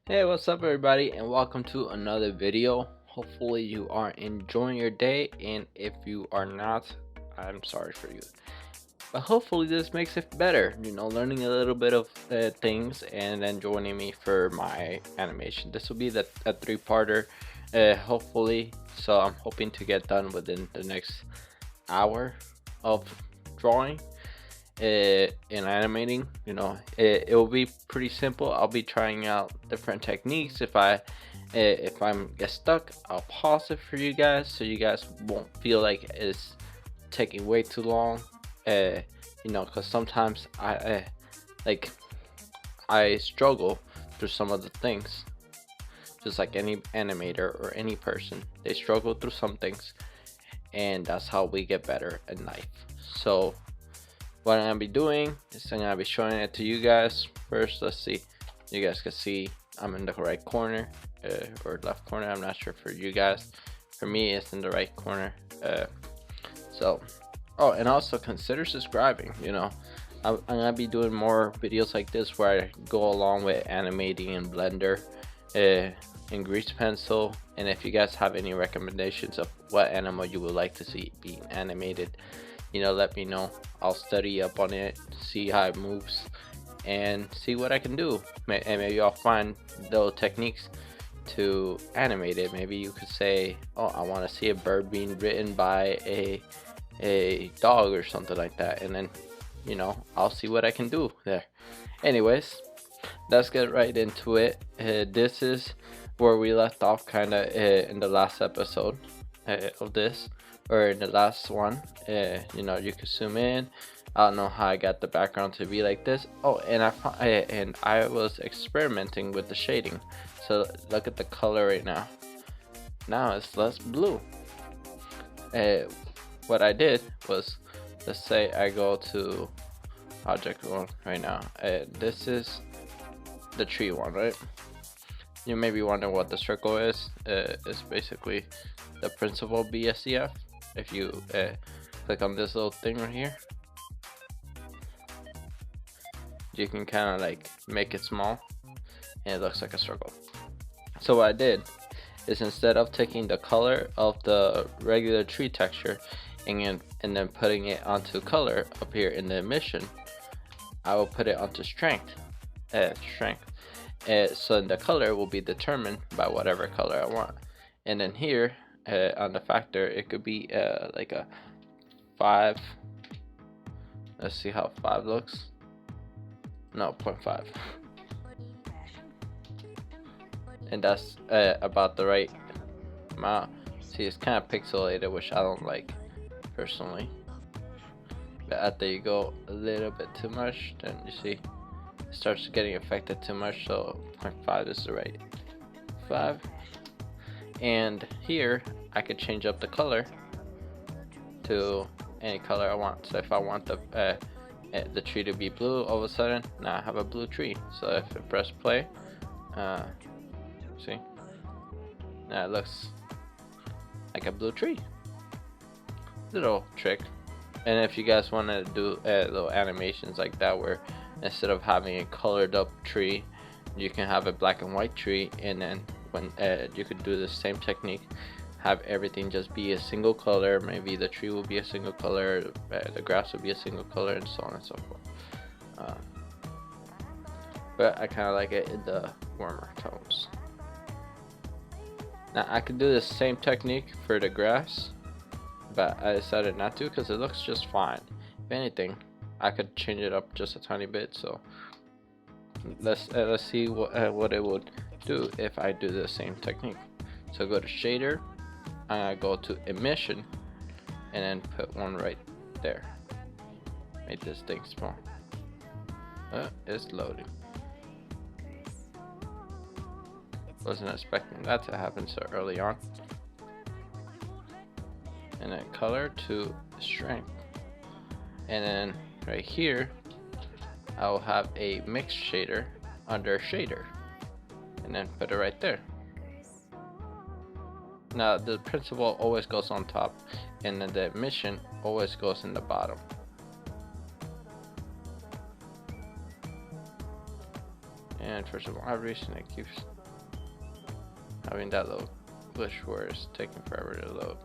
Hey, what's up everybody, and welcome to another video. Hopefully you are enjoying your day, and if you are not, I'm sorry for you. But hopefully this makes it better, learning a little bit of things and then joining me for my animation. This will be a three-parter, hopefully. So I'm hoping to get done within the next hour of drawing in animating. It will be pretty simple. I'll be trying out different techniques. If I'm get stuck, I'll pause it for you guys so you guys won't feel like it's taking way too long. Because sometimes I struggle through some of the things, just like any animator or any person. They struggle through some things, and that's how we get better in life. So what I'm gonna be doing is I'm gonna be showing it to you guys first. Let's see, you guys can see I'm in the right corner or left corner. I'm not sure for you guys. For me, it's in the right corner. Oh, and also consider subscribing. I'm gonna be doing more videos like this where I go along with animating in Blender, in Grease Pencil. And if you guys have any recommendations of what animal you would like to see being animated, let me know. I'll study up on it, see how it moves, and see what I can do. And maybe I'll find those techniques to animate it. Maybe you could say, oh, I want to see a bird being written by a dog or something like that, and then I'll see what I can do there. Anyways, let's get right into it. This is where we left off, kind of in the last episode of this, or in the last one. You can zoom in. I don't know how I got the background to be like this. Oh, and I was experimenting with the shading. So look at the color right now. Now it's less blue. What I did was, let's say I go to object one right now. This is the tree one, right? You may be wondering what the circle is. It's basically the principal BSCF. If you click on this little thing right here, you can kind of like make it small and it looks like a circle. So what I did is, instead of taking the color of the regular tree texture and then putting it onto color up here in the emission, I will put it onto strength. So the color will be determined by whatever color I want. And then here on the factor, it could be like a 5. Let's see how 5 looks. No, 0.5. And that's about the right amount. See, it's kind of pixelated, which I don't like personally. But after you go a little bit too much, then you see it starts getting affected too much. So 0.5 is the right 5. And here I could change up the color to any color I want. So if I want the tree to be blue, all of a sudden now I have a blue tree. So if I press play, see, now it looks like a blue tree. Little trick. And if you guys want to do little animations like that, where instead of having a colored up tree, you can have a black and white tree, and then when you could do the same technique, have everything just be a single color. Maybe the tree will be a single color, the grass will be a single color, and so on and so forth. But I kind of like it in the warmer tones. Now I could do the same technique for the grass, but I decided not to because it looks just fine. If anything, I could change it up just a tiny bit. So let's see what it would do if I do the same technique. So go to shader, I go to emission, and then put one right there. Make this thing small. It's loading. Wasn't expecting that to happen so early on. And then color to strength, and then right here I will have a mix shader under shader, and then put it right there. Now the principal always goes on top, and then the emission always goes in the bottom. and for some odd reason it keeps having that little glitch where it's taking forever to load.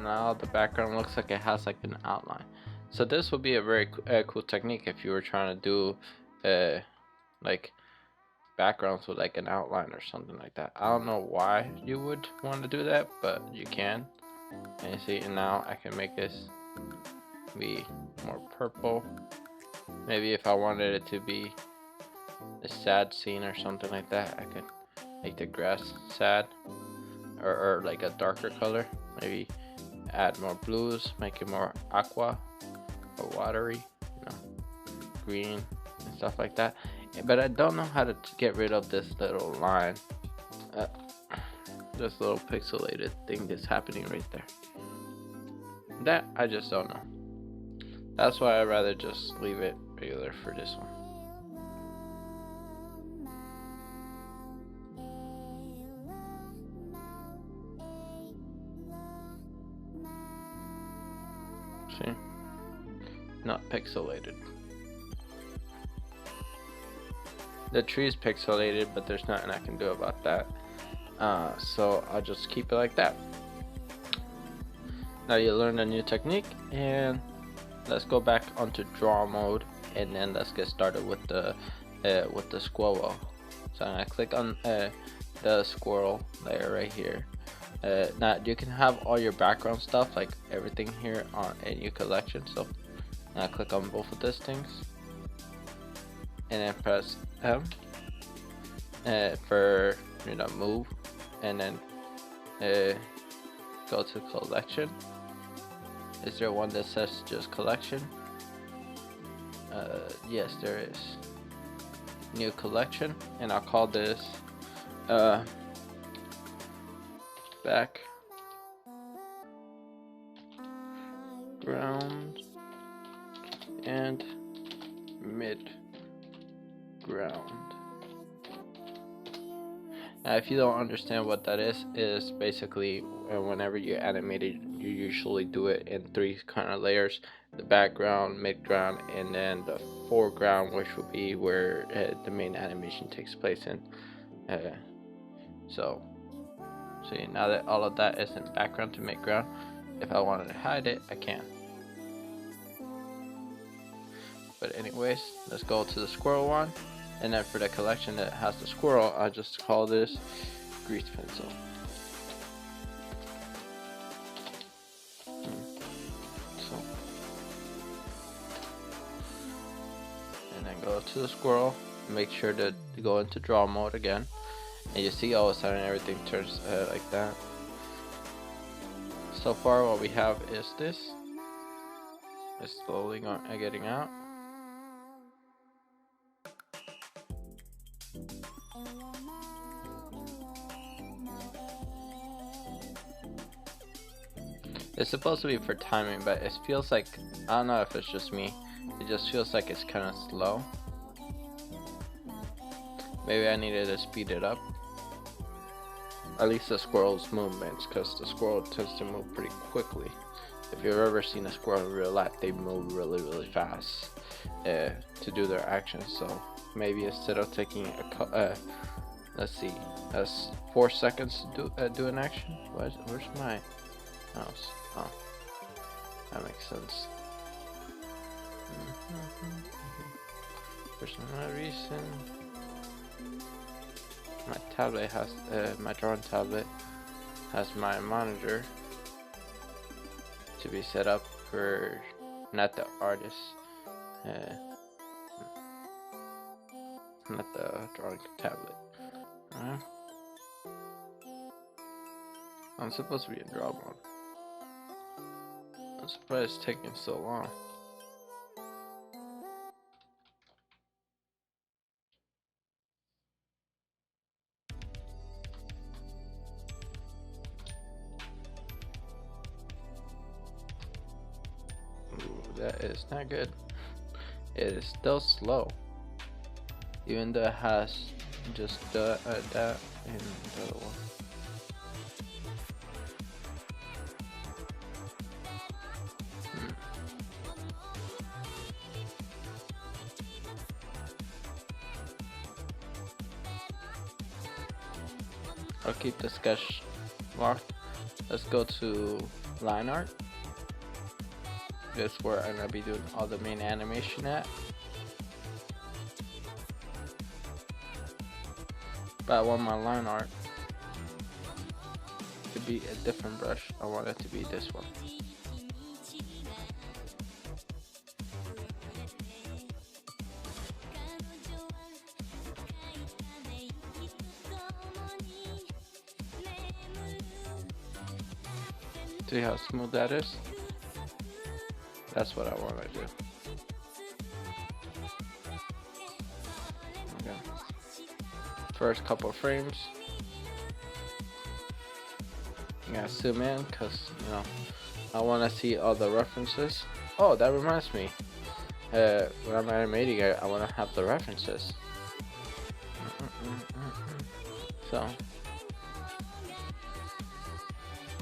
Now the background looks like it has like an outline. So this would be a very cool technique if you were trying to do like backgrounds with like an outline or something like that. I don't know why you would want to do that, but you can. And you see, and now I can make this be more purple. Maybe if I wanted it to be a sad scene or something like that, I could make the grass sad, or like a darker color. Maybe add more blues, make it more aqua or watery, you know, green and stuff like that. But I don't know how to get rid of this little line, this little pixelated thing that's happening right there. That I just don't know. That's why I'd rather just leave it regular for this one. See? Not pixelated. The tree is pixelated, but there's nothing I can do about that. So I'll just keep it like that. Now you learned a new technique, and let's go back onto draw mode, and then let's get started with the squirrel. So I'm gonna click on the squirrel layer right here. Now you can have all your background stuff, like everything here, on a new collection. So now click on both of these things, and then press M for move, and then go to collection. Is there one that says just collection? Yes, there is. New collection, and I'll call this background and mid ground. Now if you don't understand what that is basically whenever you animate it, you usually do it in three kind of layers: the background, mid-ground, and then the foreground, which will be where the main animation takes place in. So see, now that all of that is in background to mid-ground, if I wanted to hide it, I can. But anyways, let's go to the squirrel one, and then for the collection that has the squirrel, I just call this grease pencil. So, and then go to the squirrel, make sure to go into draw mode again, and you see all of a sudden everything turns like that. So far what we have is this. It's slowly getting out. It's supposed to be for timing, but it feels like, I don't know if it's just me, it just feels like it's kind of slow. Maybe I needed to speed it up. At least the squirrel's movements, because the squirrel tends to move pretty quickly. If you've ever seen a squirrel in real life, they move really fast to do their actions. So maybe instead of taking let's see, that's 4 seconds to do an action. Where's my mouse? Oh, that makes sense. For some odd reason, my tablet has my drawing tablet has my monitor to be set up for not the artist, not the drawing tablet. I'm supposed to be in draw mode. I'm surprised it's taking so long. Ooh, that is not good. It is still slow. even though it has just that and the other one. I'll keep the sketch marked. Let's go to line art. This is where I'm gonna be doing all the main animation at. But I want my line art to be a different brush. I want it to be this one. See how smooth that is? That's what I want to do. Okay. First couple frames. I'm gonna zoom in because, you know, I want to see all the references. Oh, that reminds me. When I'm animating, I want to have the references. So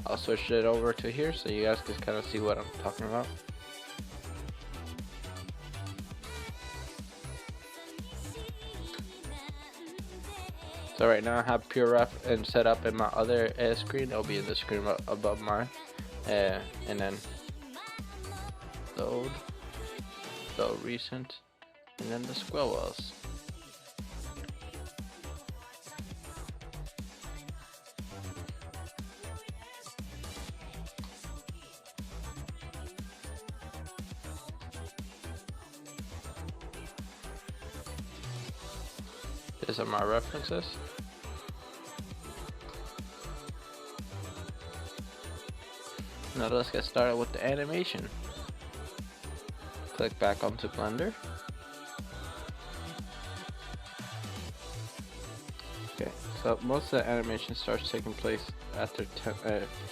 I'll switch it over to here so you guys can kind of see what I'm talking about. So right now I have pure ref and set up in my other screen. It'll be in the screen above mine, and then load recent, and then the squirrels. These are my references. Now let's get started with the animation. Click back onto Blender. Okay, so most of the animation starts taking place after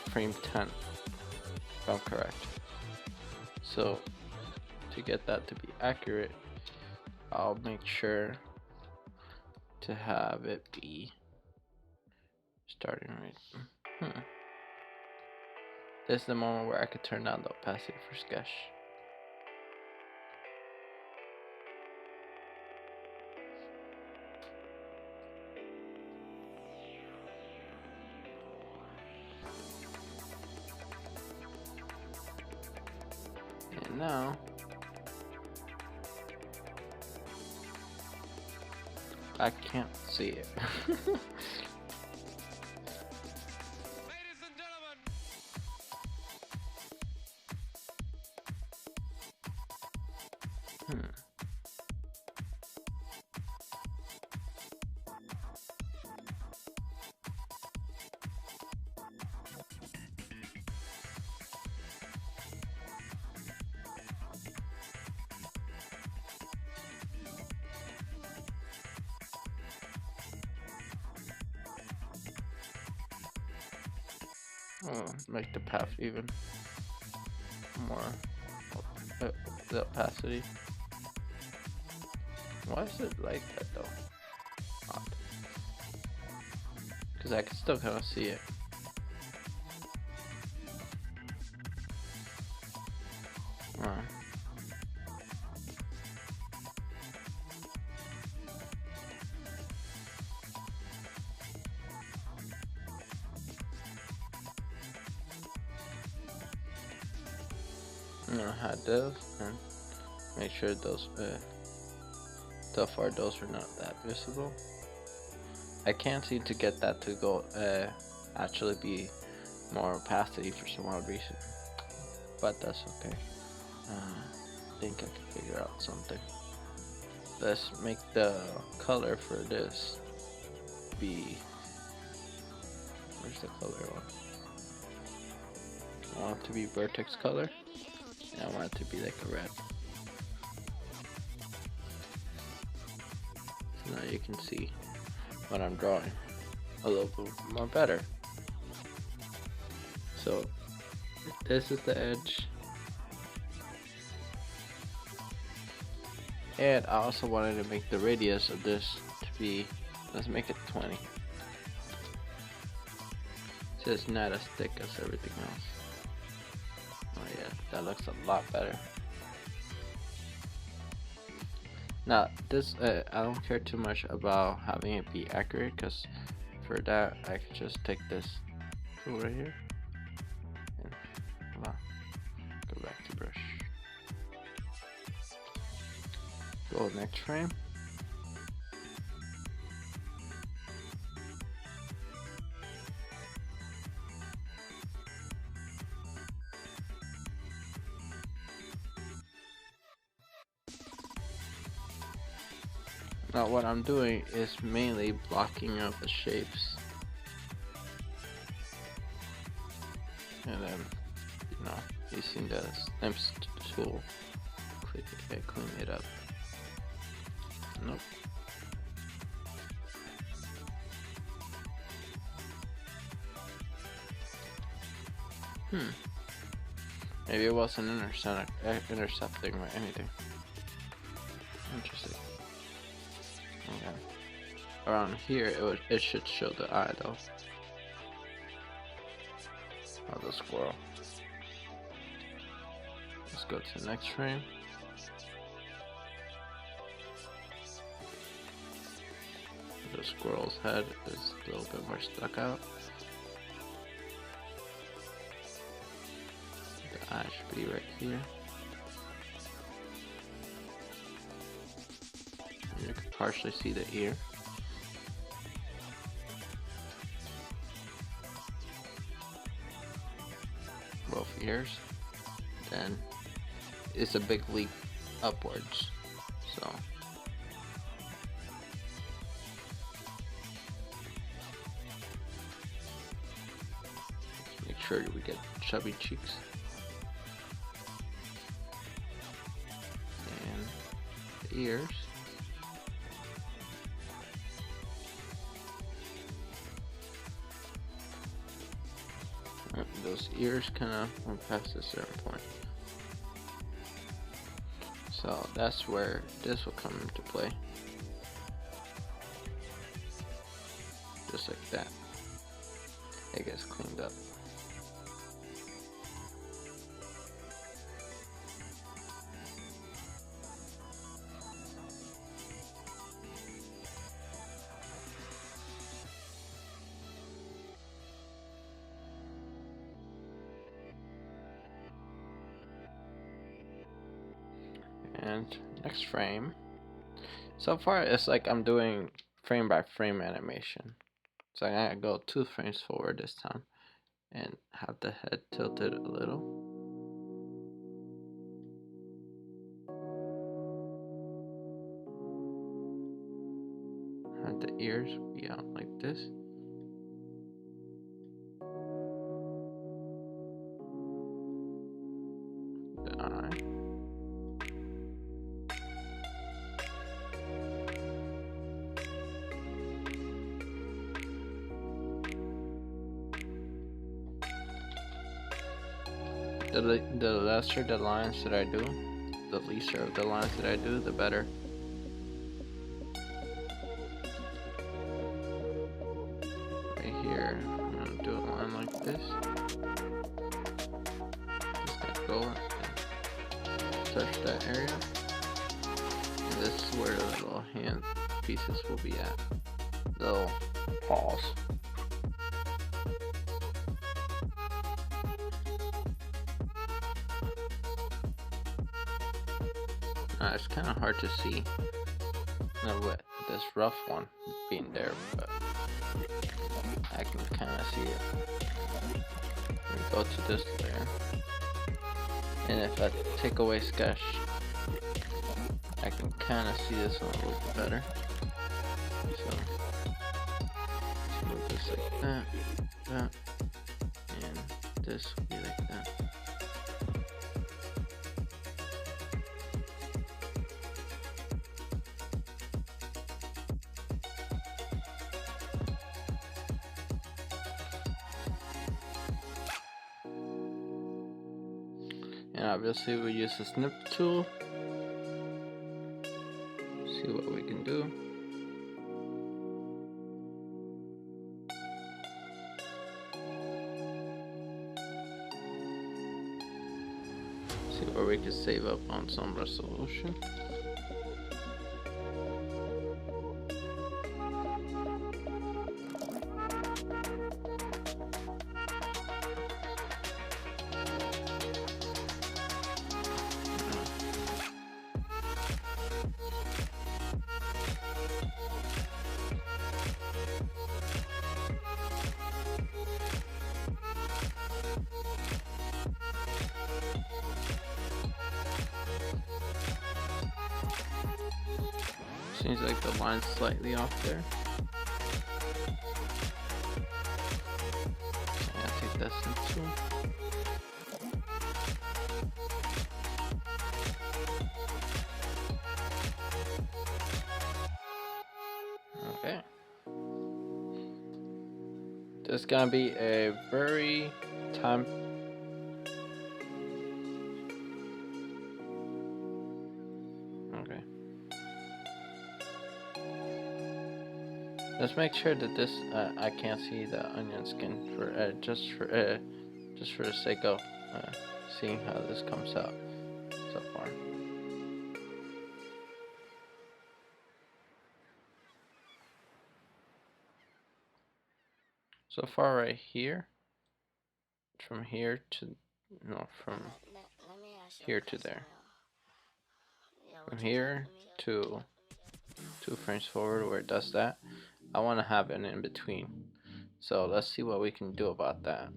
frame 10, if I'm correct. So to get that to be accurate, I'll make sure to have it be starting right. This is the moment where I could turn down the opacity for sketch. And now I can't see it. Make the path even more, the opacity. Why is it like that though? Odd. Because I can still kind of see it. I'm gonna hide those and make sure those so far those are not that visible. I can't seem to get that to go actually be more opacity for some odd reason, but that's okay. I think I can figure out something. Let's make the color for this be, where's the color one? I want it to be vertex color. I want it to be like a red. So now you can see what I'm drawing a little bit more better. So this is the edge. And I also wanted to make the radius of this to be, let's make it 20. So it's not as thick as everything else. Oh yeah, that looks a lot better. Now this, I don't care too much about having it be accurate, because for that I can just take this tool right here and voila, go back to brush. Go next frame. Now what I'm doing is mainly blocking out the shapes. And then, you know, using the stamp tool, click it and clean it up. Nope. Maybe it wasn't intercepting or anything. Interesting. Okay. Around here, it should show the eye though. Of the squirrel. Let's go to the next frame. The squirrel's head is a little bit more stuck out. The eye should be right here. And you can partially see the ear. Both ears. Then it's a big leap upwards. So make sure we get chubby cheeks. And the ears. Those ears kind of went past a certain point. So that's where this will come into play. Just like that. It gets cleaned up. And next frame. So far it's like I'm doing frame by frame animation. So I gotta go 2 frames forward this time and have the head tilted a little. Have the ears be out like this. The eye. The lesser the lines that I do, the leaser of the lines that I do, the better. Right here, I'm gonna do a line like this. Just gonna go and touch that area. And this is where the little hand pieces will be at. Little paws. It's kind of hard to see what this rough one being there, but I can kind of see it. We go to this layer, and if I take away sketch, I can kind of see this one a little bit better. So let's move this like that, that, and this will be like that. And obviously we use the snip tool See what we can do. See where we can save up on some resolution. Seems like the line's slightly off there. Yeah, take this into. Okay. This is gonna be a very time. Okay. Let's make sure that this I can't see the onion skin for just for the sake of seeing how this comes out so far. So far, right here, from here to from here to there, from here to 2 frames forward where it does that. I want to have it in between. So let's see what we can do about that.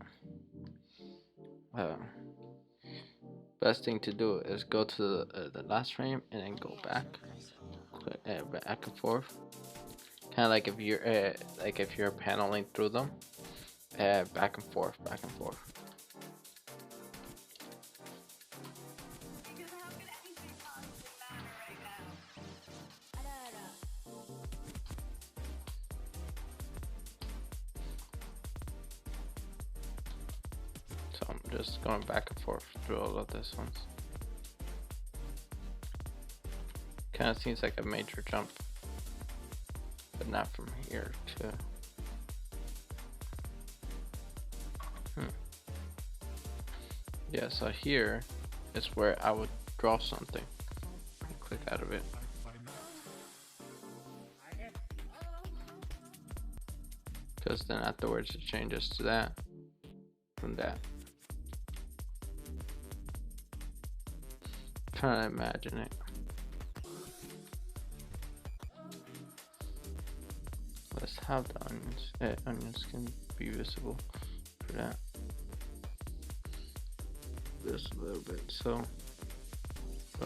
Best thing to do is go to the last frame and then go back, back and forth. Kind of like if you're paneling through them, back and forth, back and forth. So I'm just going back and forth through all of this ones. Kind of seems like a major jump, but not from here to. Yeah, so here is where I would draw something. Click out of it. Because then afterwards it changes to that, from that. I'm trying to imagine it. Let's have the onions can be visible for that. This a little bit, so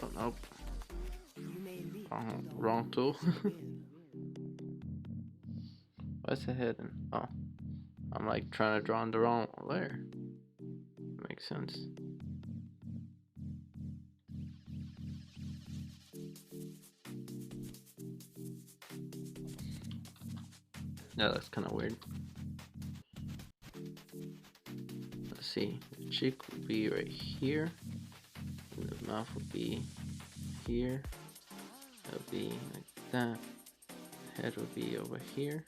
oh nope, wrong tool. What's it hidden? Oh, I'm like trying to draw on the wrong layer. Makes sense. Yeah, that's kind of weird. Let's see, the cheek would be right here, and the mouth would be here. It would be like that. The head would be over here.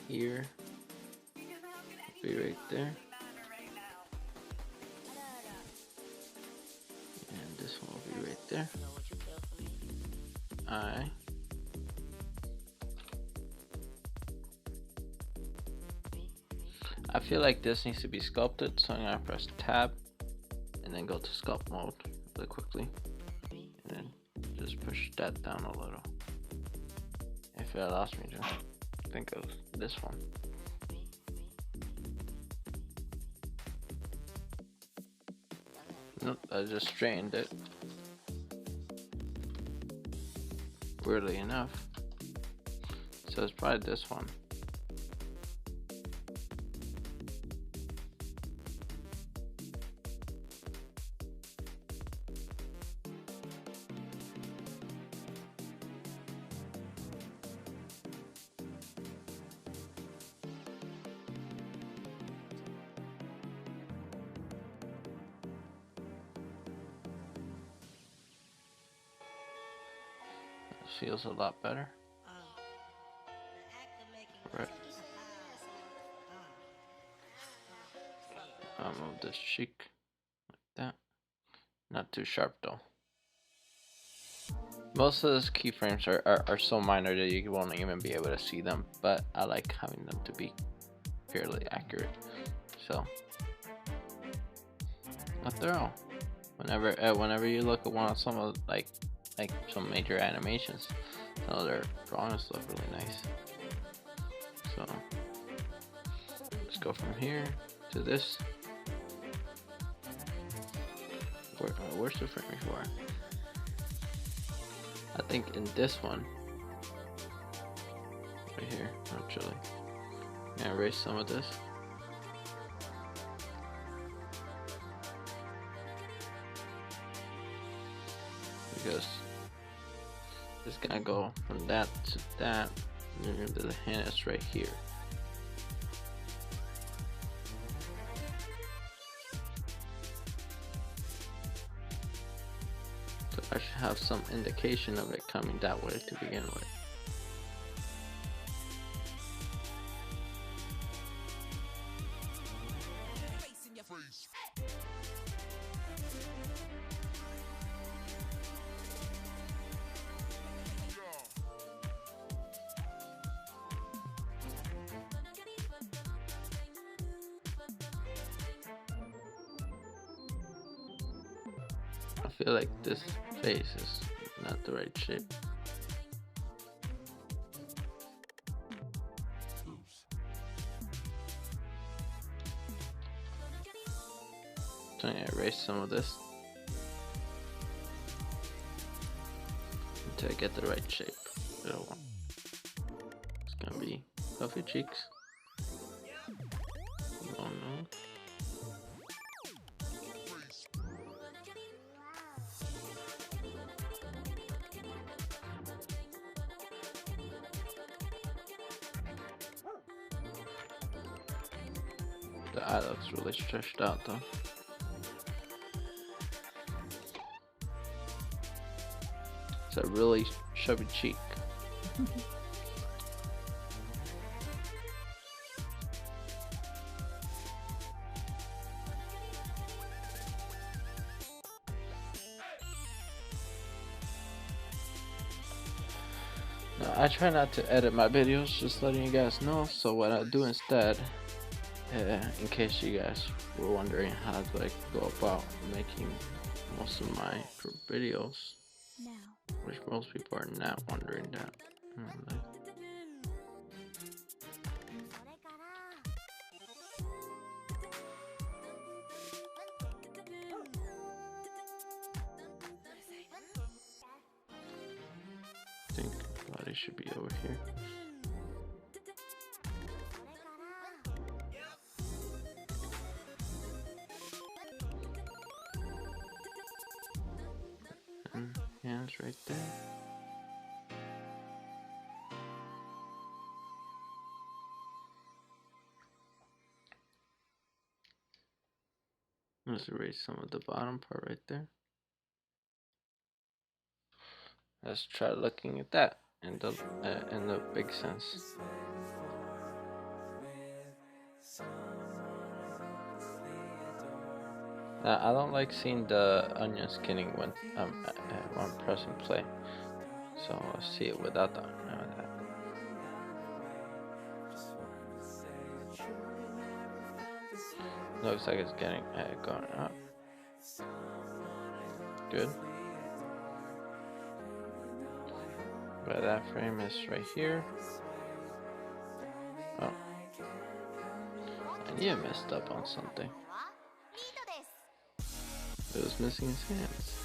Here. Would be right there. And this one will be right there. Eye. I feel like this needs to be sculpted, so I'm gonna press tab and then go to sculpt mode really quickly, and then just push that down a little. If it allows me to think of this one. Nope, I just straightened it. Weirdly enough. So it's probably this one. feels a lot better. Right. I'll move this cheek like that. Not too sharp though. Most of those keyframes are so minor that you won't even be able to see them, but I like having them to be fairly accurate. So after all, whenever you look at some of like some major animations, some of their drawings look really nice. So let's go from here to this. Where's the frame before? I think in this one, right here, actually. I'm gonna erase some of this. Because it's gonna go from that to that, and then the hand is right here. So I should have some indication of it coming that way to begin with. I feel like this face is not the right shape. So I'm gonna erase some of this until I get the right shape that I want. It's gonna be puffy cheeks. Oh no. The eye looks really stretched out though. It's a really chubby cheek. Now, I try not to edit my videos, just letting you guys know. So what I do instead, in case you guys were wondering how do I go about making most of my videos, which most people are not wondering that. I think body should be over here. And hands right there. Let's erase some of the bottom part right there. Let's try looking at that in the big sense. I don't like seeing the onion skinning when I'm pressing play. So let's see it without that. Looks like it's getting going up. Good. But that frame is right here. Oh. I knew I messed up on something. It was missing his hands.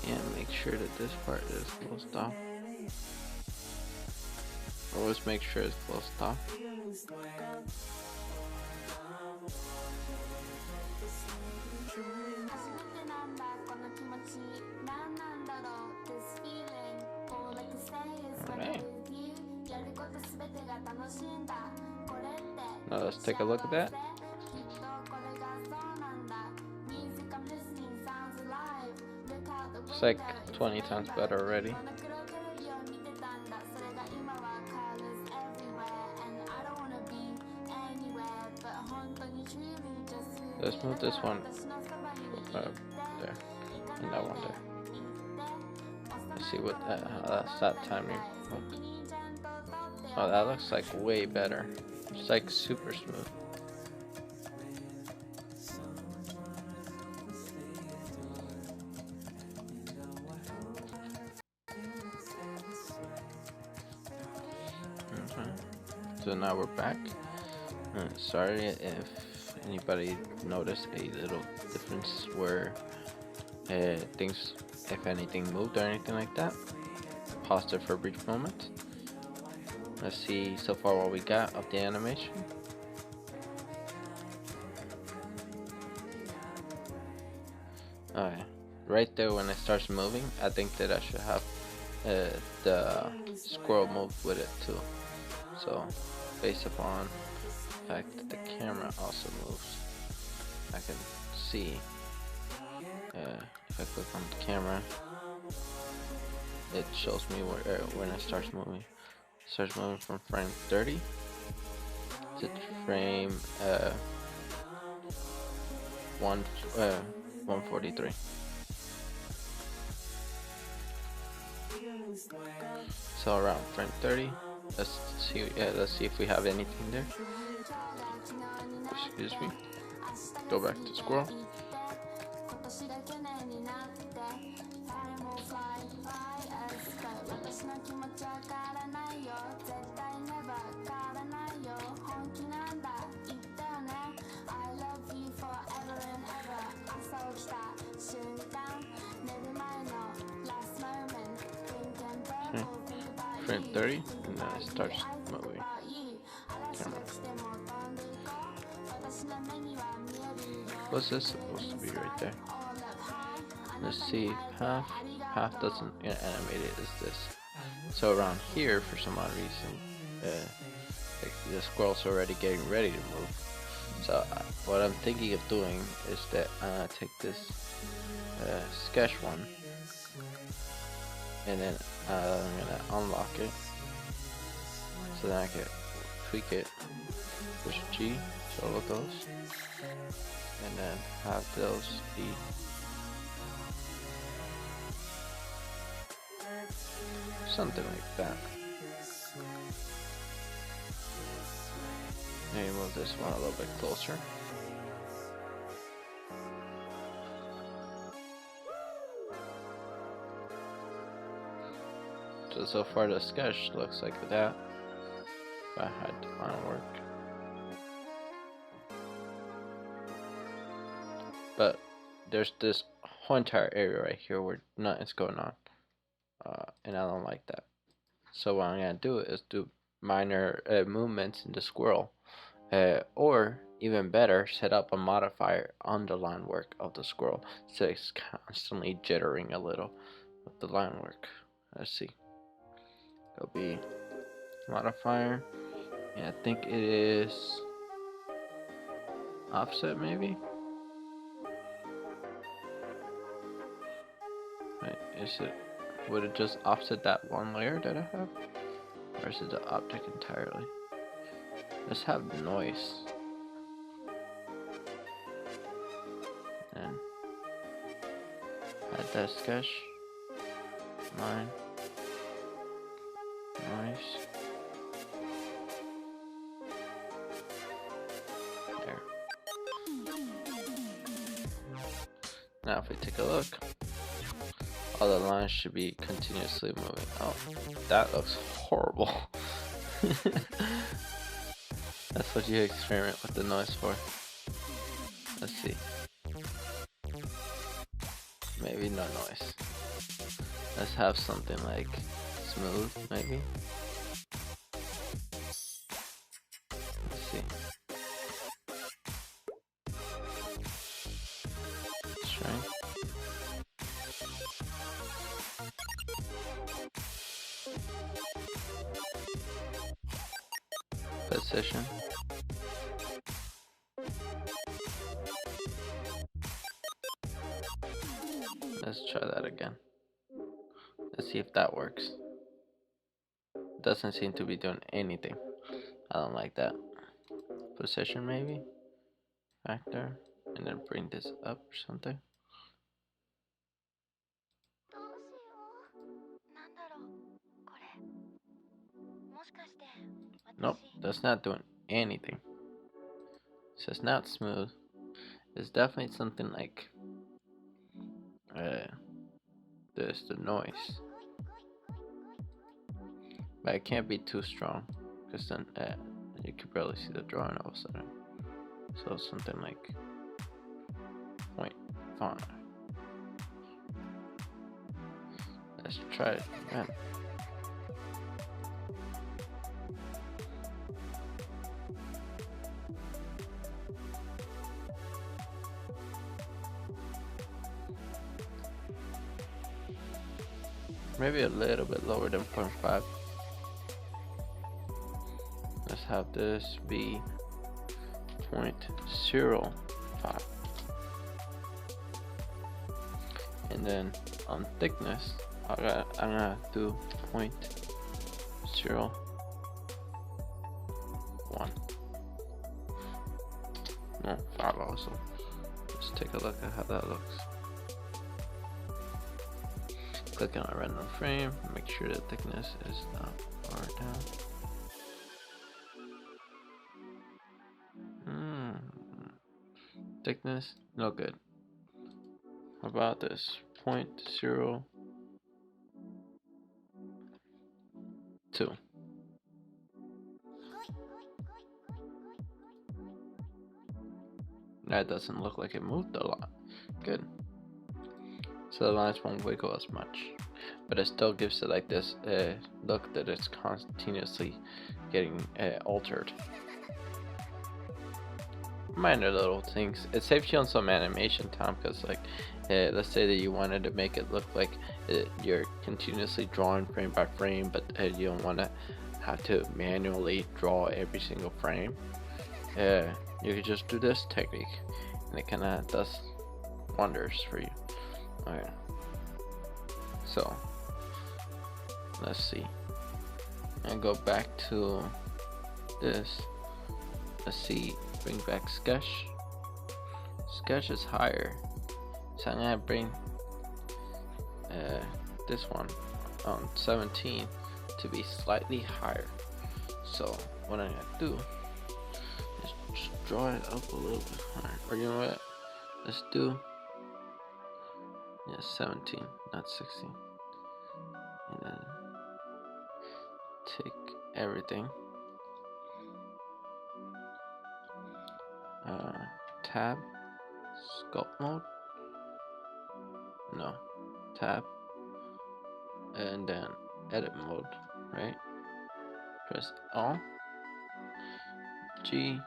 And make sure that this part is closed off. Always make sure it's closed off. Now let's take a look at that. It's like 20 times better already. Let's move this one there and that one there. Let's see what that's that timing look. Oh, that looks like way better. It's like super smooth. So now we're back. Sorry if anybody noticed a little difference where things, if anything, moved or anything like that. Paused it for a brief moment. Let's see so far what we got of the animation. Alright, right there when it starts moving, I think that I should have the squirrel move with it too. So, based upon the fact that the camera also moves, I can see if I click on the camera, it shows me where when it starts moving. It starts moving from frame 30 to frame 143. So around frame 30. Let's see if we have anything there. Excuse me. Go back to Squirrel. Okay. Frame 30, and then it starts moving. Camera. What's this supposed to be right there? Let's see. Half doesn't get animated. Is this? So around here, for some odd reason, the squirrel's already getting ready to move. So what I'm thinking of doing is that I'm gonna take this sketch one, and then I'm gonna unlock it, so then I can tweak it, push G, so all of those, and then have those be something like that. Maybe move this one a little bit closer. So far the sketch looks like that. If I had to find work. But there's this whole entire area right here where nothing's going on. And I don't like that. So what I'm gonna do is do minor movements in the squirrel. Or even better, set up a modifier on the line work of the squirrel so it's constantly jittering a little with the line work. Let's see. It'll be modifier. Yeah, I think it is offset maybe. Wait, would it just offset that one layer that I have? Or is it the object entirely? Let's have noise. And add that sketch. Line. Noise. There. Now if we take a look, all the lines should be continuously moving. Oh, that looks horrible. That's what you experiment with the noise for. Let's see. Maybe no noise. Let's have something like smooth, maybe. Let's see. Strength. position. Let's try that again. Let's see if that works. Doesn't seem to be doing anything. I don't like that. Position maybe? Factor. And then bring this up or something. Nope, that's not doing anything. So it's not smooth. It's definitely something like this, the noise. But it can't be too strong, because then you can barely see the drawing all of a sudden. So something like 0.5. Let's try it again. Maybe a little bit lower than 0.5. Let's have this be 0.05. And then on thickness, I'm gonna do 0.01. No, 5 also. Let's take a look at how that looks. Click on a random frame, make sure the thickness is not far down. Thickness, no good. How about this? 0.02. That doesn't look like it moved a lot. Good. So the lines won't wiggle as much, but it still gives it like this look that it's continuously getting altered. Minor little things. It saves you on some animation time, because like let's say that you wanted to make it look like you're continuously drawing frame by frame, but you don't want to have to manually draw every single frame. You could just do this technique, and it kind of does wonders for you. Okay, so let's see, and go back to this. Let's see, bring back sketch. Sketch is higher, so I'm gonna bring this one on 17 to be slightly higher. So what I'm gonna do is just draw it up a little bit higher, or you know what, let's do 17, not 16, and then take everything, tab, sculpt mode, no, tab, and then edit mode, right? Press Alt, G,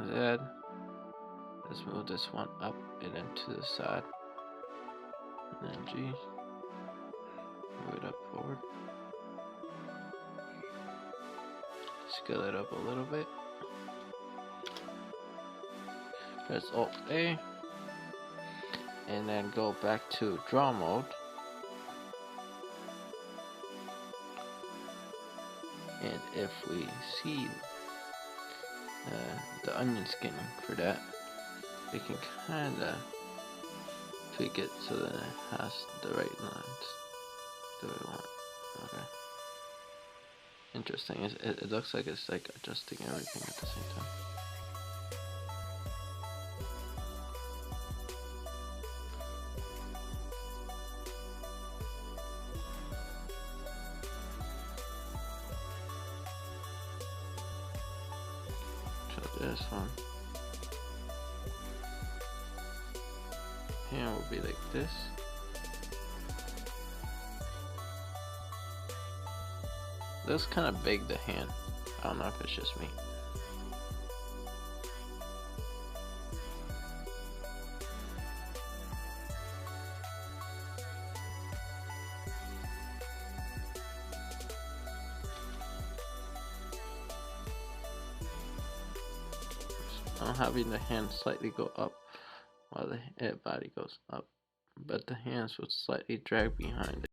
Z. Let's move this one up and then to the side. And then G, move it up forward. Scale it up a little bit. Press Alt A, and then go back to draw mode. And if we see the onion skin for that, we can kinda tweak it so that it has the right lines that we want. Okay. Interesting. It looks like it's like adjusting everything at the same time. Try this one. Hand will be like this. Looks kind of big, the hand. I don't know if it's just me. I'm having the hand slightly go up while the head body goes up, but the hands will slightly drag behind it.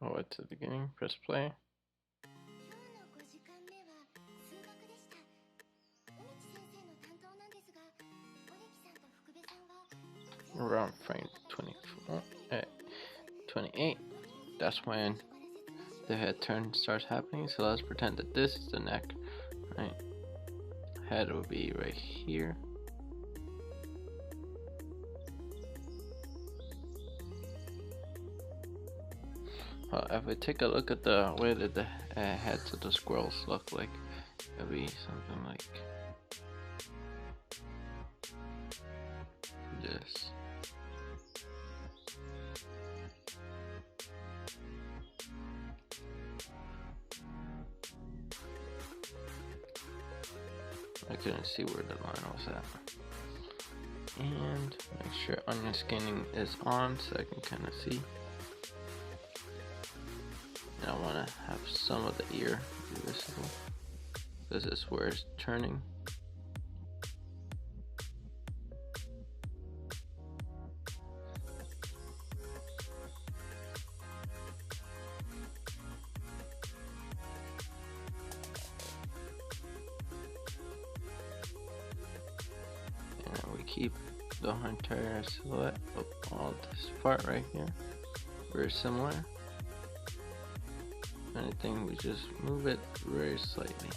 Go to the beginning, press play. Around frame 24, 28, that's when the head turn starts happening. So let's pretend that this is the neck, right? Head will be right here. Well, if we take a look at the way that the heads of the squirrels look like, it'll be something like this. I couldn't see where the line was at. And make sure onion skinning is on so I can kind of see. And I want to have some of the ear be visible. This is where it's turning. And we keep the entire silhouette of all this part right here. Very similar. If anything, we just move it very slightly.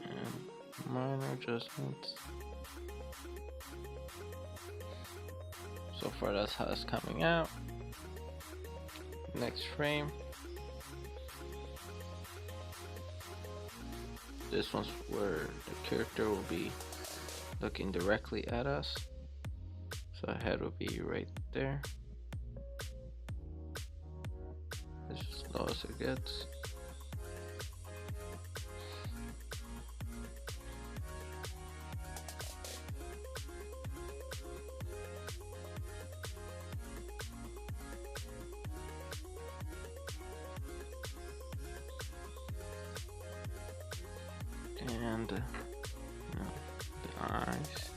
And minor adjustments. So far that's how it's coming out. Next frame. This one's where the character will be looking directly at us. So the head will be right there. As slow as it gets. And the eyes.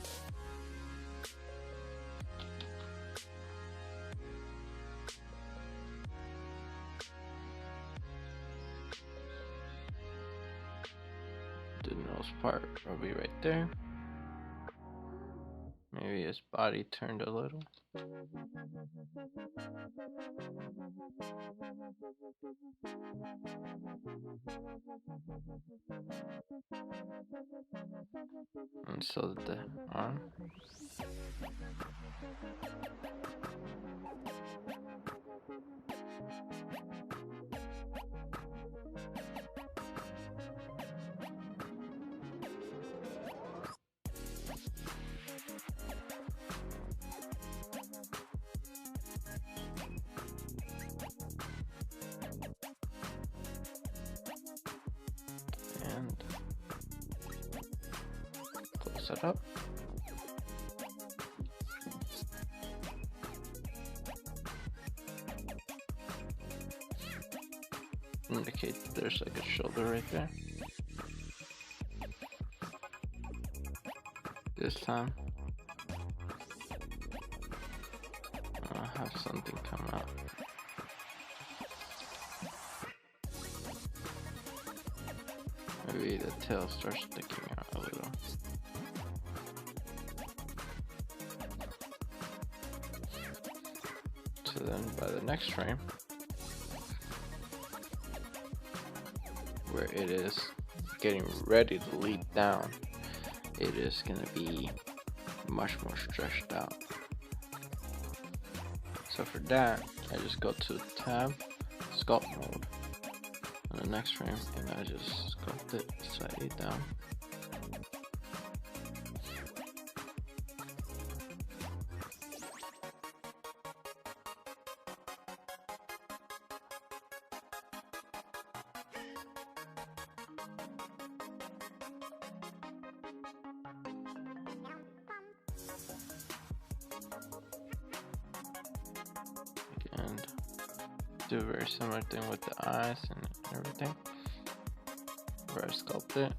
The nose part will be right there. Maybe his body turned a little. And so the arm. And close it up. Indicate that there's like a shoulder right there. This time I'll have something come out. Maybe the tail starts sticking out a little. So then by the next frame, where it is getting ready to leap down, it is going to be much more stretched out. So for that, I just go to tab, sculpt mode on the next frame, and I just sculpt it slightly down. And do a very similar thing with the eyes and everything, where I sculpt it.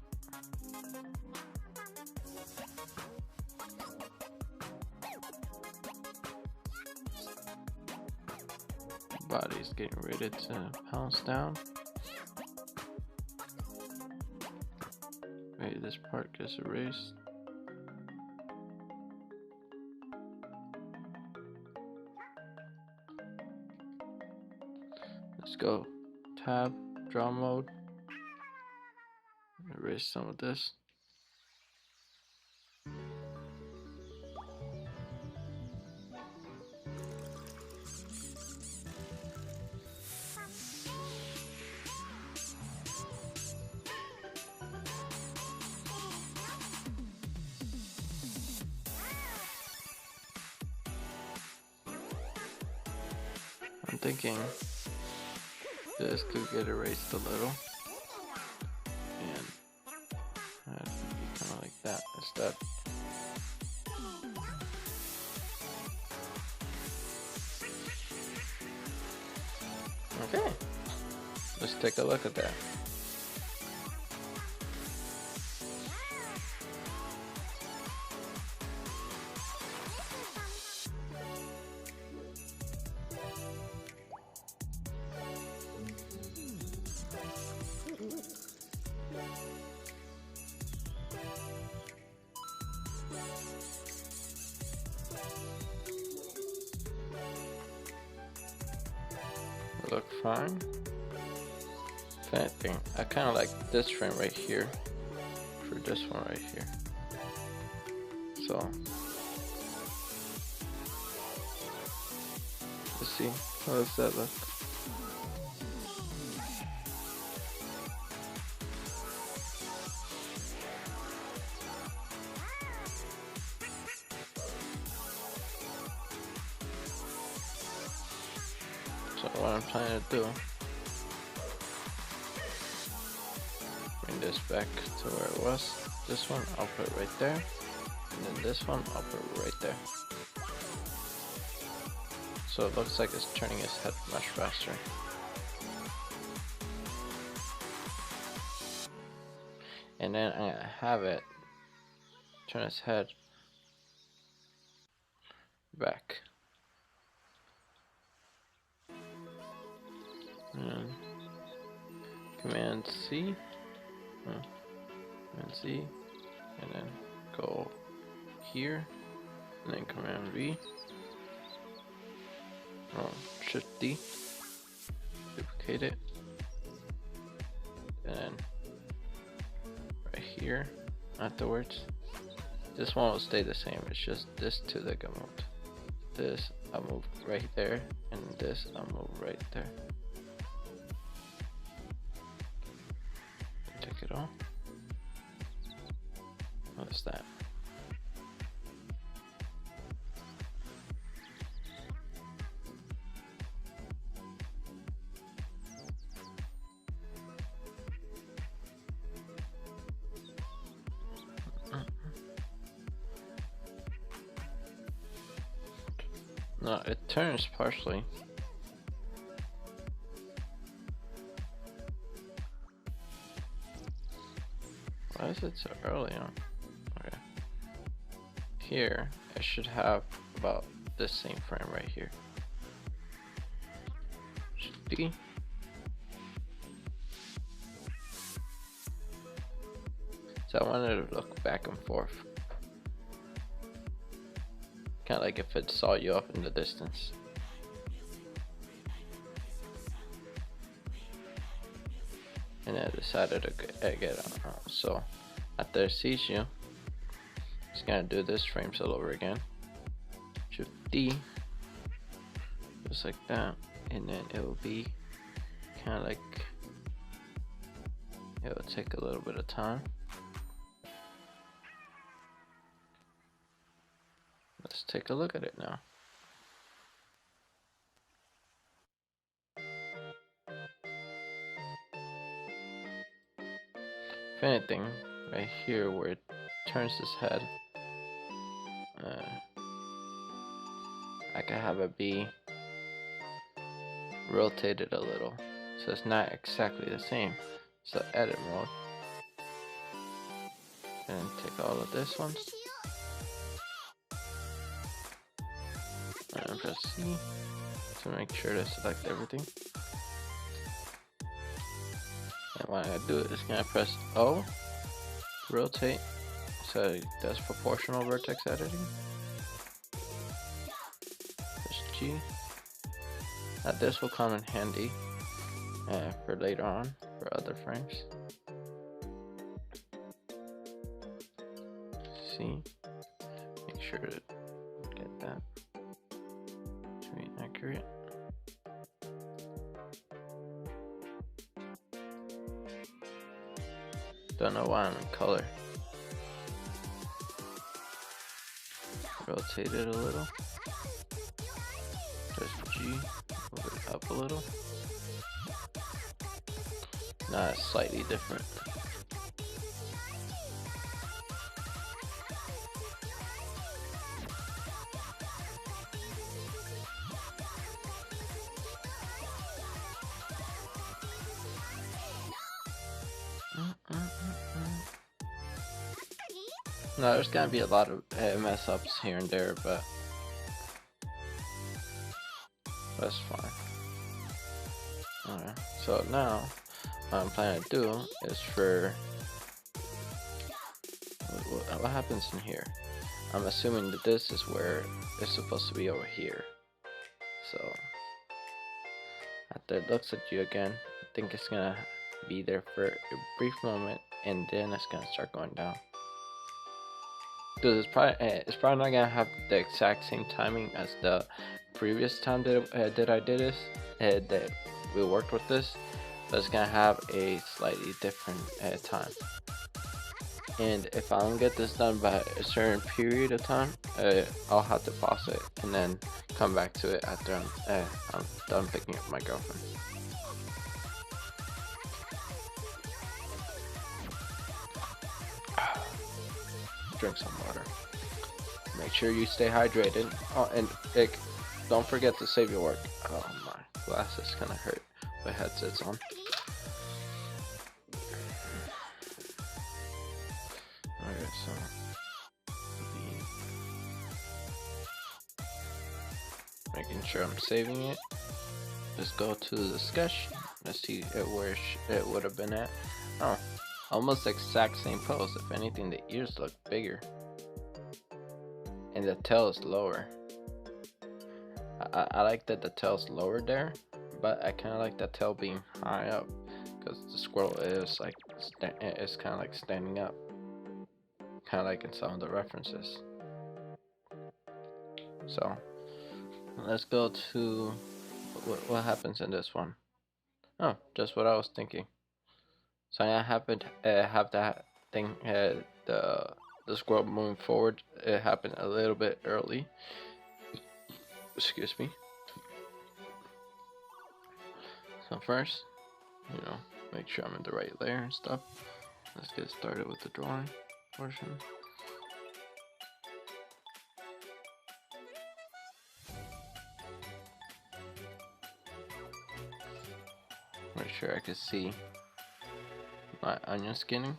Body's getting ready to pounce down. Maybe this part gets erased. Let's go tab, draw mode, erase some of this. I'm thinking this could get erased a little, and that could be kind of like that instead. Okay, let's take a look at that. Look fine. If anything, I kind of like this frame right here for this one right here. So let's see, how does that look? So what I'm trying to do, bring this back to where it was. This one I'll put right there, and then this one I'll put right there. So it looks like it's turning its head much faster. And then I'm gonna have it turn its head back. And Command C, Command C, and then go here, and then Command V, Shift D, duplicate it, and then right here afterwards. This one will stay the same, it's just this two that got moved. This I'll move right there, and this I'll move right there. Take it off. What's that? No, it turns partially. Why is it so early on? Okay. Here, it should have about this same frame right here. Should be. So I wanted it to look back and forth. Kind of like if it saw you off in the distance. And I decided to get out. So after it sees you, it's gonna do this frames all over again. Shift D, just like that, and then it will be kind of like, it will take a little bit of time. Let's take a look at it now. If anything, right here where it turns its head, I can have it be rotated a little, so it's not exactly the same. So edit mode, and take all of this ones, and press C to make sure to select everything. And when I do it, it's gonna press O, rotate, so it does proportional vertex editing. Press G. Now this will come in handy for later on for other frames. C. Make sure to get that to be accurate. Don't know why I'm in color. Rotate it a little. Press G, over up a little. Nah, it's slightly different. No, there's gonna be a lot of mess ups here and there, but that's fine. Alright, so now what I'm planning to do is for what happens in here. I'm assuming that this is where it's supposed to be over here. So after it looks at you again, I think it's gonna be there for a brief moment, and then it's gonna start going down. Because it's probably not gonna have the exact same timing as the previous time that I did this, that we worked with this, but it's gonna have a slightly different time. And if I don't get this done by a certain period of time, I'll have to pause it and then come back to it after I'm done picking up my girlfriend. Drink some water. Make sure you stay hydrated. Oh, and don't forget to save your work. Oh, my glasses kind of hurt with headsets on. Alright, so making sure I'm saving it. Let's go to the discussion. Let's see where it would have been at. Oh, almost exact same pose. If anything, the ears look bigger and the tail is lower. I like that the tail's lower there, but I kind of like the tail being high up because the squirrel is like it's kind of like standing up, kind of like in some of the references. So let's go to what happens in this one. Oh, just what I was thinking. So I happened have that thing the squirrel moving forward. It happened a little bit early. Excuse me. So first, make sure I'm in the right layer and stuff. Let's get started with the drawing portion. Make sure I can see my onion skinning.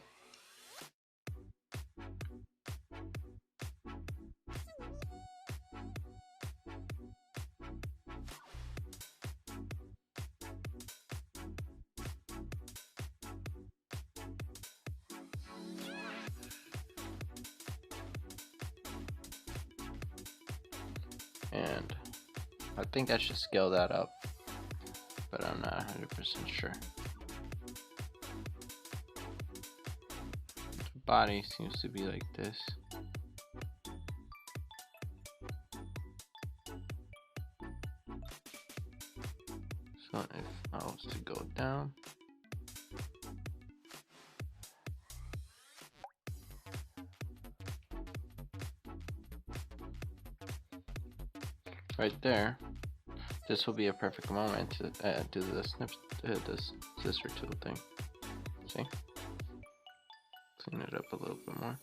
And I think I should scale that up, but I'm not 100% sure. The body seems to be like this. So if I was to go down, right there, this will be a perfect moment to do this scissor tool thing. See? Clean it up a little bit more.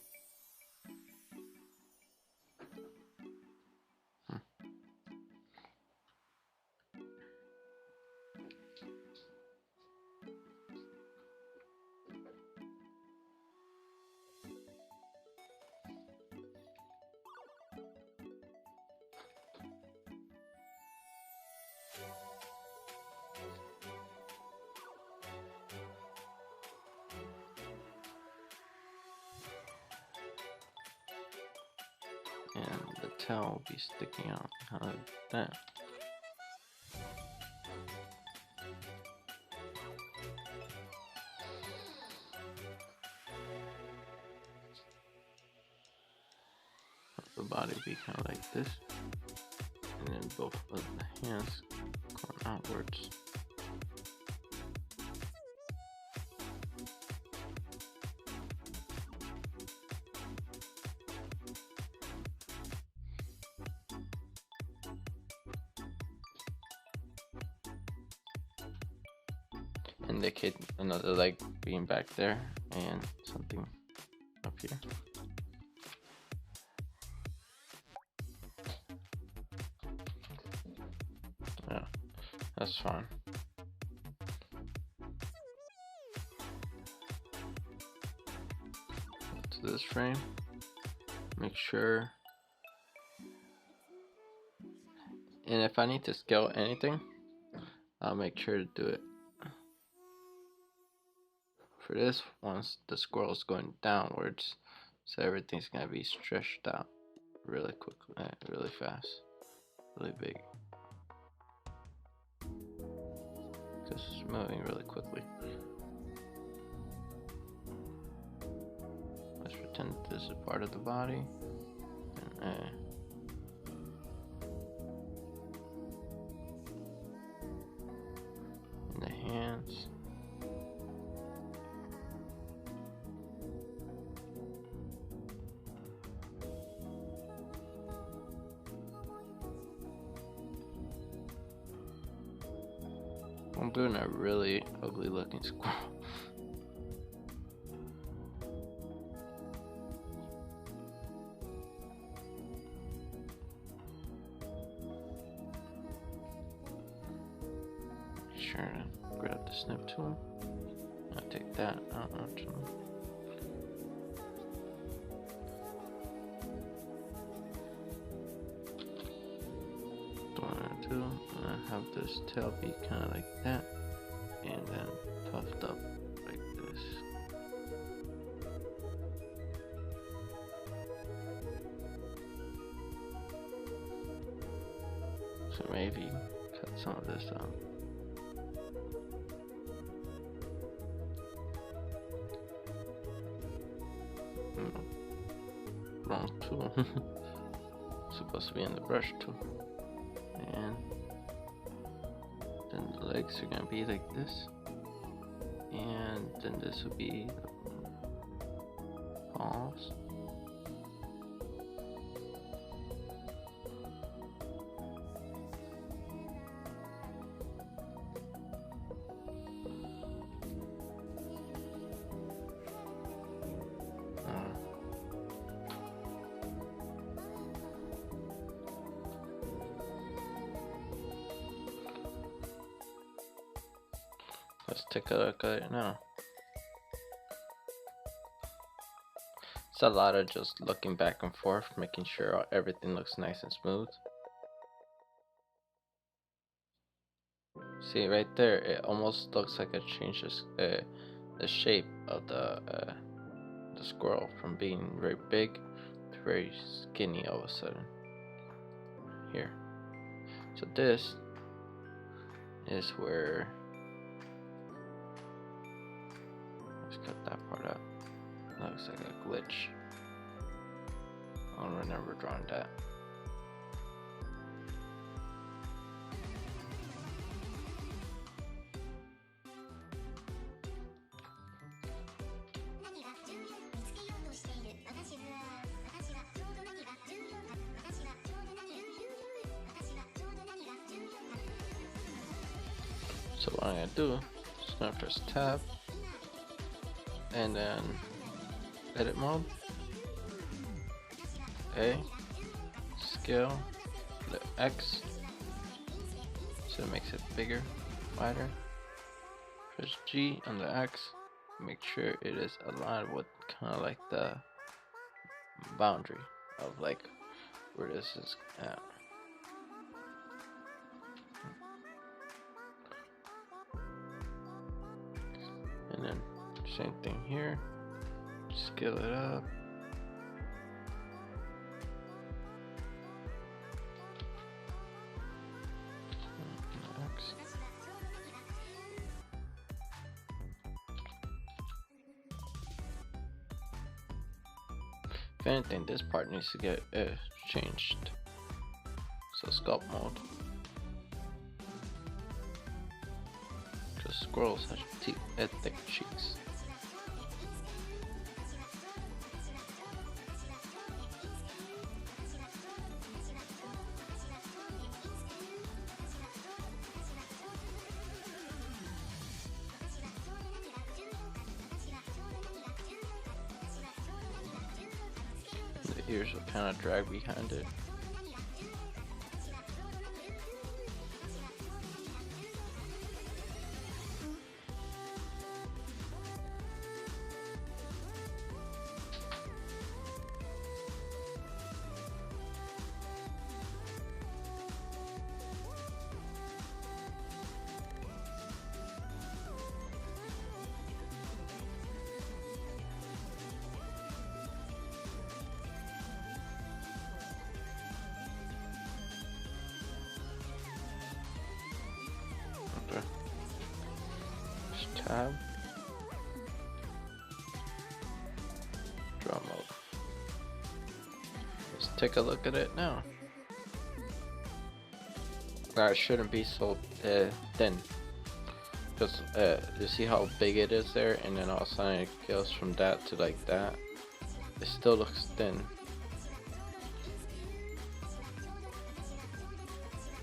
And the tail will be sticking out like that. The body be kind of like this, and then both of the hands going outwards. indicate another leg being back there and something up here. Yeah, that's fine. To this frame, make sure, and if I need to scale anything, I'll make sure to do it. For this, once the squirrel is going downwards, so everything's gonna be stretched out really quickly, really fast, really big. Just moving really quickly. Let's pretend this is part of the body. And, the hands. I'm doing a really ugly looking squirrel. Sure to grab the snip tool. I'll take that out actually. And I have this tail be kind of like that, and then puffed up like this. So maybe cut some of this out. Wrong tool. Supposed to be in the brush tool. And then the legs are gonna be like this, and then this will be the paws. Let's take a look at it now. It's a lot of just looking back and forth, making sure everything looks nice and smooth. See right there, it almost looks like it changes the shape of the squirrel from being very big to very skinny all of a sudden. Here. So this is where, let's cut that part out. That looks like a glitch. I don't remember drawing that. So what I'm gonna do is gonna press tab and then edit mode, A, scale, click X, so it makes it bigger, wider. Press G on the X, make sure it is aligned with kind of like the boundary of like where this is at. And then same thing here, scale it up. Next. If anything, this part needs to get changed. So sculpt mode. Because squirrels have thick cheeks. Here's what kind of drag behind it. Tab, draw mode. Let's take a look at it now. That shouldn't be so thin, because you see how big it is there, and then all of a sudden it goes from that to like that. It still looks thin,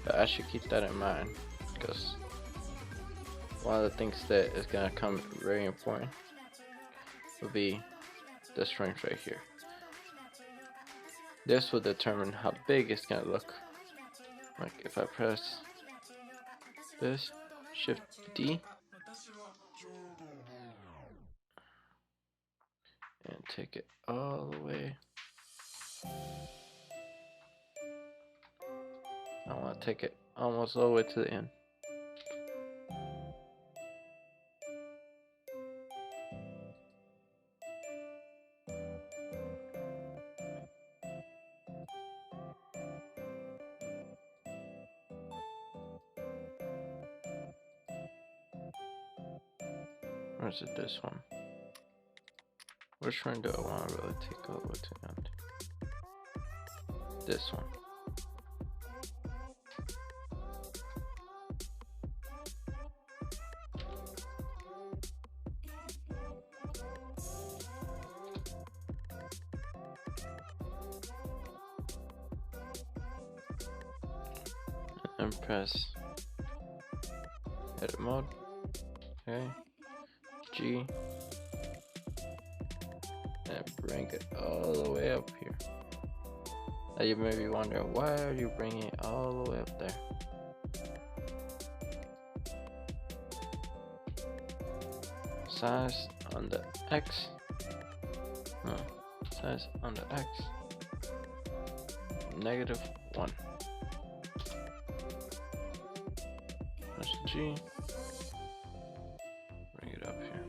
but I should keep that in mind, because one of the things that is going to come very important will be this range right here. This will determine how big it's going to look. Like if I press this, Shift D, and take it all the way. I want to take it almost all the way to the end. Or is it this one? Which one do I want to really take all the way to the end? This one. And press edit mode. Okay. G. And bring it all the way up here. Now you may be wondering, why are you bringing it all the way up there? Size on the X. No, size on the X. -1. Press G. Bring it up here.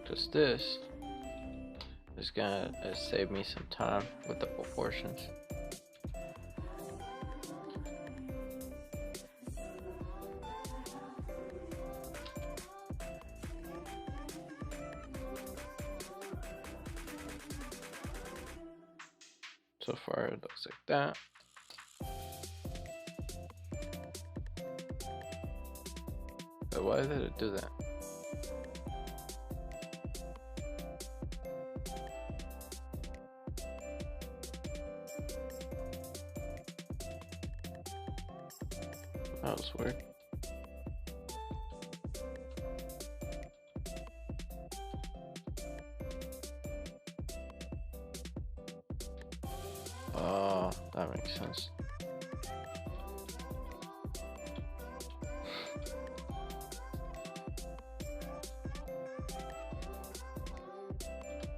Because this is gonna save me some time with the proportions. So far it looks like that. But why did it do that? That was weird. Oh, that makes sense.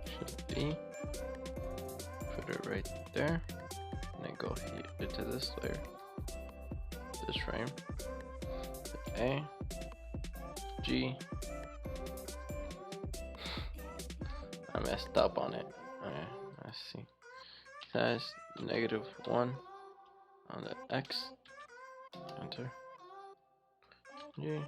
Should be. Put it right there. And then go here to this layer. This frame. A. G. I messed up on it. Okay, let's see. Size -1 on the X. Enter. G.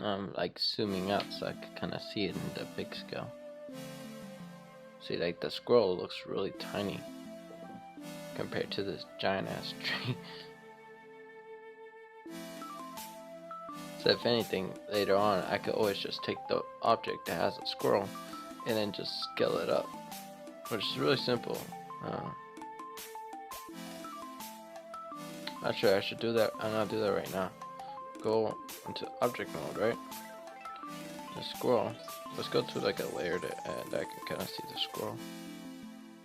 I'm like zooming out so I can kind of see it in the big scale. See, like the squirrel looks really tiny compared to this giant ass tree. So if anything, later on, I could always just take the object that has a squirrel and then just scale it up, which is really simple. Actually, I should do that. I'm gonna do that right now. Go into object mode, right? The squirrel. Let's go to like a layer that I can kind of see the squirrel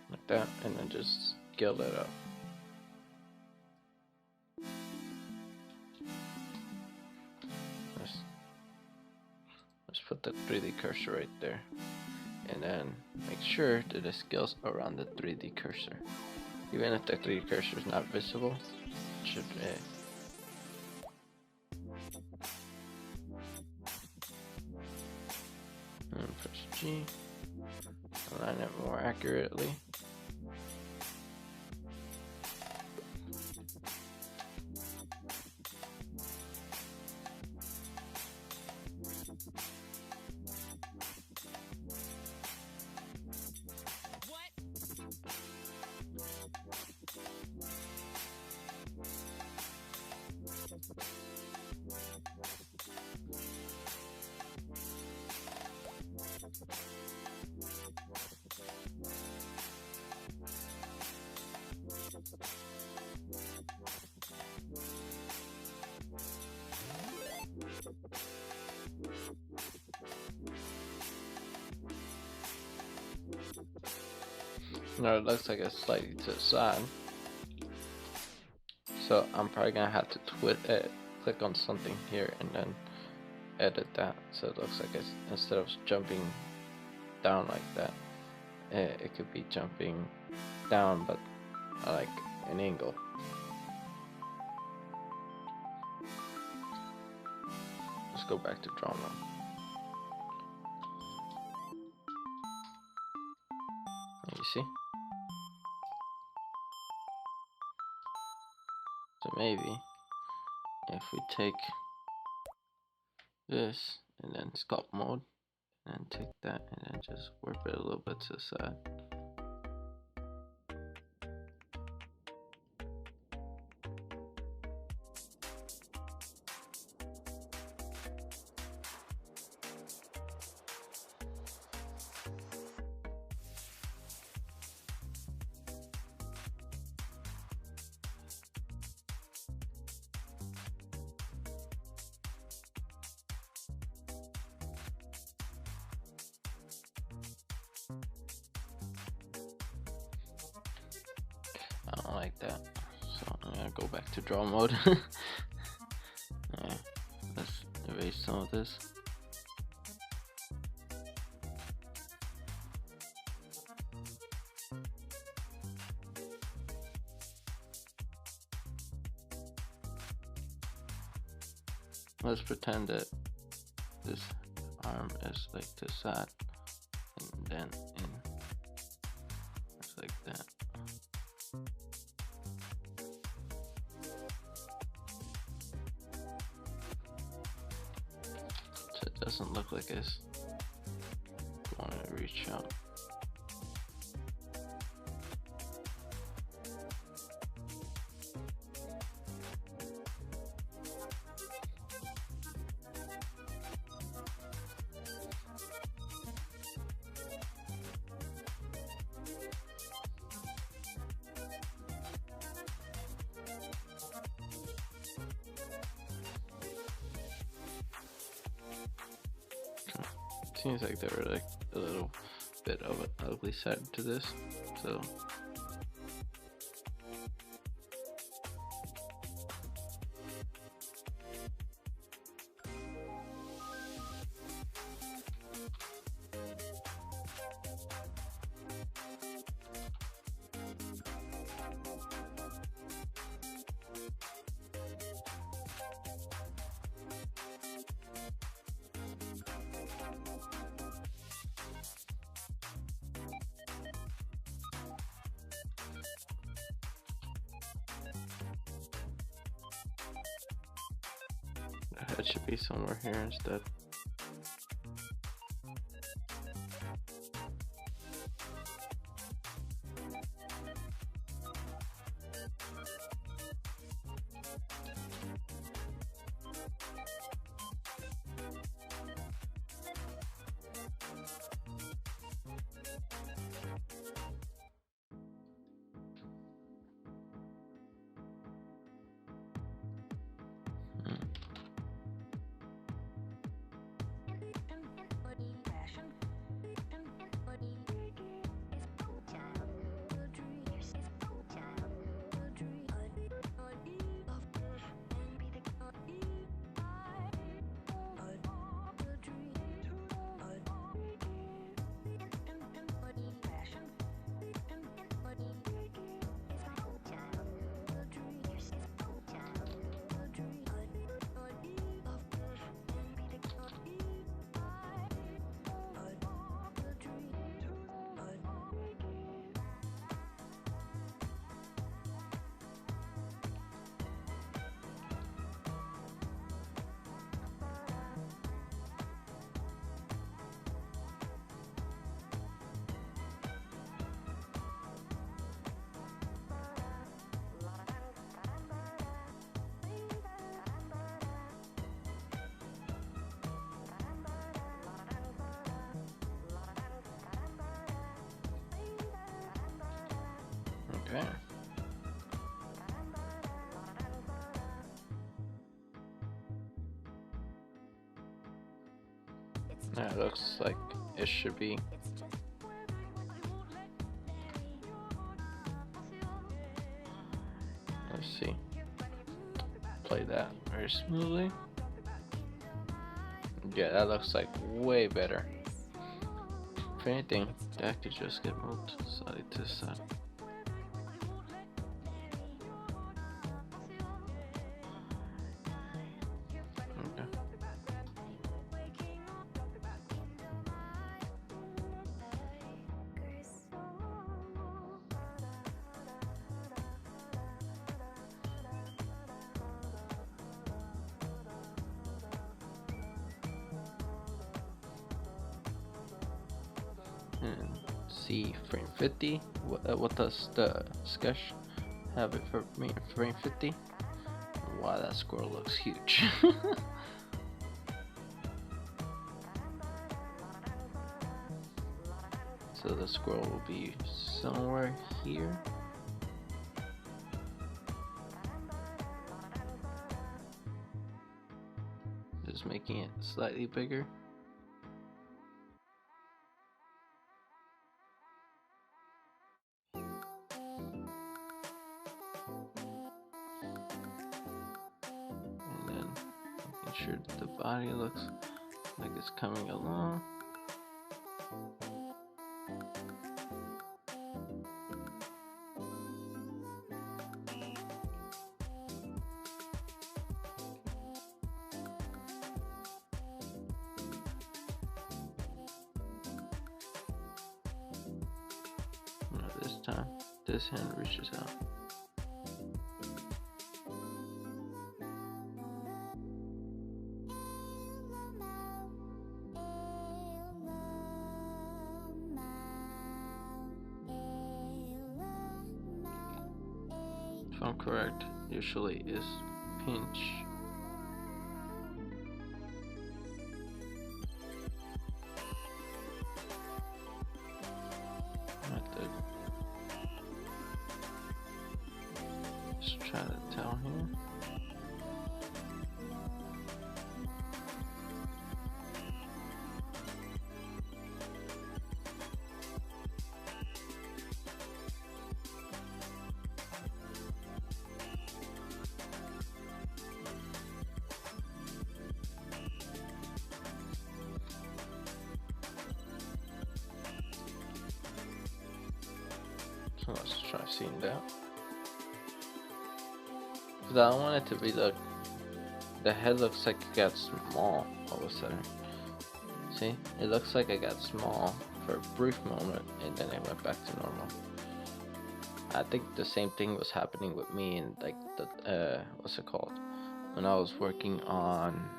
like that, and then just scale it up. Let's put the 3D cursor right there, and then make sure that it scales around the 3D cursor. Even if the 3D cursor is not visible, it should. And press G. Align it more accurately. No, it looks like it's slightly to the side. So I'm probably gonna have to click on something here and then edit that so it looks like it's, instead of jumping down like that, it could be jumping down but like an angle. Let's go back to draw mode. You see? So maybe if we take this and then sculpt mode and take that and then just warp it a little bit to the side. I don't like that, so I'm gonna go back to draw mode. Alright, let's erase some of this. Let's pretend that this arm is like to the side, and then it's like that. So it doesn't look like it's going to reach out. Seems like there were like a little bit of an ugly side to this, so the head should be somewhere here instead. Okay. That looks like it should be. Let's see. Play that very smoothly. Yeah, that looks like way better. If anything, that could just get moved side to side. Okay. And see frame 50. What does the sketch have it for me? Frame 50. Wow, that squirrel looks huge. So the squirrel will be somewhere here. Just making it slightly bigger. And then making sure that the body looks like it's coming along. Not this time, this hand reaches out. If I'm correct, usually is pinch. Method. Just try to tell here. So let's try seeing that. Because I don't want it to be the head looks like it got small all of a sudden. See, it looks like it got small for a brief moment and then it went back to normal. I think the same thing was happening with me in like the what's it called, when I was working on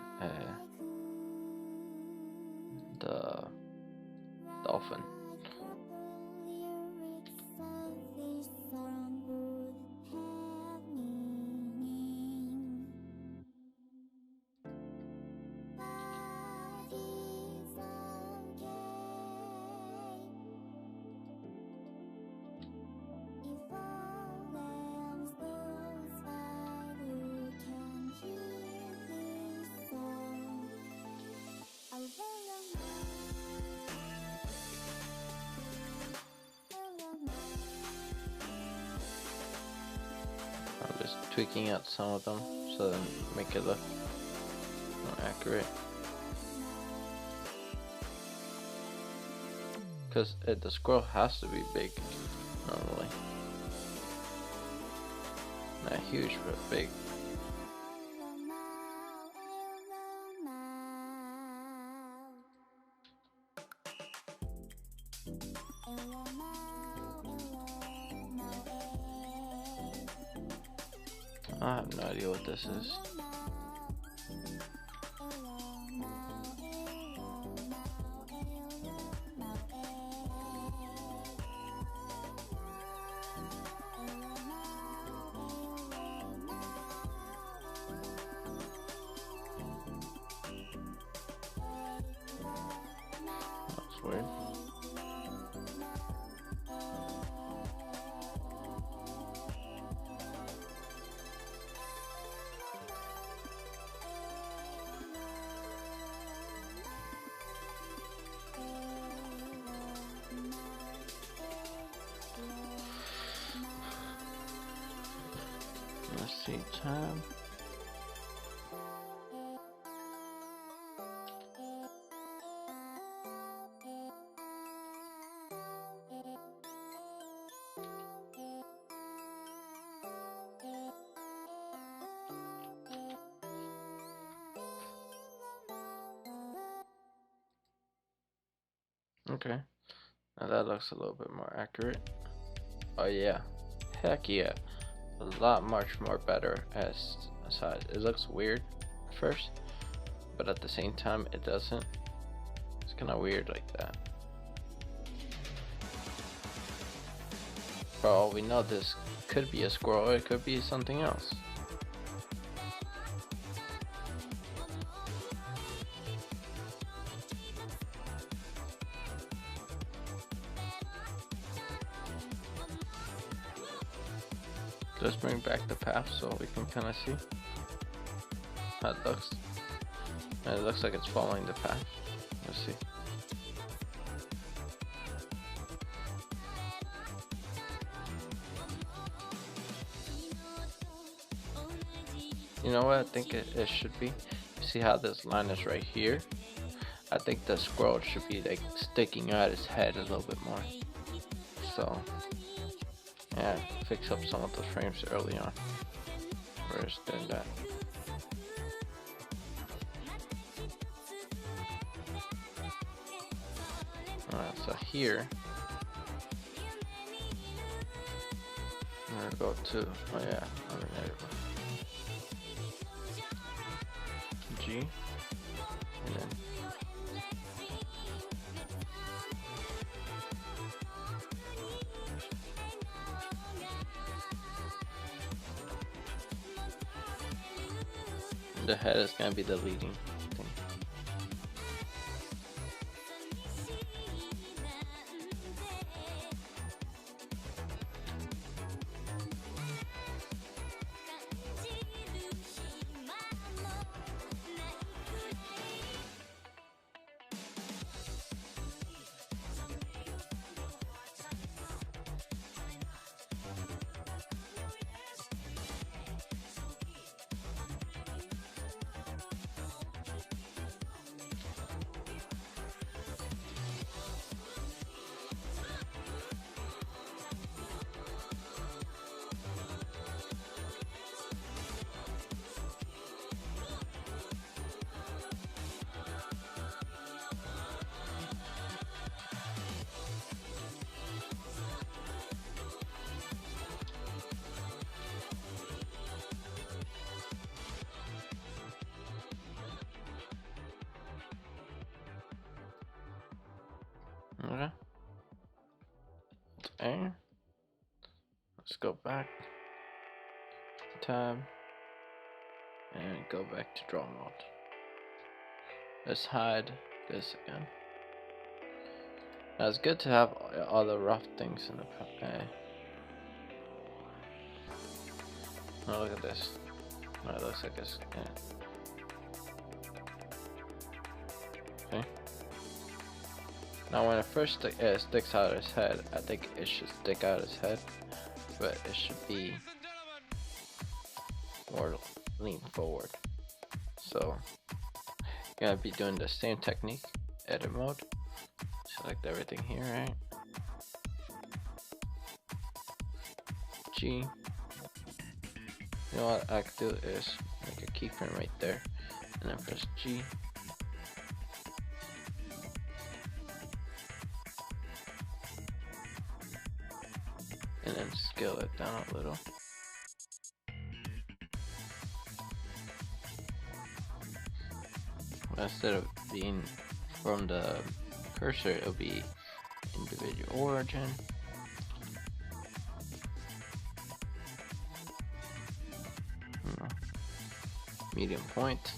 the dolphin. I'm just tweaking out some of them so that make it look more accurate. Because the squirrel has to be big normally. Not huge, but big. I have no idea what this is. That's weird. time. Okay, now that looks a little bit more accurate. Oh yeah, heck yeah, a lot much more better as a size. It looks weird at first, but at the same time it doesn't. It's kind of weird like that. For all we know, this could be a squirrel, it could be something else. Let's bring back the path so we can kind of see how it looks. And it looks like it's following the path. Let's see. You know what I think it should be? You see how this line is right here? I think the squirrel should be like sticking out his head a little bit more. So yeah, fix up some of the frames early on. We're just doing that. Alright, so here I'm gonna go to, oh yeah, G, and then the head is gonna be the leading thing. Okay. And let's go back, tab, and go back to draw mode. Let's hide this again. Now it's good to have all the rough things in the oh, look at this. Oh, it looks like it's okay. Now when it first sticks out his head, I think it should stick out his head, but it should be more lean forward. So gonna be doing the same technique, edit mode, select everything here, right? G. You know what I could do is make a keyframe right there, and then press G. And then scale it down a little. Instead of being from the cursor, it'll be individual origin. Medium point.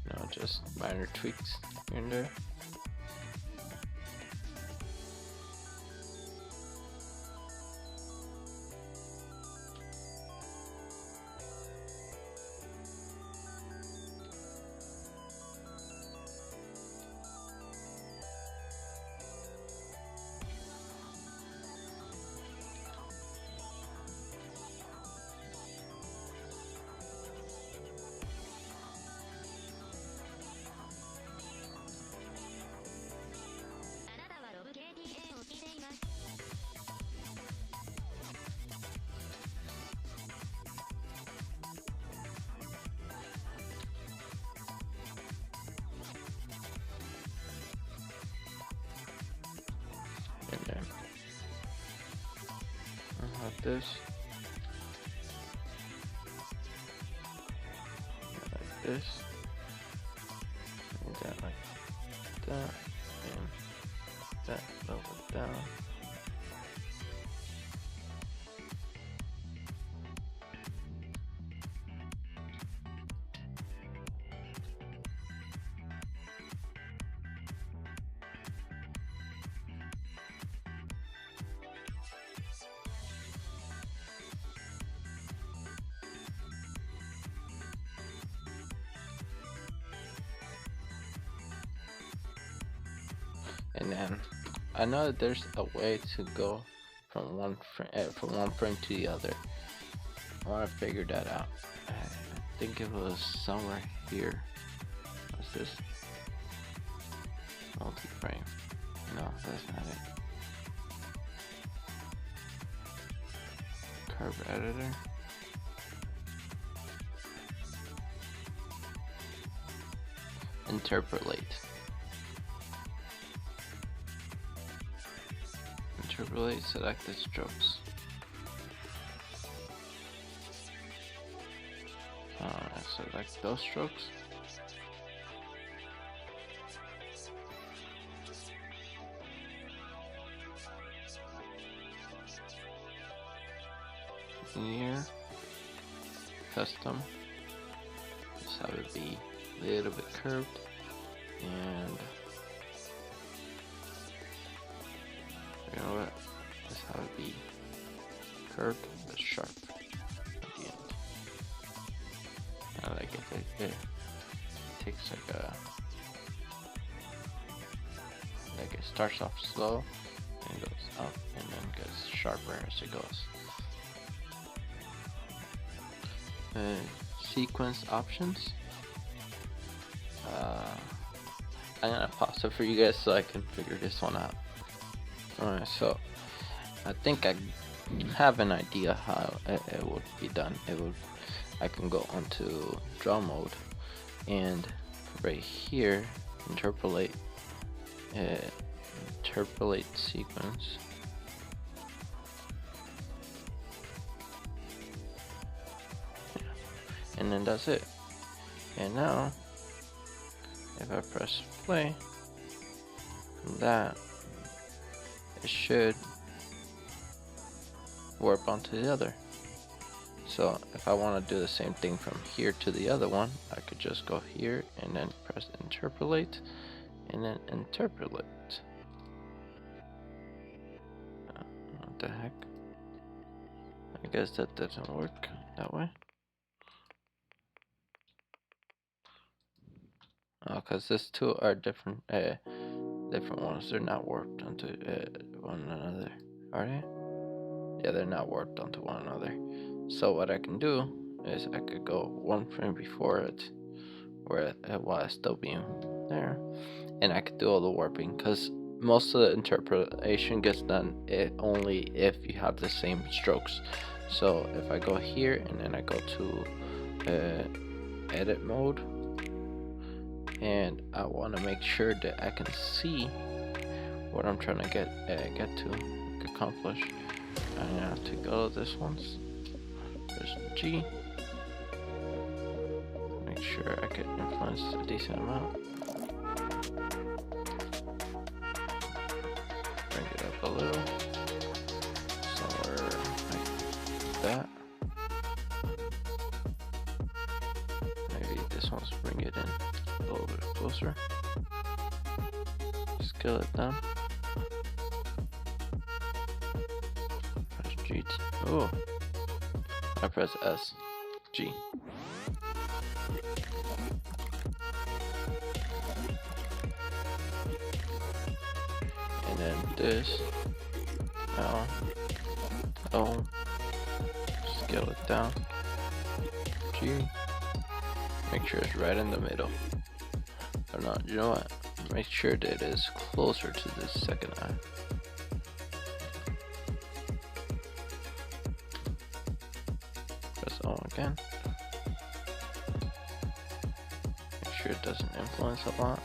Now just minor tweaks here and there. this. Like this. And that like that. And that lower down. And then I know that there's a way to go from one frame to the other. I want to figure that out. I think it was somewhere here. What's this? Multi-frame. No, that's not it. Curve editor. Interpolate. Interpolate selected strokes. Select those strokes. Here, custom. Just have it be a little bit curved, and you know what? Let's have it be curved but sharp at the end. I like it. It takes like it starts off slow and goes up and then gets sharper as it goes. Sequence options. I'm gonna pause it for you guys so I can figure this one out. Alright, so I think I have an idea how it would be done. I can go onto draw mode and right here interpolate sequence. And then that's it. And now if I press play, that it should warp onto the other. So if I want to do the same thing from here to the other one, I could just go here and then press interpolate and then interpolate. What the heck? I guess that doesn't work that way. Because these two are different ones. They're not warped onto one another, are they? Yeah, they're not warped onto one another. So what I can do is I could go one frame before it, where while it's still being there, and I could do all the warping. Because most of the interpolation gets done only if you have the same strokes. So if I go here and then I go to edit mode, and I want to make sure that I can see what I'm trying to get to accomplish. I'm gonna have to go to this one's. There's G. Make sure I can influence a decent amount. Bring it up a little, somewhere like that. Maybe this one's bring it in a little bit closer. Scale it down. Press G. Oh, I press S. G. And then this. Now, O. Scale it down. G. Make sure it's right in the middle. Or not, you know what? Make sure that it is closer to the second eye. Press O again. Make sure it doesn't influence a lot.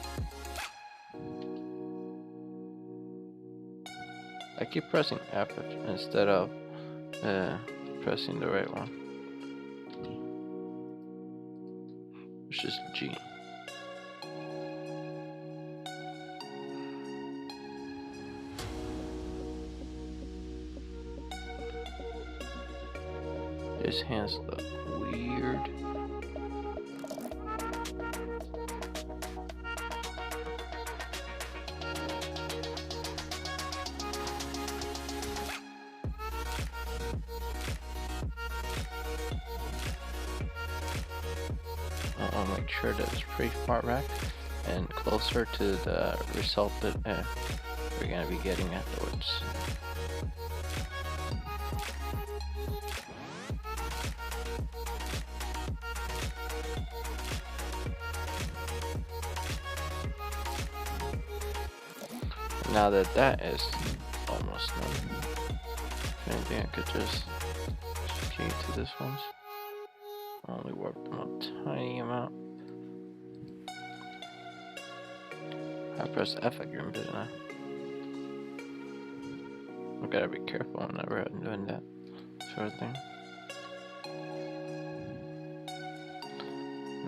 I keep pressing F instead of pressing the right one, which is G. His hands look weird. I'll make sure that it's pretty far back and closer to the result that we're gonna be getting afterwards. Now that that is almost done, if anything, I could just change to this one. Only warp them a tiny amount. I press F again, didn't I? I gotta be careful whenever I'm doing that sort of thing.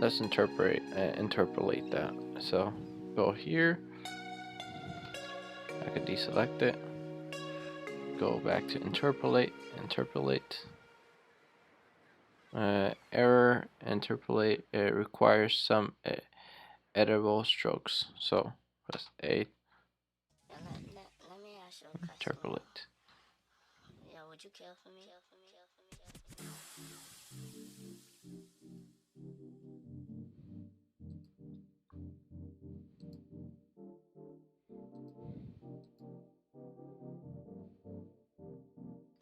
Let's interpolate that. So go here. I could deselect it. Go back to interpolate. Error interpolate. It requires some editable strokes. So press A. Let me ask you a question. Interpolate. Yo, would you kill for me?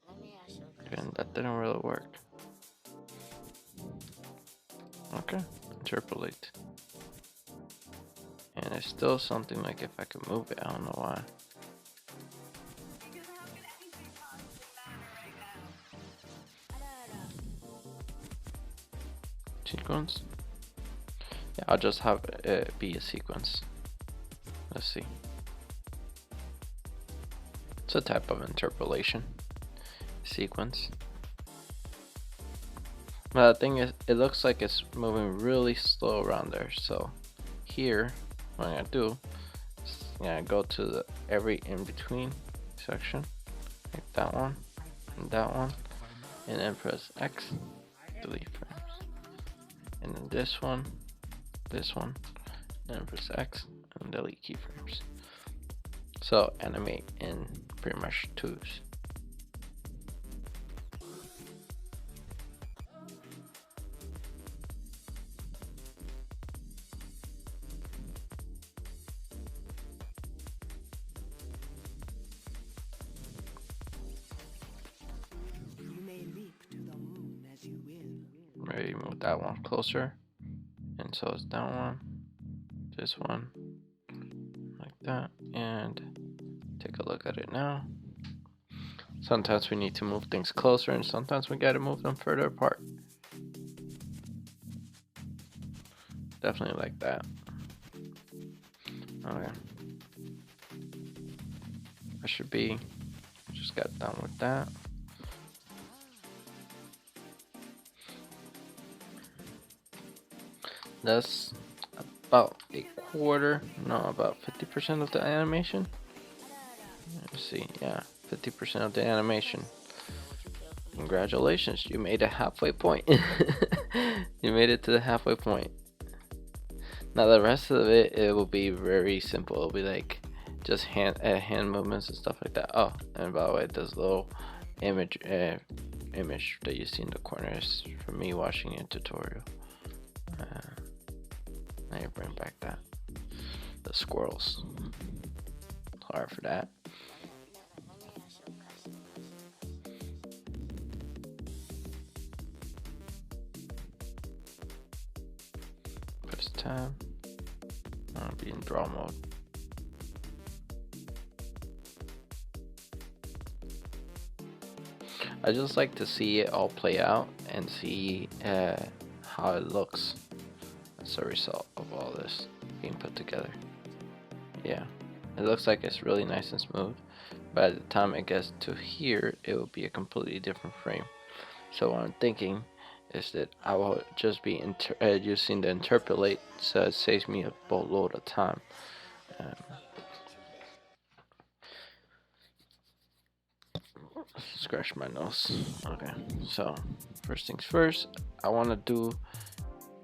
Let me ask you a question. And that didn't really work. Okay, interpolate. And it's still something like if I could move it, I don't know why. Sequence? Yeah, I'll just have it be a sequence. Let's see. It's a type of interpolation. Sequence. But the thing is, it looks like it's moving really slow around there. So here, what I'm gonna do is I'm gonna go to the every in between section, like that one and that one, and then press X, delete frames, and then this one, and then press X and delete keyframes. So animate in pretty much twos. Maybe move that one closer, and so is that one, this one, like that, and take a look at it now. Sometimes we need to move things closer, and sometimes we gotta move them further apart. Definitely like that. Okay. I should be, just got done with that. That's about about 50% of the animation. Let's see, yeah, 50% of the animation. Congratulations, you made a halfway point. You made it to the halfway point. Now the rest of it will be very simple. It'll be like just hand movements and stuff like that. Oh, and by the way, this little image that you see in the corner is from me watching a tutorial. Now you bring back the squirrels. Sorry for that. Press tab. I'll be in draw mode. I just like to see it all play out and see how it looks as a result of all this being put together. Yeah, it looks like it's really nice and smooth, by the time it gets to here, it will be a completely different frame. So what I'm thinking is that I will just be using the interpolate, so it saves me a boatload of time. Scratch my nose. Okay, so first things first, I want to do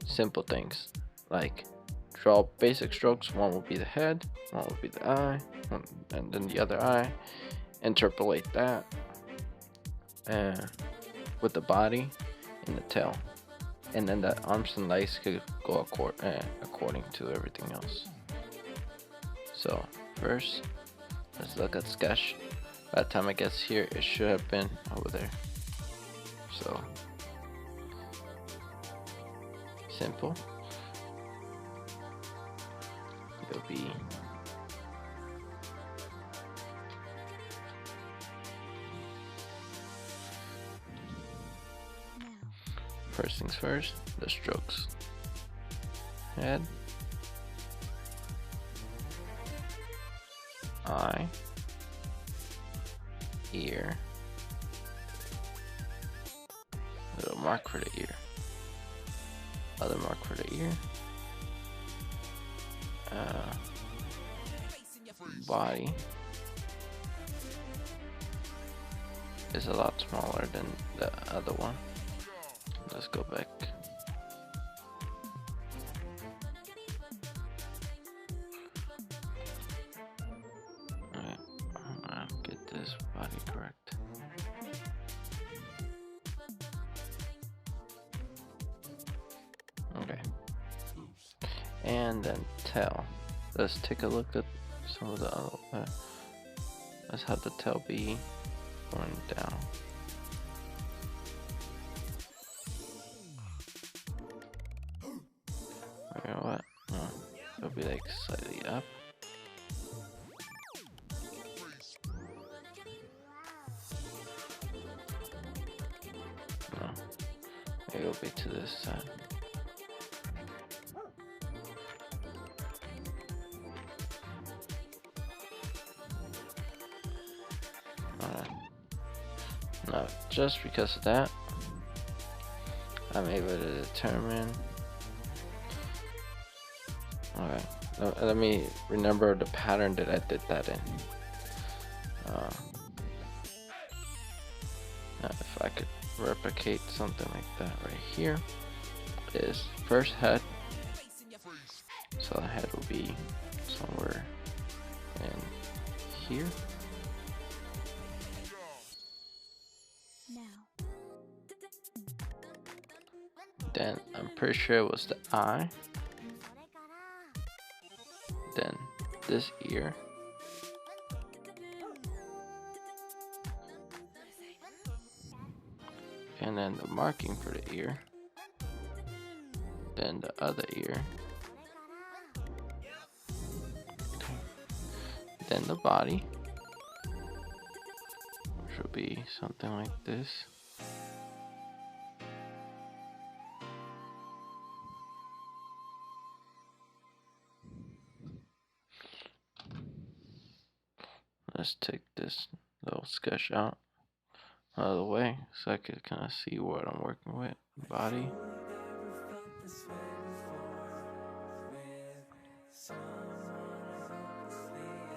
simple things like draw basic strokes. One will be the head, one will be the eye, and then the other eye. Interpolate that with the body and the tail, and then the arms and legs could go according to everything else. So first, let's look at sketch. By the time it gets here, it should have been over there. So simple. It'll be first things first, the strokes. Head, eye, ear, little mark for the ear, other mark for the ear, body is a lot smaller than the other one. Let's go back. Alright, I'm gonna get this body correct. Okay. And then tail. Let's take a look at some of the other. Let's have the tail be going down. You know what? No, it'll be like slightly up. No, it'll be to this side. Alright. Now, just because of that, I'm able to determine. Alright, let me remember the pattern that I did that in. Now if I could replicate something like that right here, is first head. So the head will be somewhere in here. Then I'm pretty sure it was the eye. Then this ear. And then the marking for the ear. Then the other ear. Then the body, which will be something like this. Let's take this little sketch out of the way so I could kind of see what I'm working with. Body.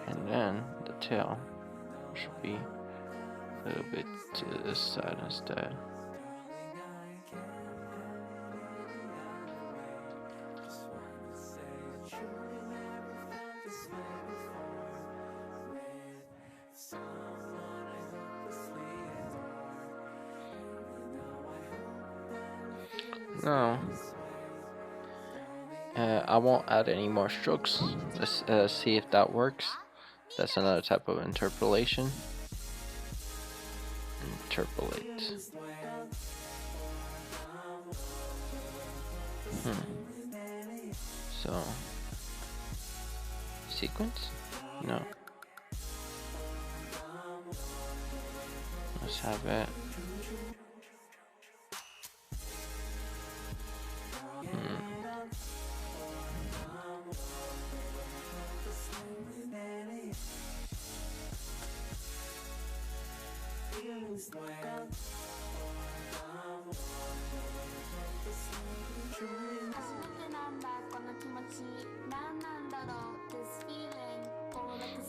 And then the tail should be a little bit to this side instead. Now, I won't add any more strokes. Let's see if that works. That's another type of interpolation. Interpolate. So, sequence? No. Let's have it.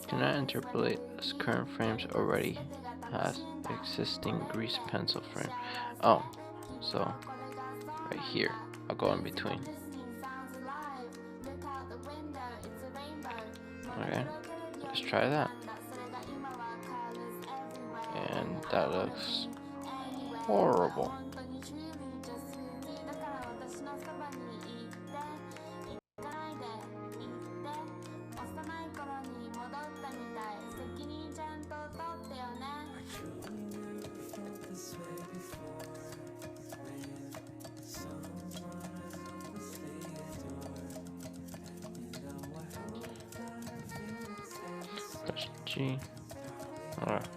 Do not interpolate as current frames already has existing grease pencil frame. Oh, so right here, I'll go in between. Okay, let's try that. And that looks horrible. Press G. Alright.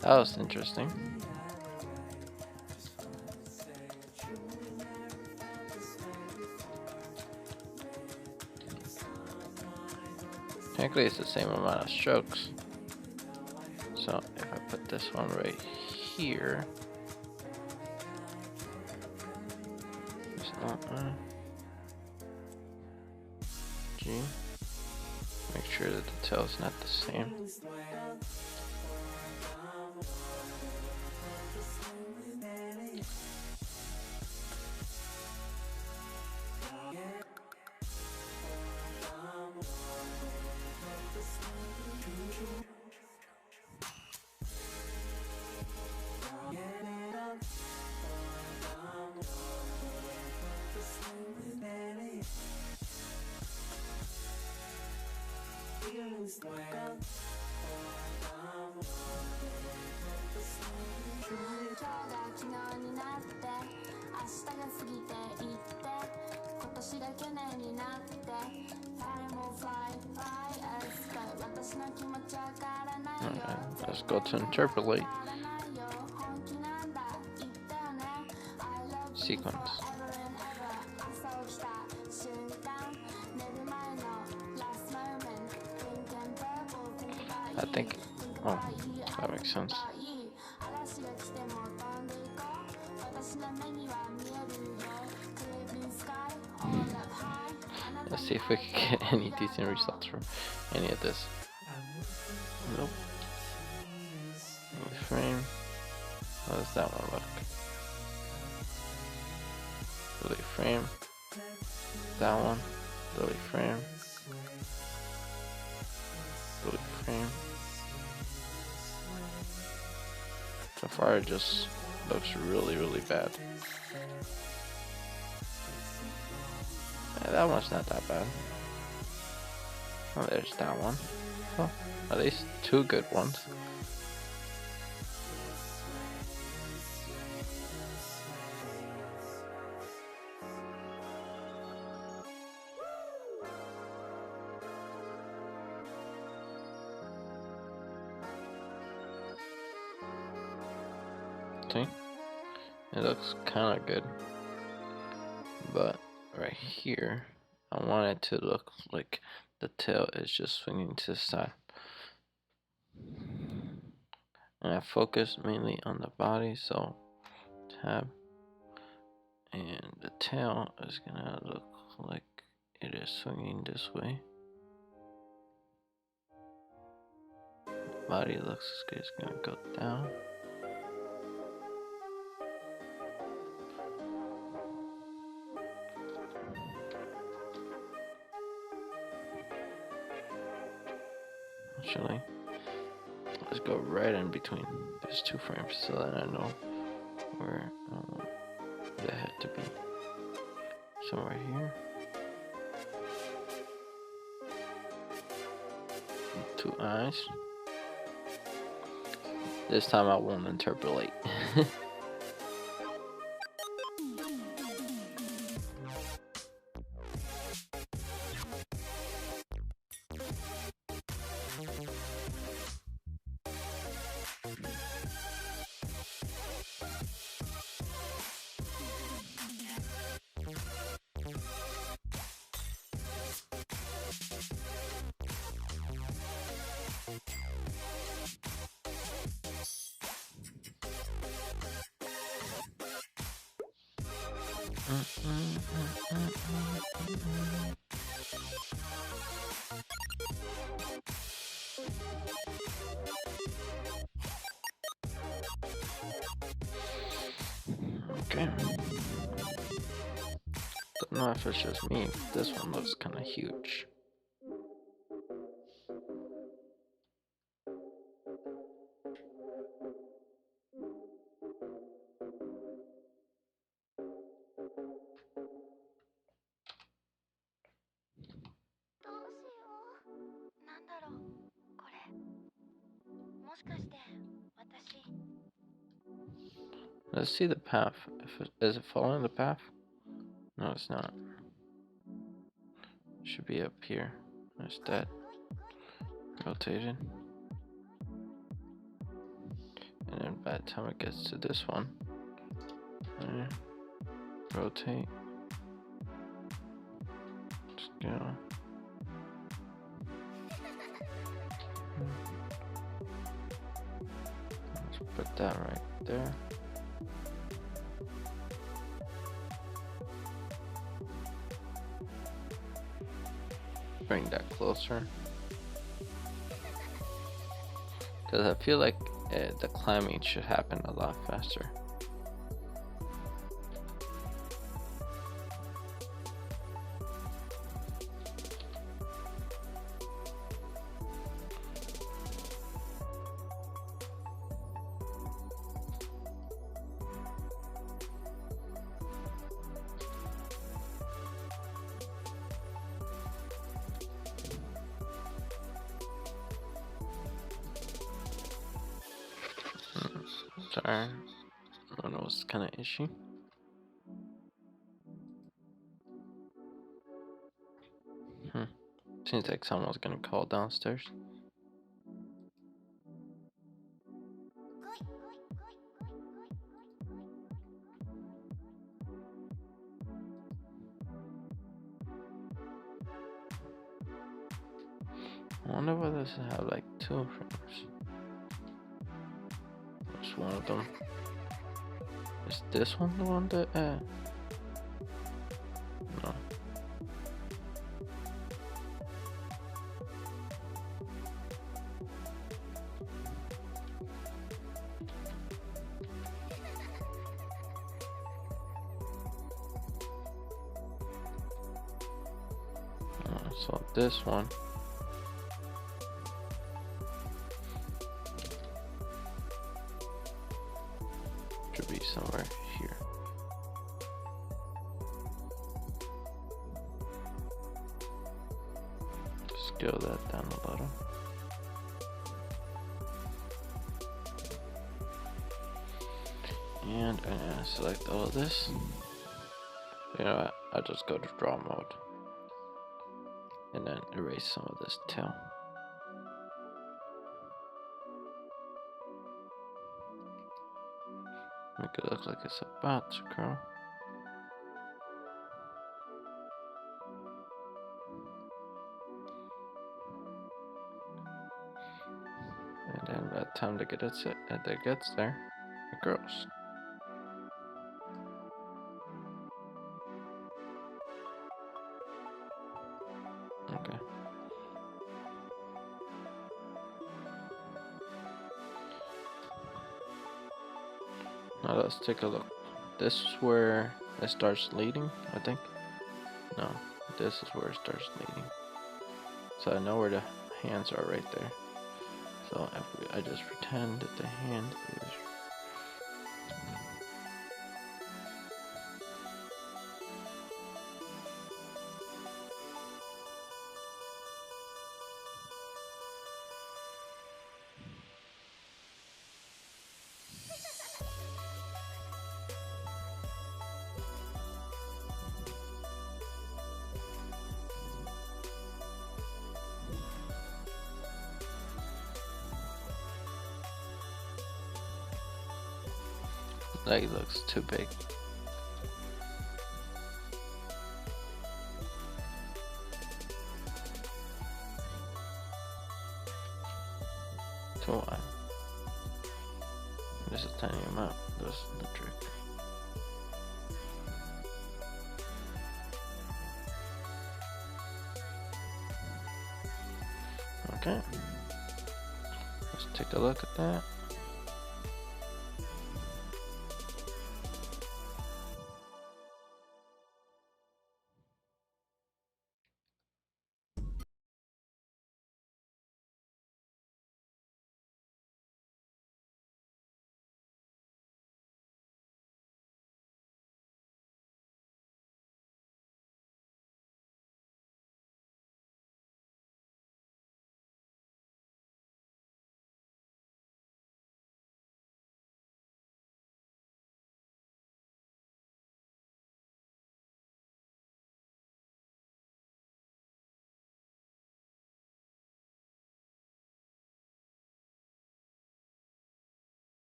That was interesting. Technically it's the same amount of strokes. So if I put this one right here, G, make sure that the tail is not the same. Okay, let's go to interpolate sequence. I think, oh, that makes sense. Let's see if we can get any decent results from any of this. Nope. Frame. How does that one look? Delete frame. That one. Delete frame. Delete frame. So far it just looks really, really bad. Yeah, that one's not that bad. Oh, there's that one. Oh, at least two good ones. See? It looks kind of good. But right here, I want it to look like the tail is just swinging to the side. And I focus mainly on the body, so tab. And the tail is gonna look like it is swinging this way. The body looks like it's gonna go down. Actually, let's go right in between these two frames so that I know where I want the head to be. So right here, two eyes. This time I won't interpolate. Okay. Don't know if it's just me, but this one looks kind of huge. Let's see the path. Is it following the path? No, it's not. It should be up here. There's that. Rotated. And then by the time it gets to this one, rotate. Just go. Let's put that right there. Bring that closer. Because I feel like the climbing should happen a lot faster. Sorry, I don't know what's kind of issue. Seems like someone's gonna call downstairs. I wonder whether this have like 2 frames. Which one of them? Is this one the one that no. So this one should be somewhere here. Scale that down a little. And I'm gonna select all of this. You know what? I'll just go to draw mode. And then erase some of this tail. Make it look like it's about to grow. And then by the time that gets there, it grows. Okay. Now let's take a look. This is where it starts leading, I think. No, this is where it starts leading. So I know where the hands are right there. So I just pretend that the hand is leg looks too big. Too wide. Just a tiny amount. That's the trick. take a look at that.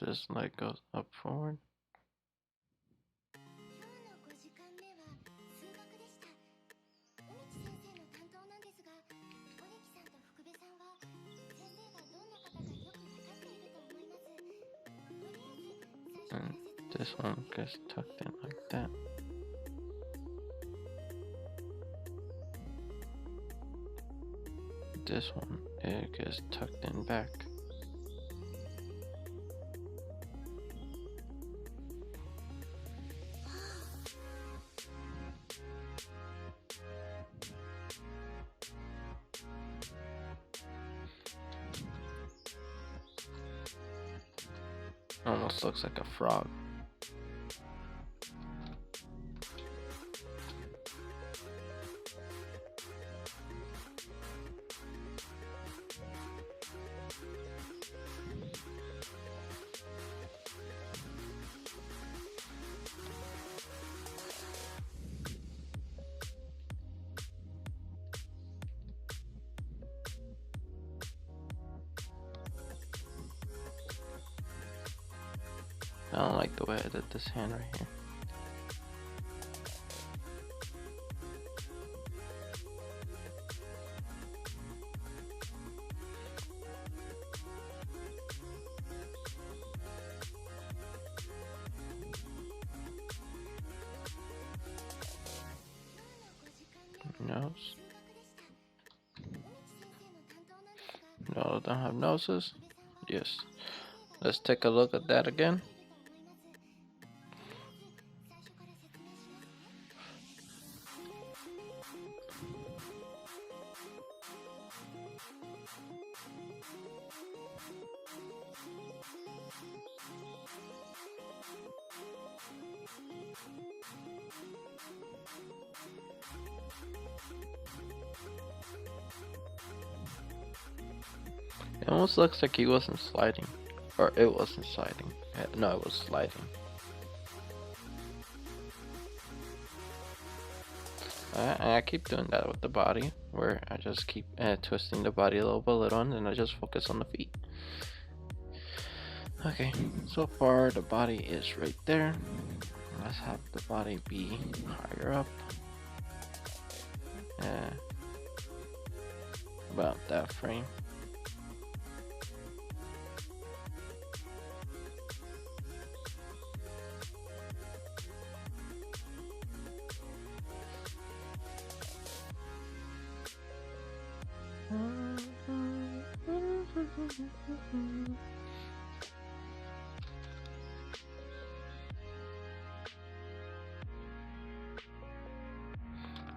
Just like goes up forward. And this one gets tucked in like that. This one, it gets tucked in back. Almost looks like a frog. I don't like the way I did this hand right here. Nose. No, don't have noses. Yes. Let's take a look at that again. It almost looks like he wasn't sliding. Or it wasn't sliding. No, it was sliding. I keep doing that with the body, where I just keep twisting the body a little by little, and then I just focus on the feet. Okay, so far the body is right there. Let's have the body be higher up. About that frame.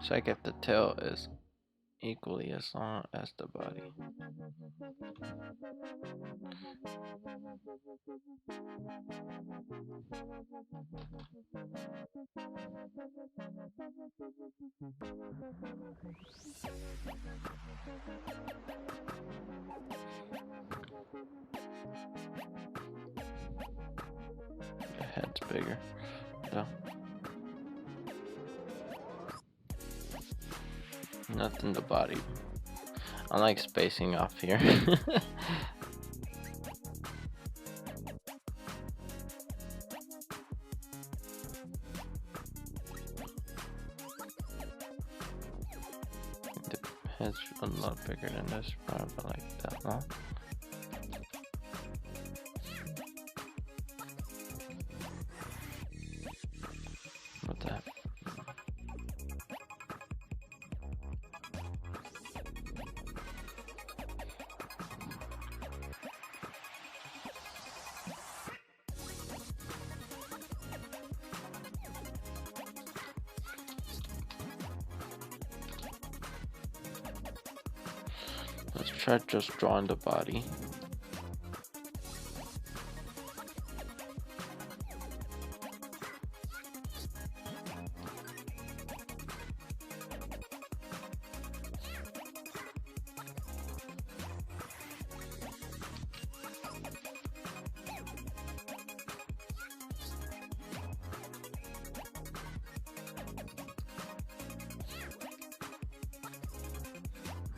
Check if the tail is equally as long as the body. The head's bigger, though. Nothing the body. I like spacing off here. The head's a lot bigger than this, probably like that long. What the heck? Let's try just drawing the body.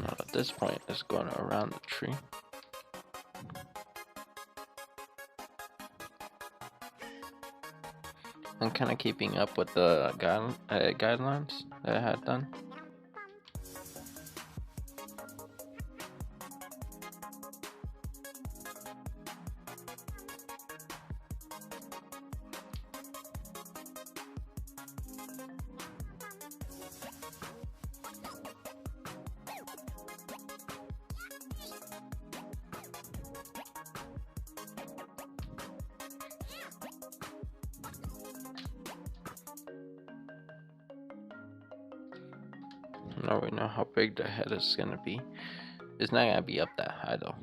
Now at this point, it's going around the tree. I'm kind of keeping up with the guidelines that I had done. Now we know how big the head is gonna be. It's not gonna be up that high though.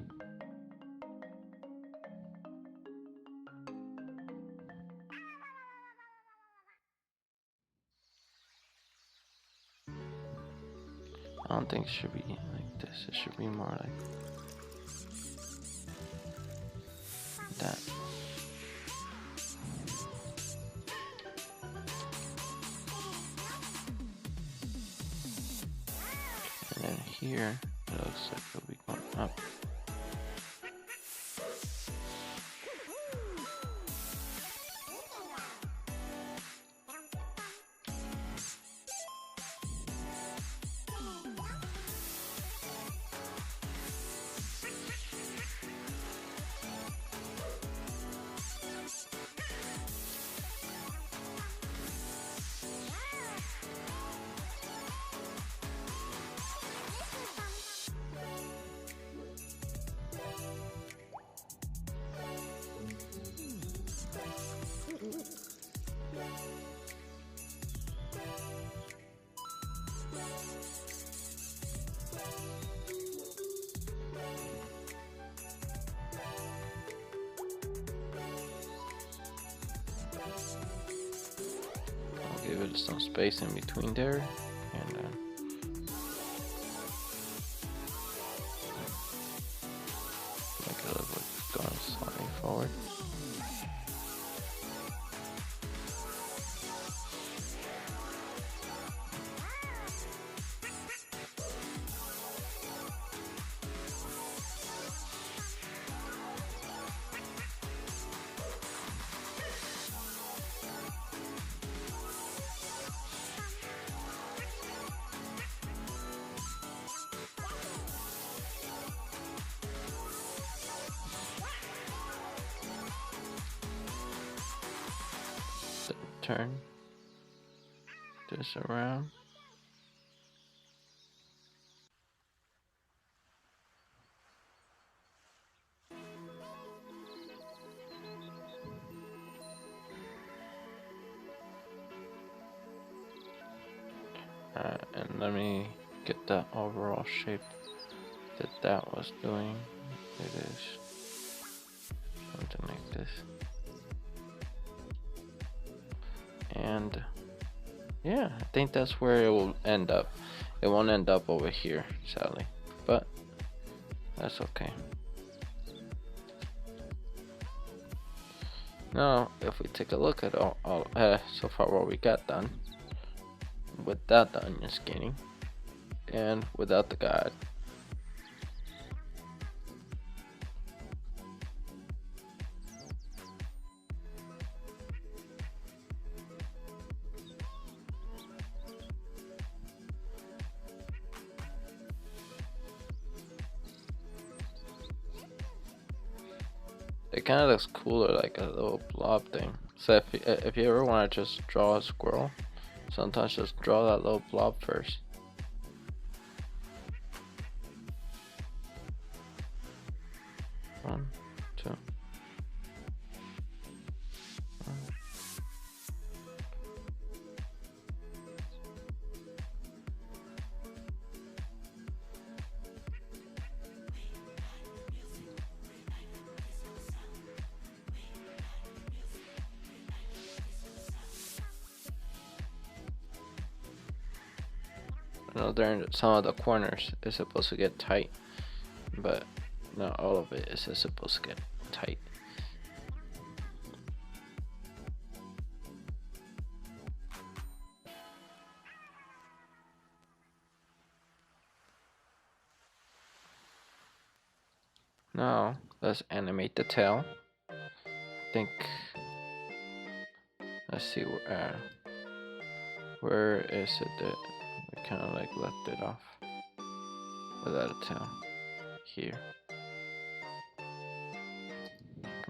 I don't think it should be like this. It should be more like that. And then here, it looks like it'll be going up. Give it some space in between there, and then make it look like it's going slightly forward. Turn this around. And let me get that overall shape that was doing. It is something like this. And yeah, I think that's where it will end up. It won't end up over here, sadly, but that's okay. Now, if we take a look at all so far what we got done without the onion skinning and without the guide. It kind of looks cooler, like a little blob thing. So if you ever want to just draw a squirrel, sometimes just draw that little blob first. One, two. You know, during some of the corners it's supposed to get tight, but not all of it is supposed to get tight. Now let's animate the tail. I think, let's see where is it that we kind of like left it off without a tail. Here.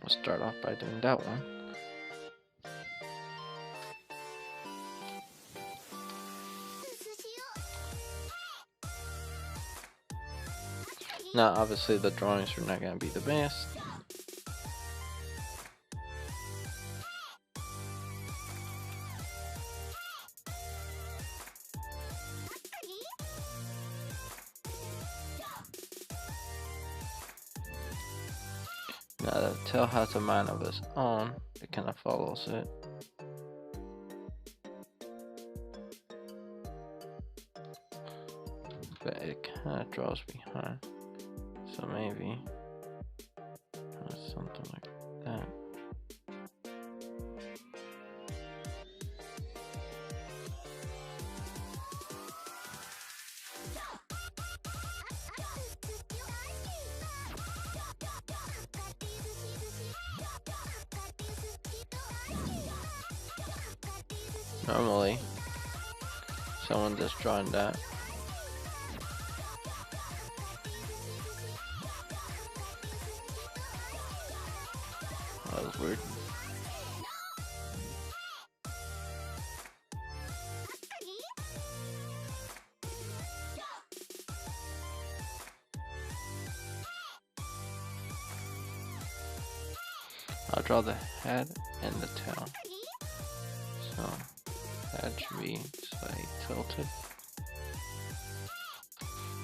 We'll start off by doing that one. Now obviously the drawings are not going to be the best. Now the tail has a mind of its own, it kind of follows it. but it kind of draws behind. So maybe something like that. Normally, someone just drawing that. That was weird. I'll draw the head and the tail. So that should be slightly tilted.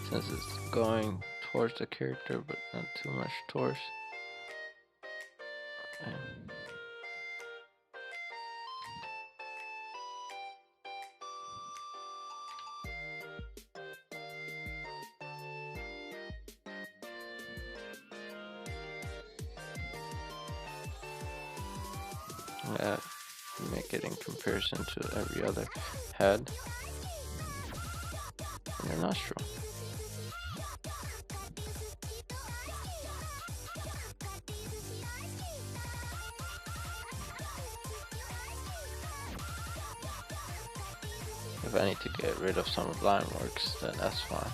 Since it's going towards the character, but not too much towards. Okay. Make it in comparison to every other head and their nostril. If I need to get rid of some of line works, then that's fine.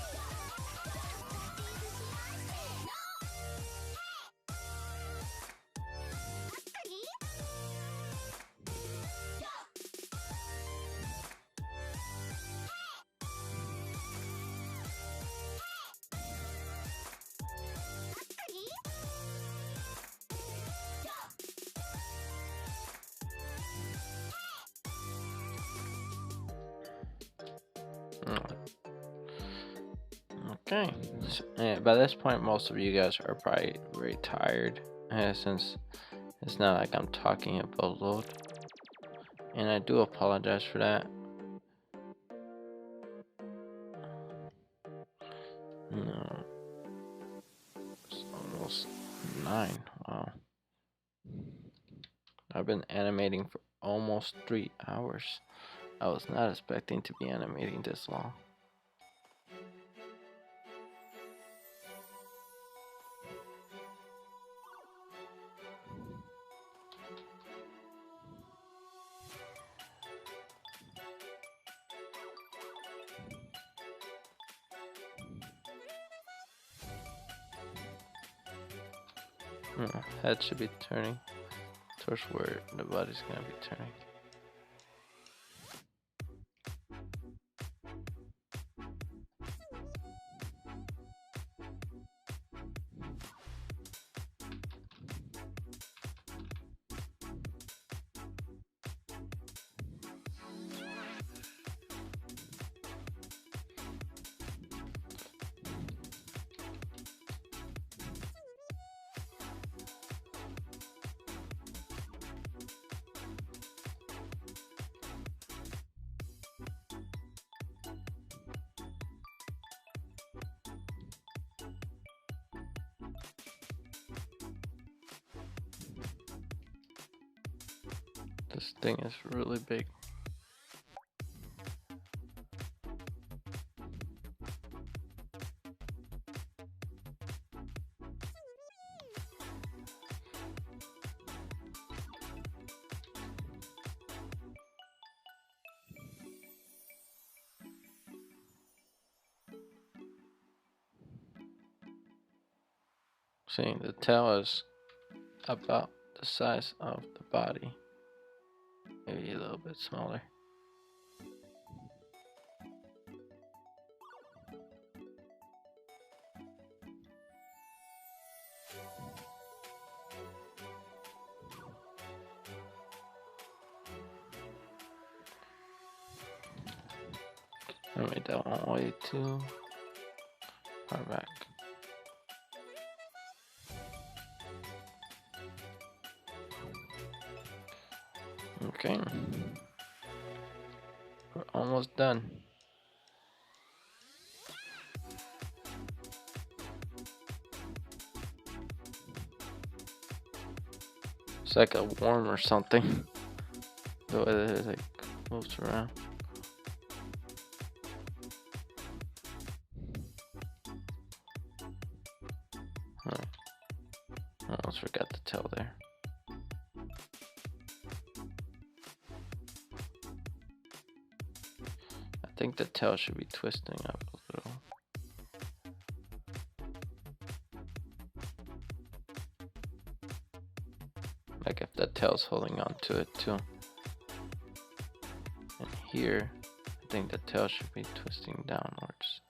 Okay, so, by this point most of you guys are probably very tired, since it's not like I'm talking about load, and I do apologize for that. No, it's almost 9. Wow, I've been animating for almost 3 hours. I was not expecting to be animating this long. Head should be turning towards where the body's gonna be turning. This thing is really big. See, the tail is about the size of the body, maybe a little bit smaller. I made that one way too far back. Okay, we're almost done. like a worm or something. The way that it like moves around. I almost forgot the tail there. I think the tail should be twisting up a little. Like if the tail's holding on to it too. And here, I think the tail should be twisting downwards.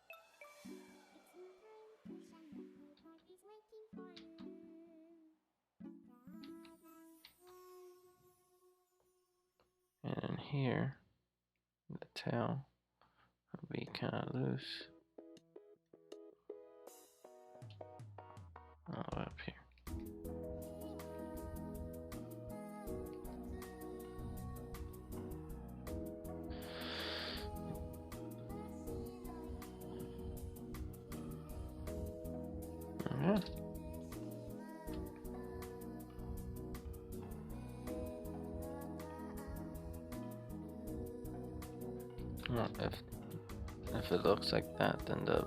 And here, the tail will be kind of loose. Oh, up here. Alright. Well, if it looks like that, then the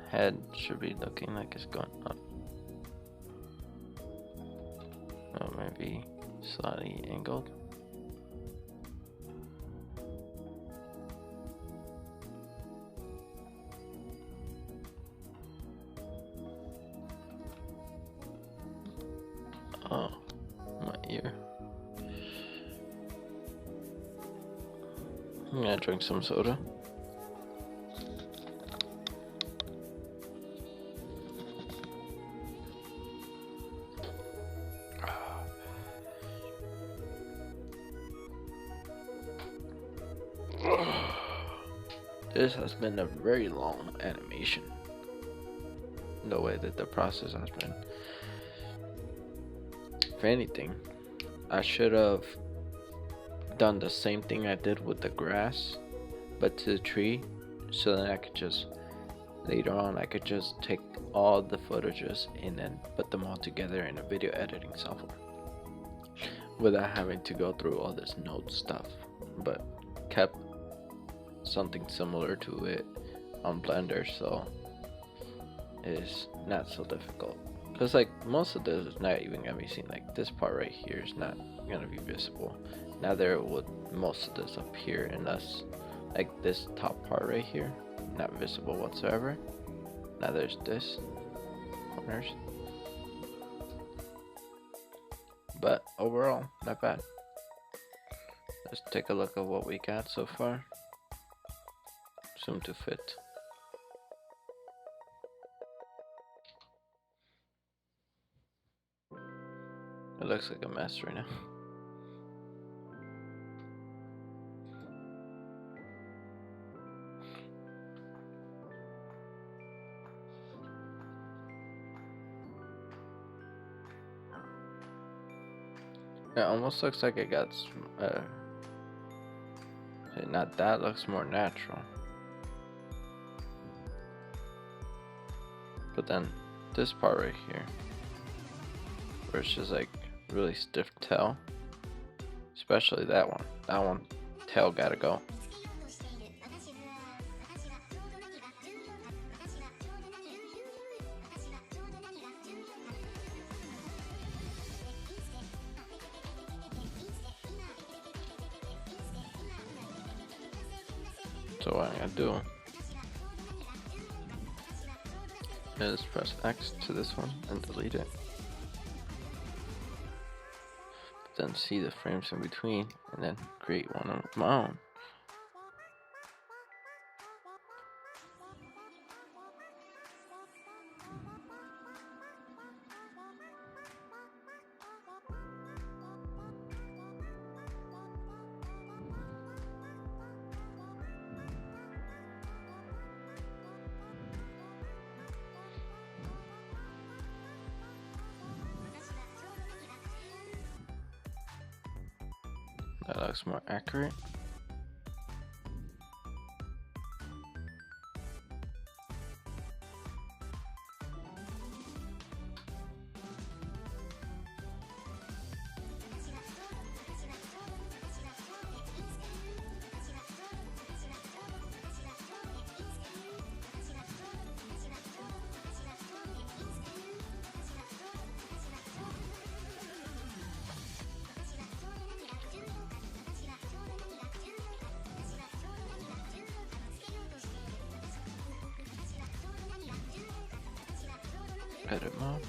head should be looking like it's going up. Or maybe slightly angled. Oh, my ear. I'm gonna drink some soda. This has been a very long animation. The way that the process has been. If anything, I should have done the same thing I did with the grass, but to the tree, so that I could just, later on, I could just take all the footages and then put them all together in a video editing software without having to go through all this node stuff, but kept something similar to it on Blender, so it's not so difficult. Because like most of this is not even gonna be seen. Like this part right here is not gonna be visible. Now there would most of this appear, unless like this top part right here, not visible whatsoever. Now there's this corners, but overall not bad. Let's take a look at what we got so far. Zoom to fit. It looks like a mess right now. It almost looks like it got not that, looks more natural. But then this part right here, where it's just like really stiff tail, especially that one tail gotta go. So what I'm gonna do is press X to this one and delete it. But then see the frames in between and then create one of my own. That looks more accurate. edit mode.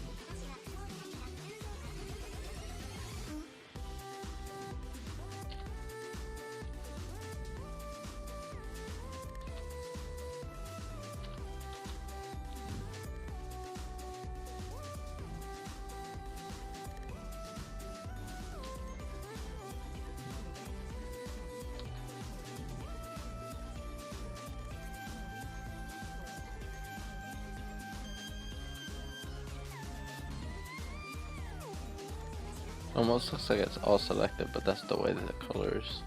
Almost looks like it's all selected, but that's the way that the color is.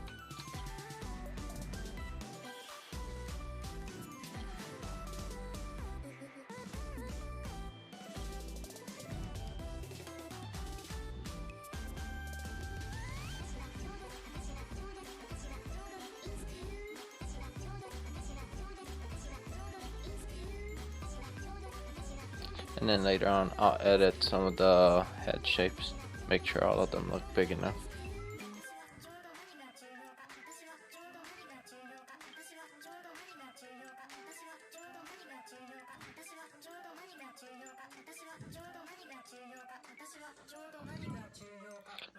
And then later on, I'll edit some of the head shapes. Make sure all of them look big enough.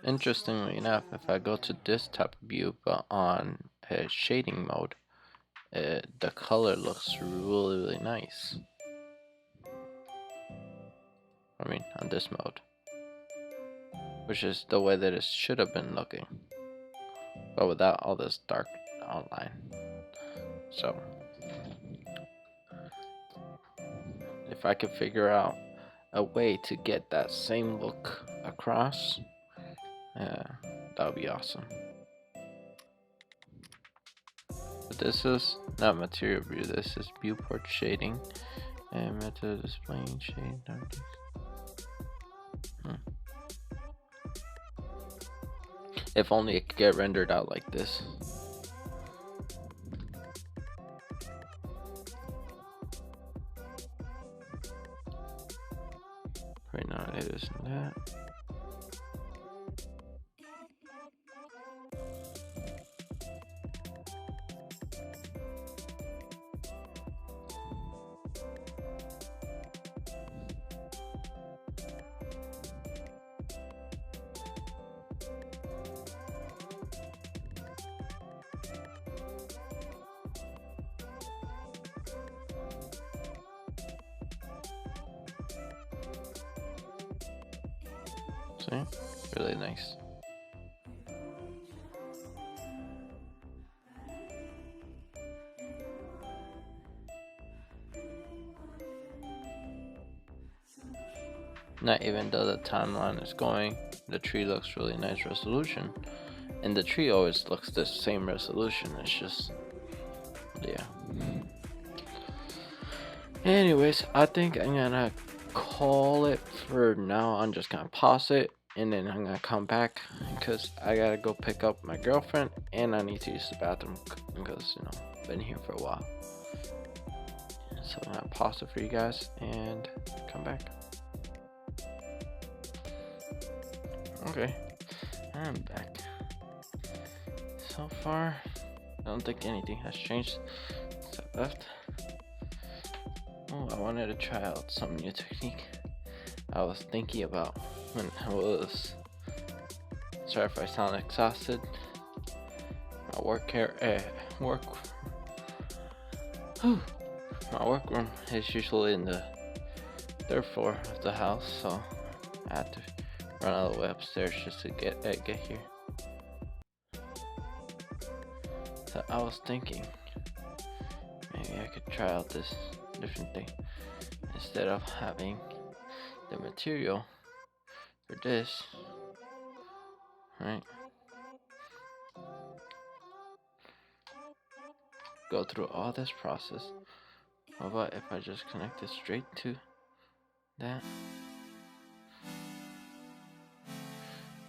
Interestingly enough, if I go to this type of view, but on shading mode, the color looks really nice. I mean, on this mode, which is the way that it should have been looking, but without all this dark outline. So, if I could figure out a way to get that same look across, that would be awesome. But this is not material view, this is viewport shading and method of displaying shade. If only it could get rendered out like this. Right now it isn't that. See? Really nice. Not even though the timeline is going, the tree looks really nice resolution. And the tree always looks the same resolution, it's just, yeah. Anyways, I think I'm gonna call it for now. I'm just gonna pause it and then I'm gonna come back because I gotta go pick up my girlfriend and I need to use the bathroom because, you know, I've been here for a while. So I'm gonna pause it for you guys and come back. Okay, I'm back. So far, I don't think anything has changed since I left. Oh, I wanted to try out some new technique I was thinking about when I was, sorry if I sound exhausted. My my workroom is usually in the 3rd floor of the house, so I had to run all the way upstairs just to get here. So I was thinking maybe I could try out this different thing instead of having the material for this, right? Go through all this process. How about if I just connect it straight to that,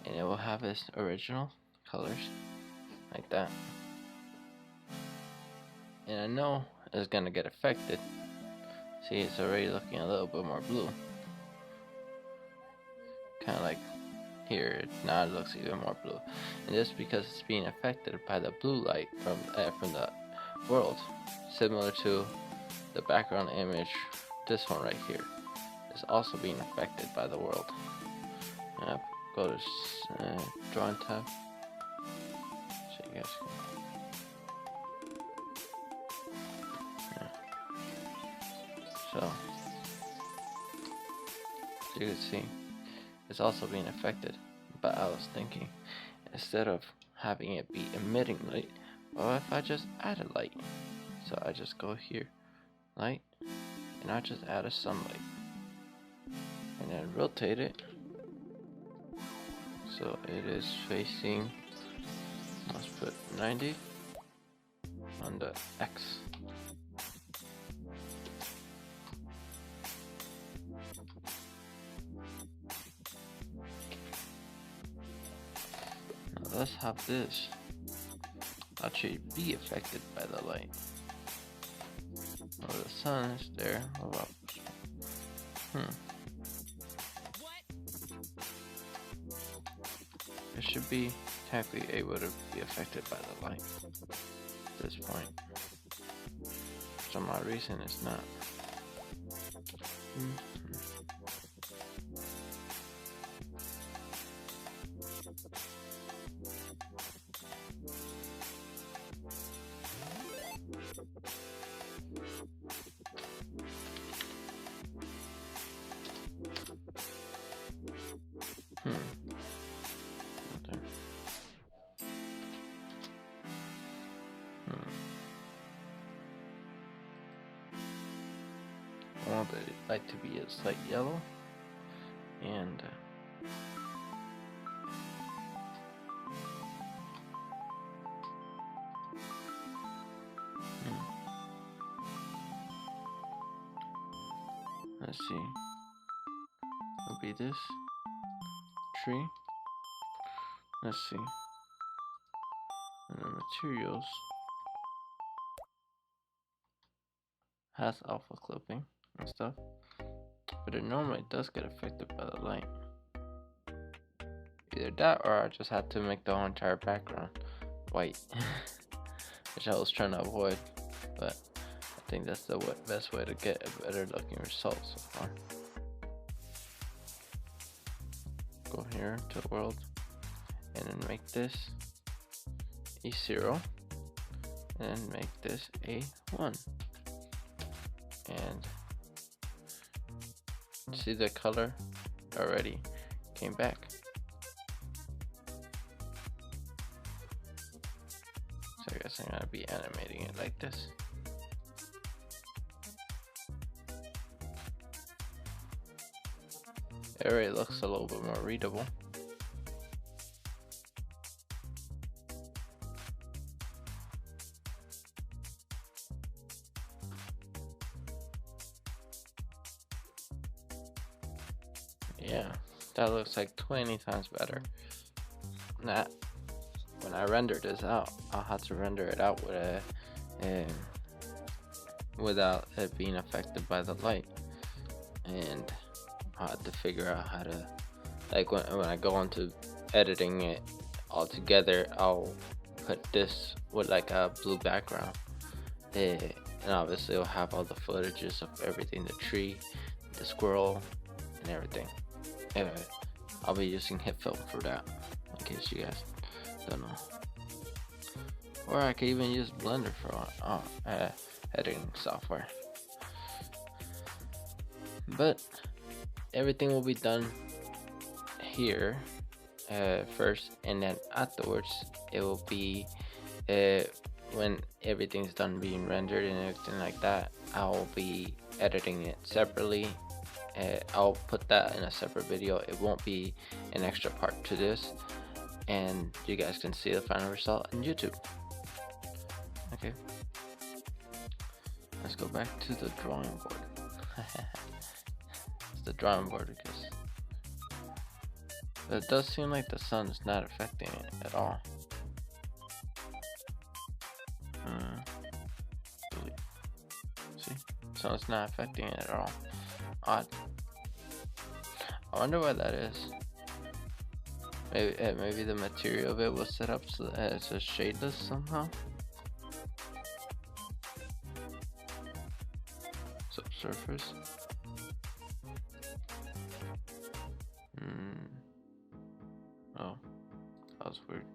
and it will have its original colors like that. And I know it's gonna get affected. See, it's already looking a little bit more blue. Kind of like here, now it looks even more blue. And just because it's being affected by the blue light from the world, similar to the background image, this one right here. is also being affected by the world. Go to drawing tab so you guys can. So you can see it's also being affected. But I was thinking, instead of having it be emitting light, what if I just add a light? So I just go here, light, and I just add a sunlight, and then rotate it so it is facing, let's put 90 on the X. Now let's have this actually be affected by the light. Oh, the sun is there. What about it should be technically able to be affected by the light at this point. For some odd reason it's not. I want the light to be a slight yellow, and let's see, it'll be this tree. Let's see, and the materials has alpha clipping and stuff, but it normally does get affected by the light. Either that, or I just had to make the whole entire background white, which I was trying to avoid, but I think that's the best way to get a better looking result so far. Go here to the world, and then make this a 0, and make this a 1. And see, the color already came back. So I guess I'm gonna be animating it like this. It already looks a little bit more readable. Yeah, that looks like 20 times better. Now, when I render this out, I'll have to render it out with without it being affected by the light, and I'll have to figure out how to, like when I go into editing it all together, I'll put this with like a blue background, and obviously it'll have all the footages of everything, the tree, the squirrel, and everything. Anyway, I'll be using hit film for that, in case you guys don't know. Or I could even use Blender for editing software. But everything will be done here first, and then afterwards it will be when everything's done being rendered and everything like that, I'll be editing it separately. I'll put that in a separate video. It won't be an extra part to this, and you guys can see the final result on YouTube. Okay, let's go back to the drawing board. It's the drawing board because it does seem like the sun is not affecting it at all. See, so it's not affecting it at all. Odd. I wonder why that is. Maybe the material of it was set up so that it's a shadeless somehow. Subsurface. weird.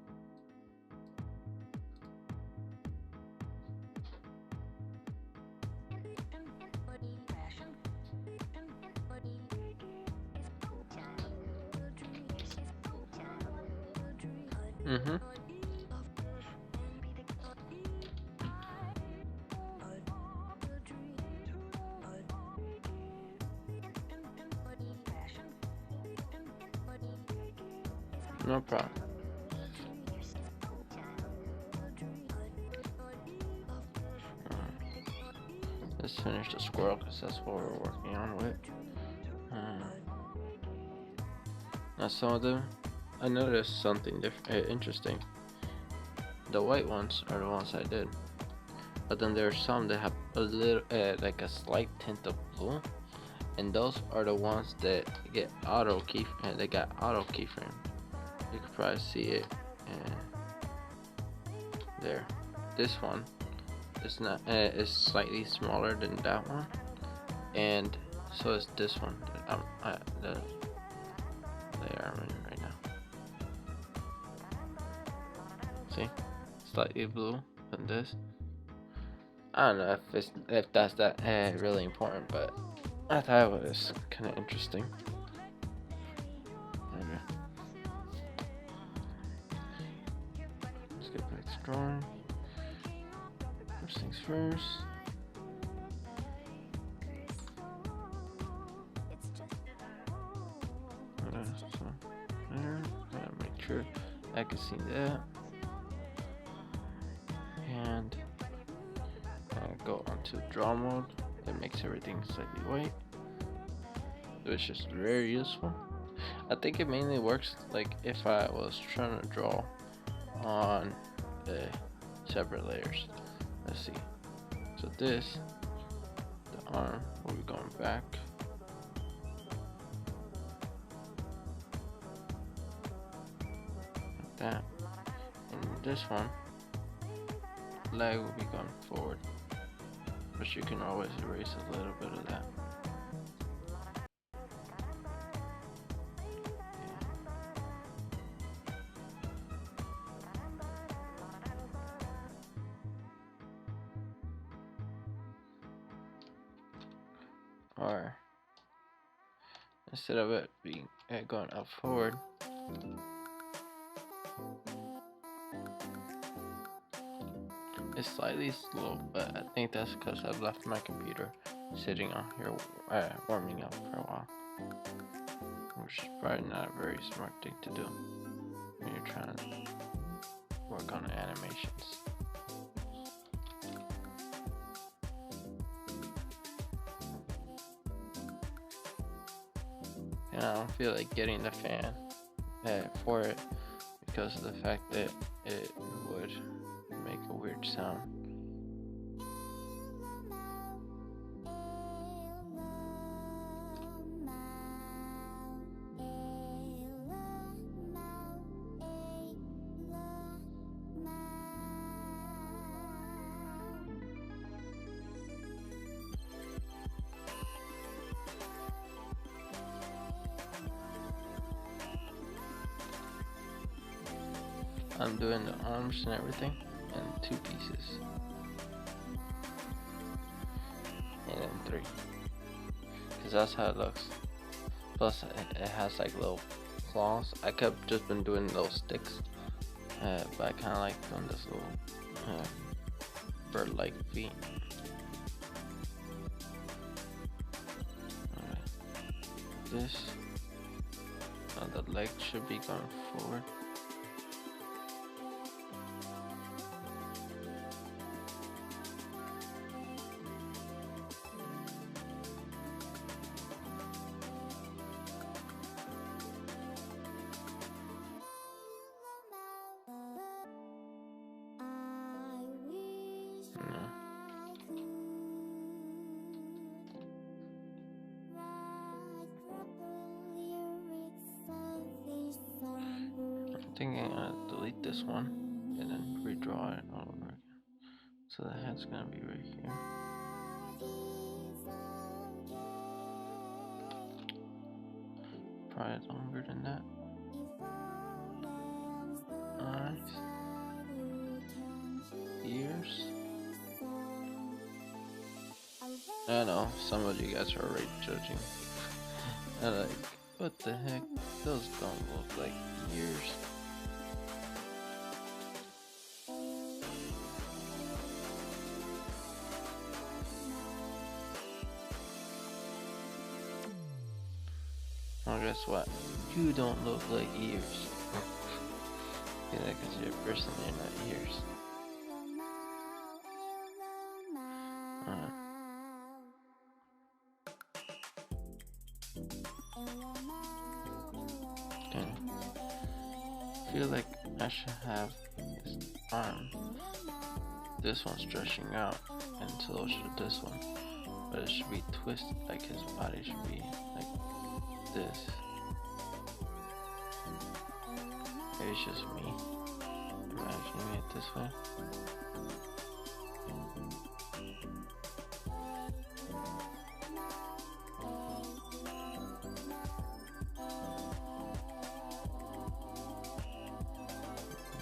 Mm-hmm. No problem. Let's finish the squirrel because that's what we're working on with. Now some of them, I noticed something interesting. The white ones are the ones I did, but then there are some that have a little, like a slight tint of blue, and those are the ones that get auto key. They got auto keyframe. You can probably see it. There. This one is not. Is slightly smaller than that one, and so is this one. They are in right now. See, slightly blue than this. I don't know if that's that really important, but I thought it was kind of interesting. Okay. Let's get back to drawing. First things first. So there, gotta make sure I can see that, and go onto draw mode. That makes everything slightly white, which is very useful. I think it mainly works like if I was trying to draw on separate layers. Let's see. So this, the arm will be going back. Like that. And this one, leg will be going forward. But you can always erase a little bit of that. Or instead of it being going up forward, it's slightly slow, but I think that's because I've left my computer sitting on here warming up for a while, which is probably not a very smart thing to do when you're trying to work on animations. And I don't feel like getting the fan for it because of the fact that it would make a weird sound. I'm doing the arms and everything in 2 pieces, and then 3, because that's how it looks. Plus it has like little claws. I could have just been doing those sticks, but I kind of like doing this little bird-like feet. Alright. This, the leg should be going forward. I think I'm gonna delete this one and then redraw it all over again. So the head's gonna be right here. Probably longer than that. I know some of you guys are already judging. I'm like, what the heck? Those don't look like ears. Well, guess what? You don't look like ears. Yeah, because you're a person, you're not ears. Okay. I feel like I should have this arm. This one stretching out, and so should this one. But it should be twisted, like his body should be like this. Maybe it's just me imagining it this way.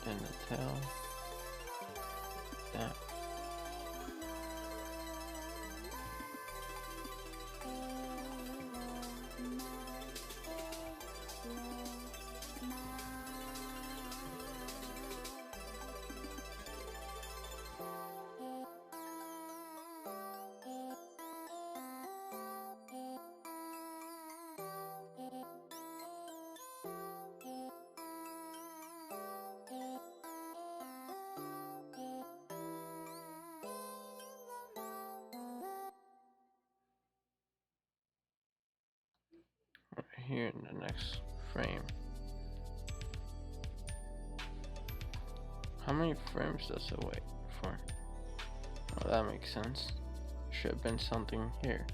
And the tail. That. Right here in the next frame. How many frames does it wait for? Well, that makes sense. Should have been something here.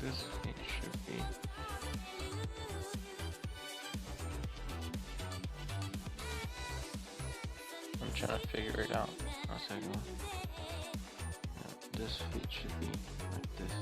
This it should be. I'm trying to figure it out. One second. This feet should be like this.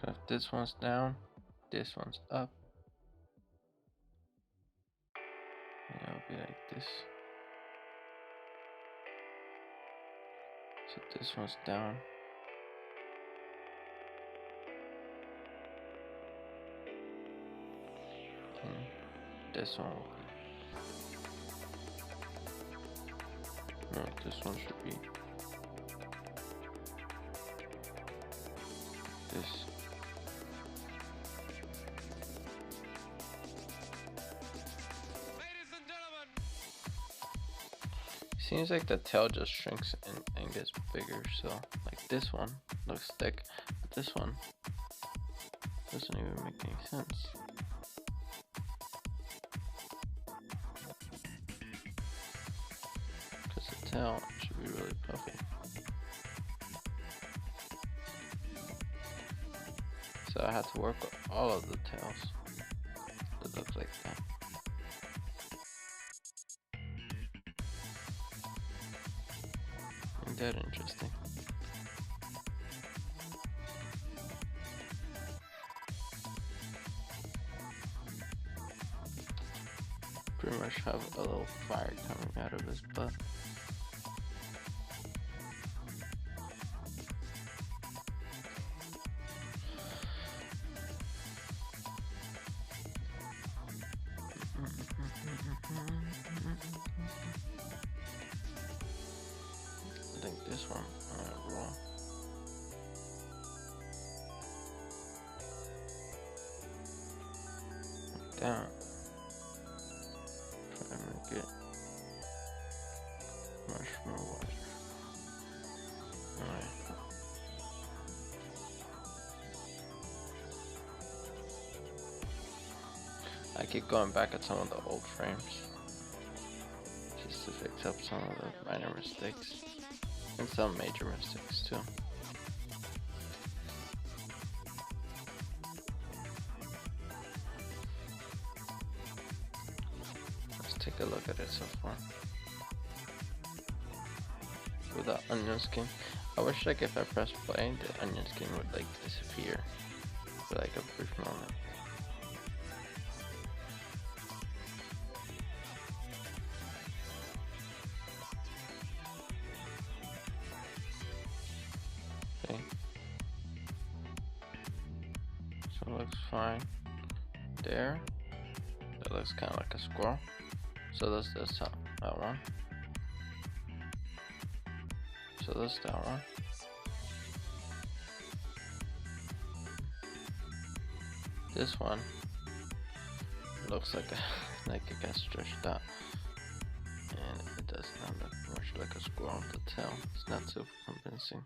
So if this one's down, this one's up. And it'll be like this. So this one's down. And this one will be. No, this one should be. this. Seems like the tail just shrinks and gets bigger, so like this one looks thick, but this one doesn't even make any sense. Because the tail should be really puffy. So I had to work with all of the tails that look like that. Isn't that interesting? Pretty much have a little fire coming out of his butt. I think this one I went wrong. Down. Try to make it much more water. Alright. I keep going back at some of the old frames just to fix up some of the minor mistakes and some major mistakes too. Let's take a look at it so far. With the onion skin, I wish like if I press play, the onion skin would like disappear for like a brief moment. Okay. So it looks fine there. That looks kind of like a squirrel. So does this that one. So does that one. This one looks like it got stretched out, and it does not look much like a squirrel to tell. It's not super convincing.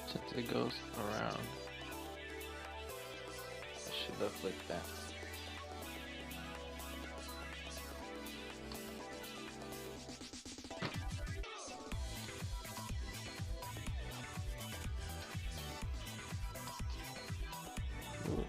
Since it goes around, it should look like that. Ooh.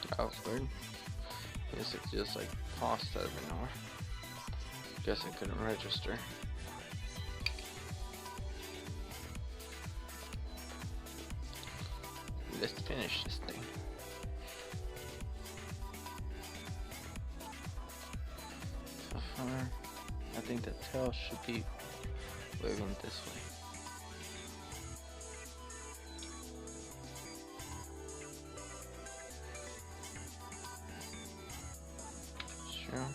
That was weird. Guess it just like paused out of nowhere. Guess I couldn't register. Let's finish this thing. So far, I think the tail should be waving this way. Sure.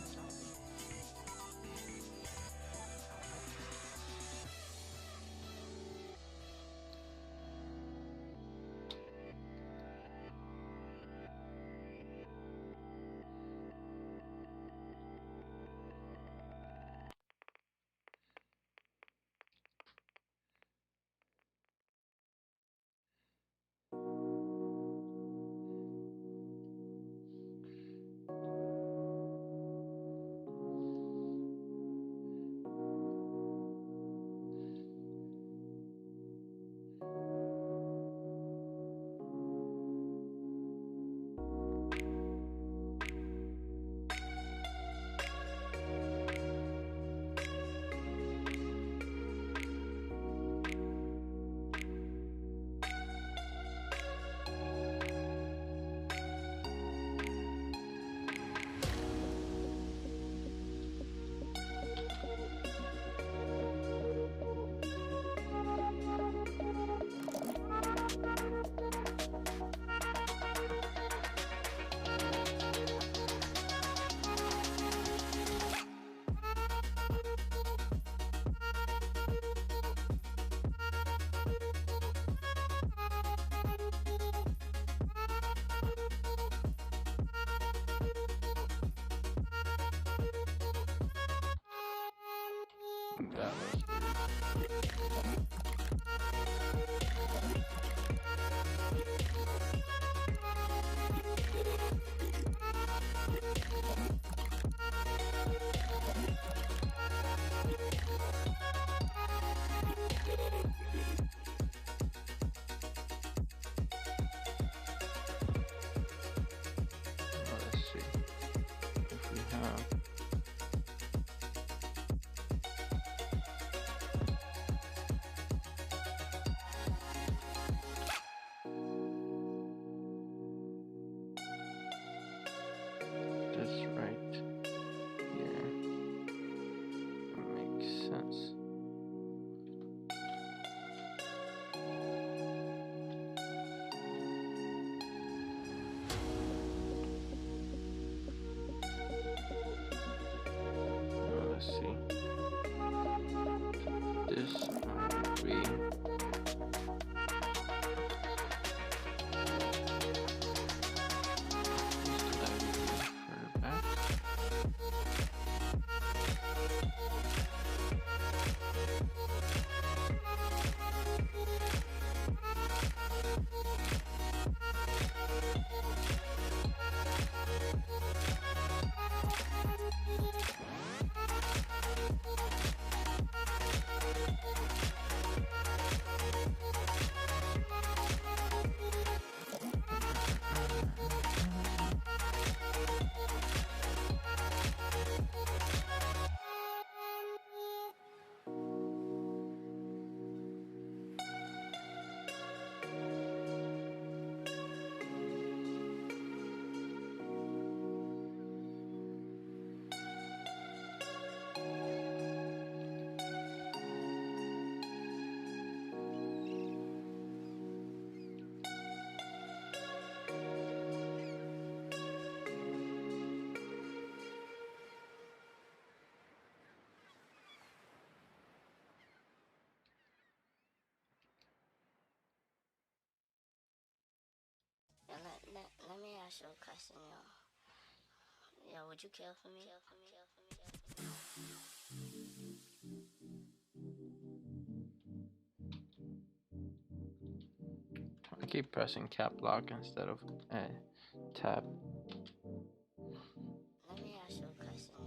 that was weird. Let's see if we have. This right here makes sense. Let's see. This we further back. Let me ask you a question, yo. Yo, would you kill for me? I keep pressing cap lock instead of tab. Let me ask you a question, yo.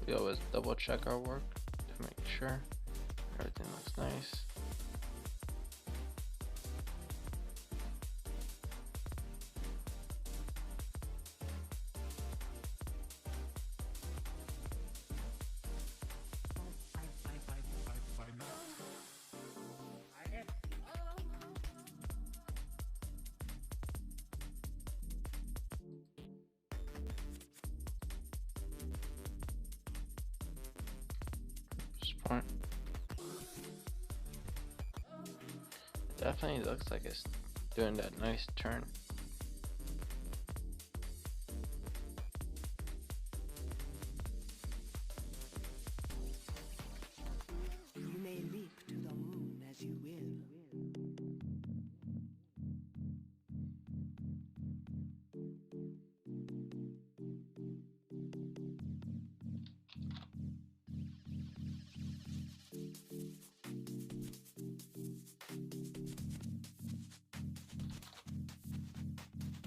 We always double check our work to make sure everything looks nice. Point. It definitely looks like it's doing that nice turn. You may leap to the moon as you will.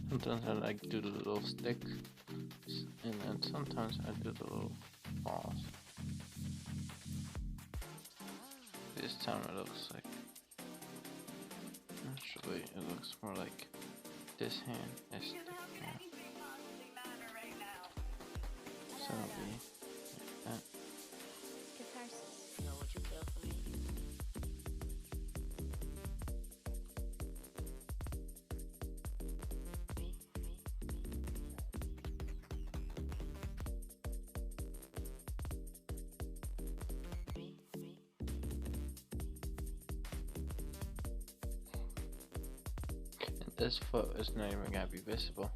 Sometimes I like do the little stick, and then sometimes I do the little balls. This time it looks like, actually it looks more like this hand is stick hand. So it'll be like that. Yo, would you kill for me? This foot is not even gonna be visible.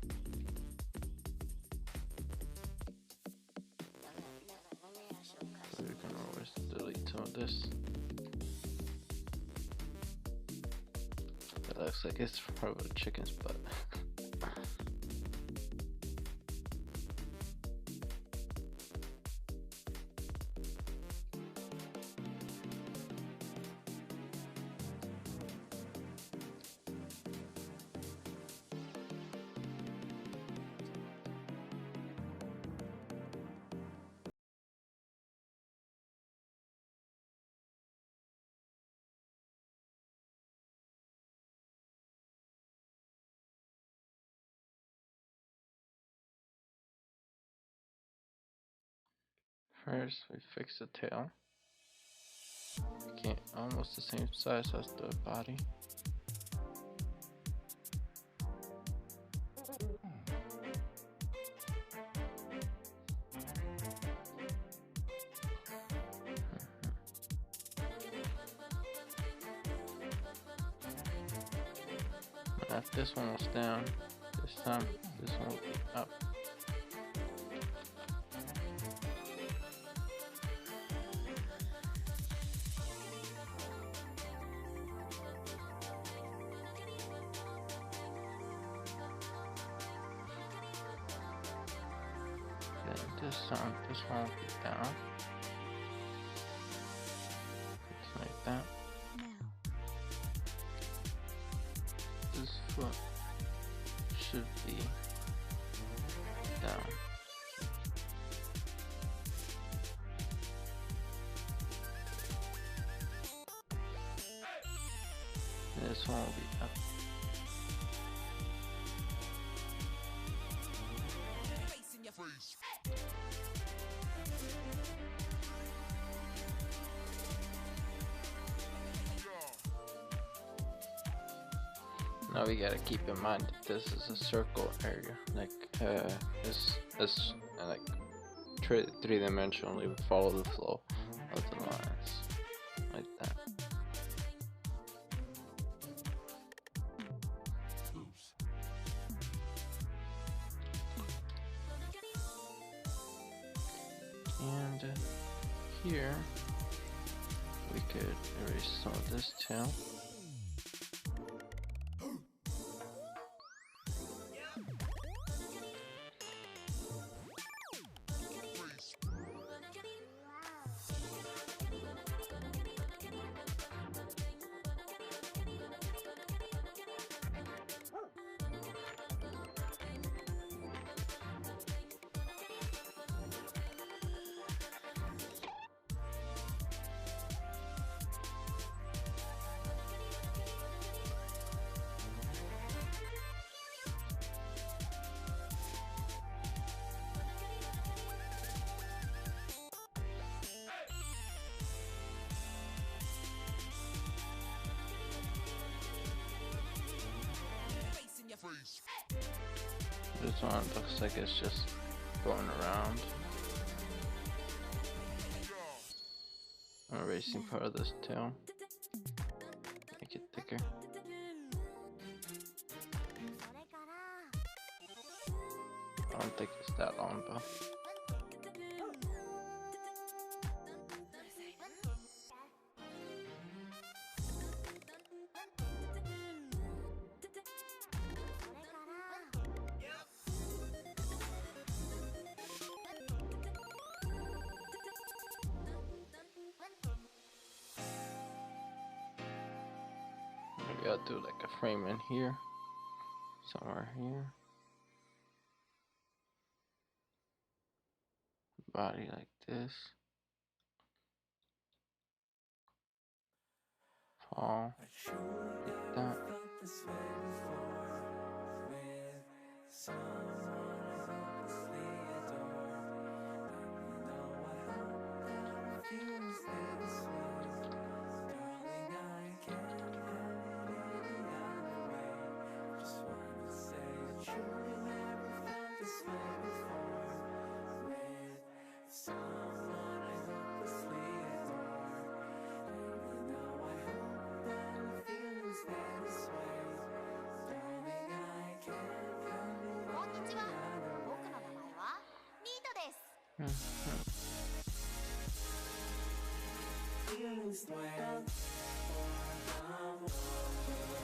So we can always delete some of this. It looks like it's probably a chicken's butt. First, we fix the tail. Okay, almost the same size as the body. If this one was down, this time this one will be up. This one will be down. Just like that. This foot should be down. This one will be up. Now we gotta keep in mind that this is a circle area, like this like three-dimensionally we follow the flow of the lines, like that. And here we could erase some of this tail. This one looks like it's just going around. I'm erasing part of this tail. Make it thicker. I don't think it's that long though. Maybe I'll do like a frame in here, somewhere here. Body like this. Fall like that.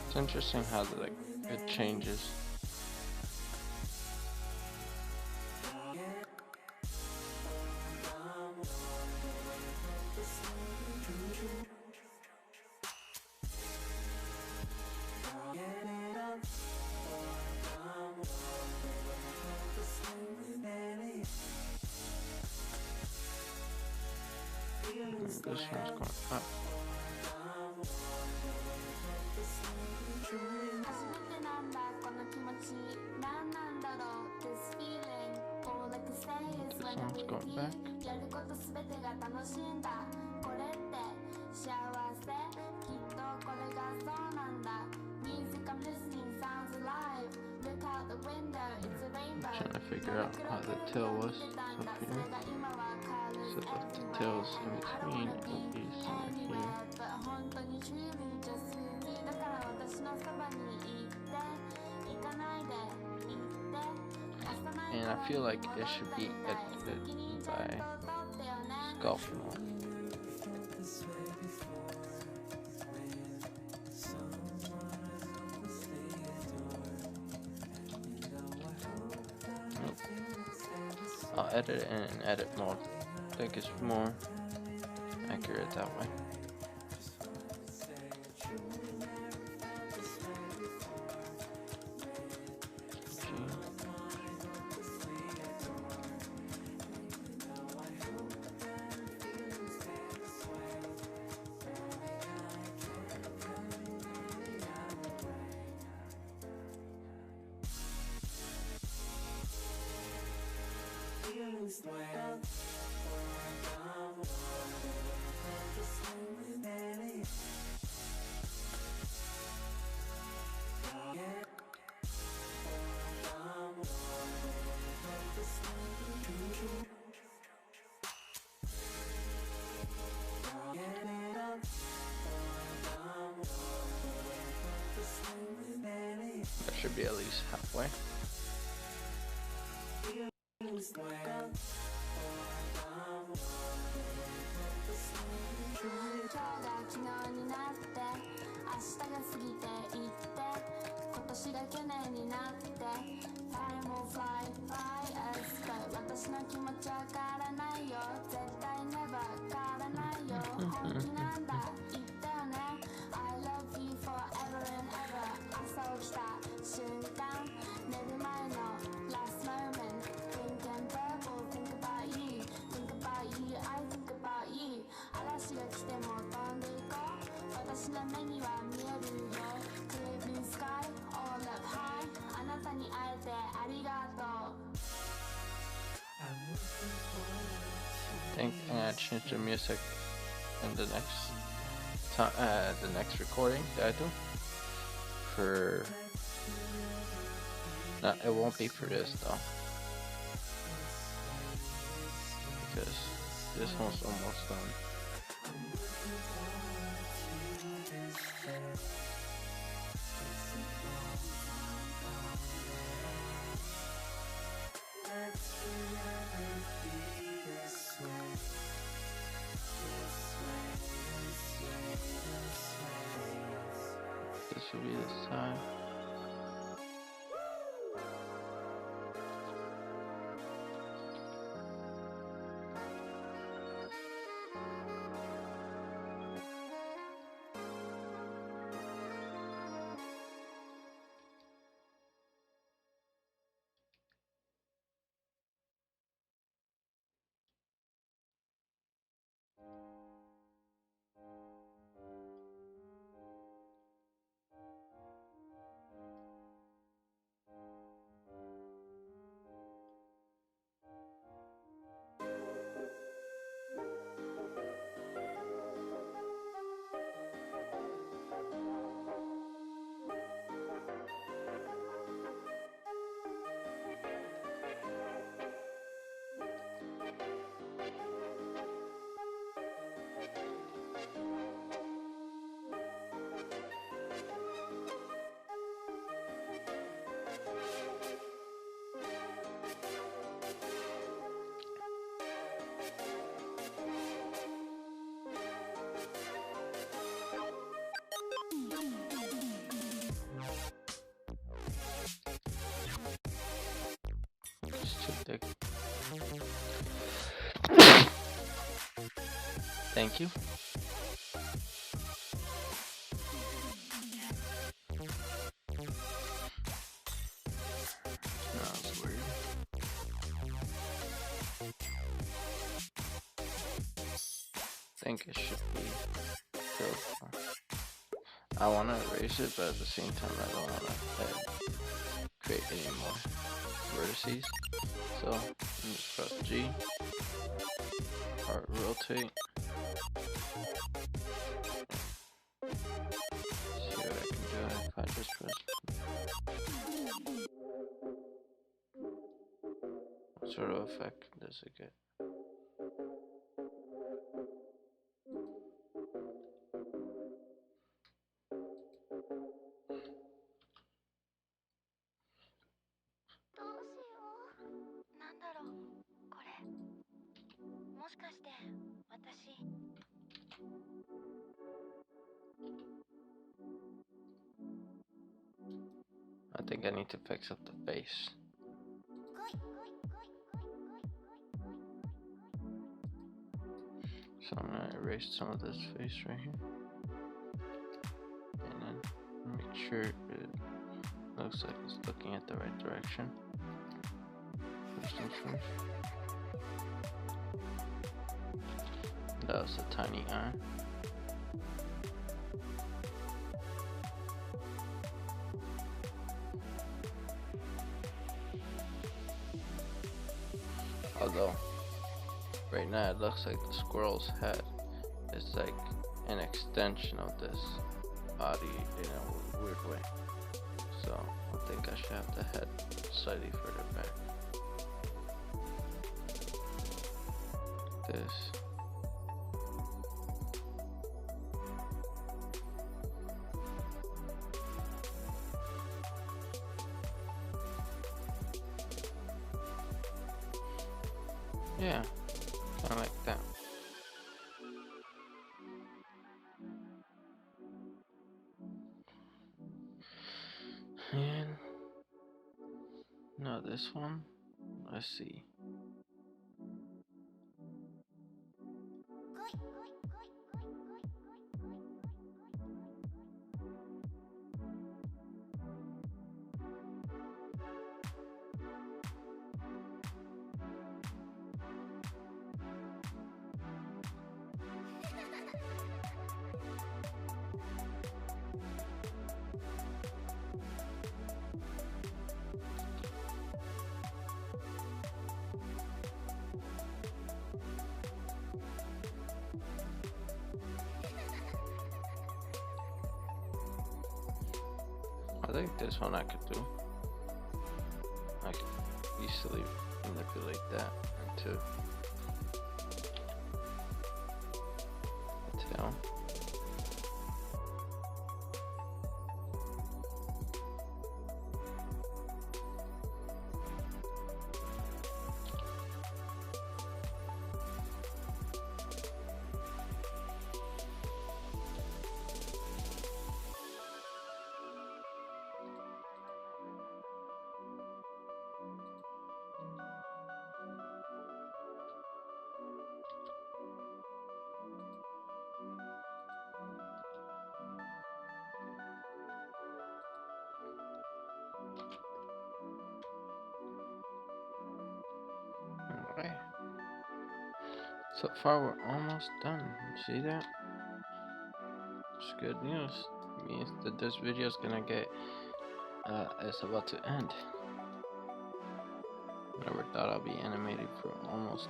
It's interesting how like it changes. This one's going up. 初めてなんだこの気持ち何なんだろう This feeling All I can say is when I'm with you やることすべてが楽しいんだこれって幸せきっとこれがそうなんだ Music I'm listening sounds alive Look out the window it's a rainbow Trying to figure out how the tail was up here. So the tail's in between will be somewhere here. But 本当に truly just really だから私のそばにいて行かないで行って And I feel like it should be edited by Schelmetty. I'll edit it in edit mode. I think it's more accurate that way. That should be at least halfway. I love you forever and ever 朝起きた瞬間寝る前の last moment Think and purple think about you Think about you I think about you 嵐が来ても飛んでいこう私の目には見えるよ Clear blue sky all up high あなたに会えてありがとう I think I'm gonna change the music in the next time, the next recording that I do. For no, it won't be for this though, because this one's almost done. This will be this time. It's too thick. Thank you. Smells weird. I think it should be filled. I want to erase it, but at the same time, I don't want to create any more vertices. So I'm just press G or rotate. See what I can do if I just press. What sort of effect does it get? I think I need to fix up the face. So I'm gonna erase some of this face right here. And then make sure it looks like it's looking at the right direction. First things first. That was a tiny eye. Although, right now it looks like the squirrel's head is like an extension of this body in a weird way. So I think I should have the head slightly further back. This. Yeah, kind of like that. And no, this one, let's see. I think this one I could do. I could easily manipulate that into a tail. Alright. So far we're almost done. See that? It's good news. It means that this video is gonna get it's about to end. Never thought I'd be animating for almost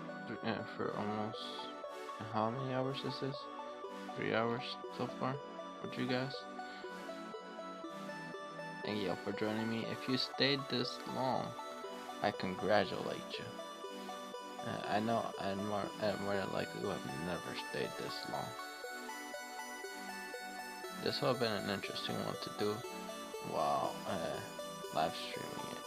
how many hours is this? 3 hours so far with you guys. Thank you all for joining me. If you stayed this long, I congratulate you. I know and more than likely you have never stayed this long. This would have been an interesting one to do while live streaming it.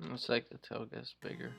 Looks like the tail gets bigger. 'em.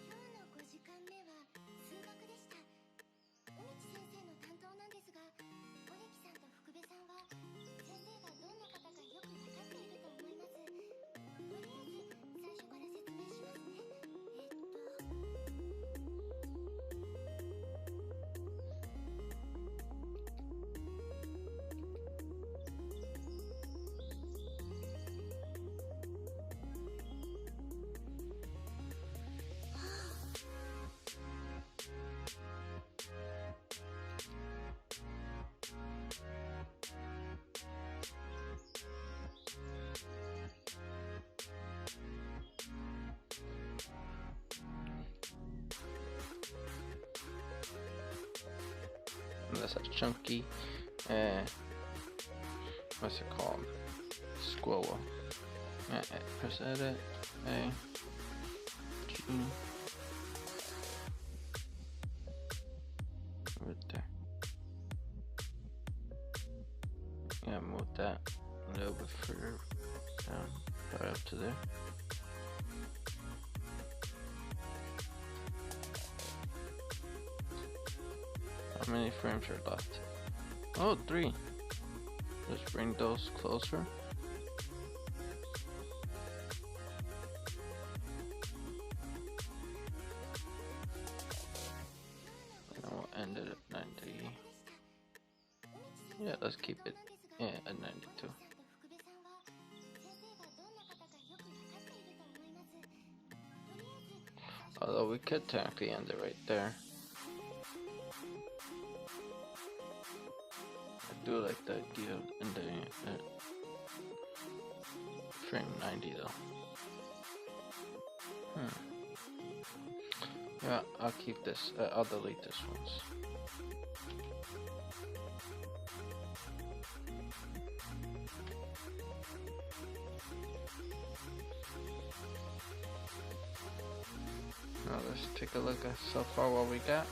That's a chunky, what's it called? Squirrel. Press edit, A, G, right there. Yeah, move that a little bit further down, right up to there. How many frames are left? Oh, 3. Let's bring those closer. And we'll end it at 90. Yeah, let's keep it at 92. Although we could technically end it right there. I do like the idea of ending it at frame 90 though. Yeah, I'll keep this. I'll delete this one. Now let's take a look at so far what we got.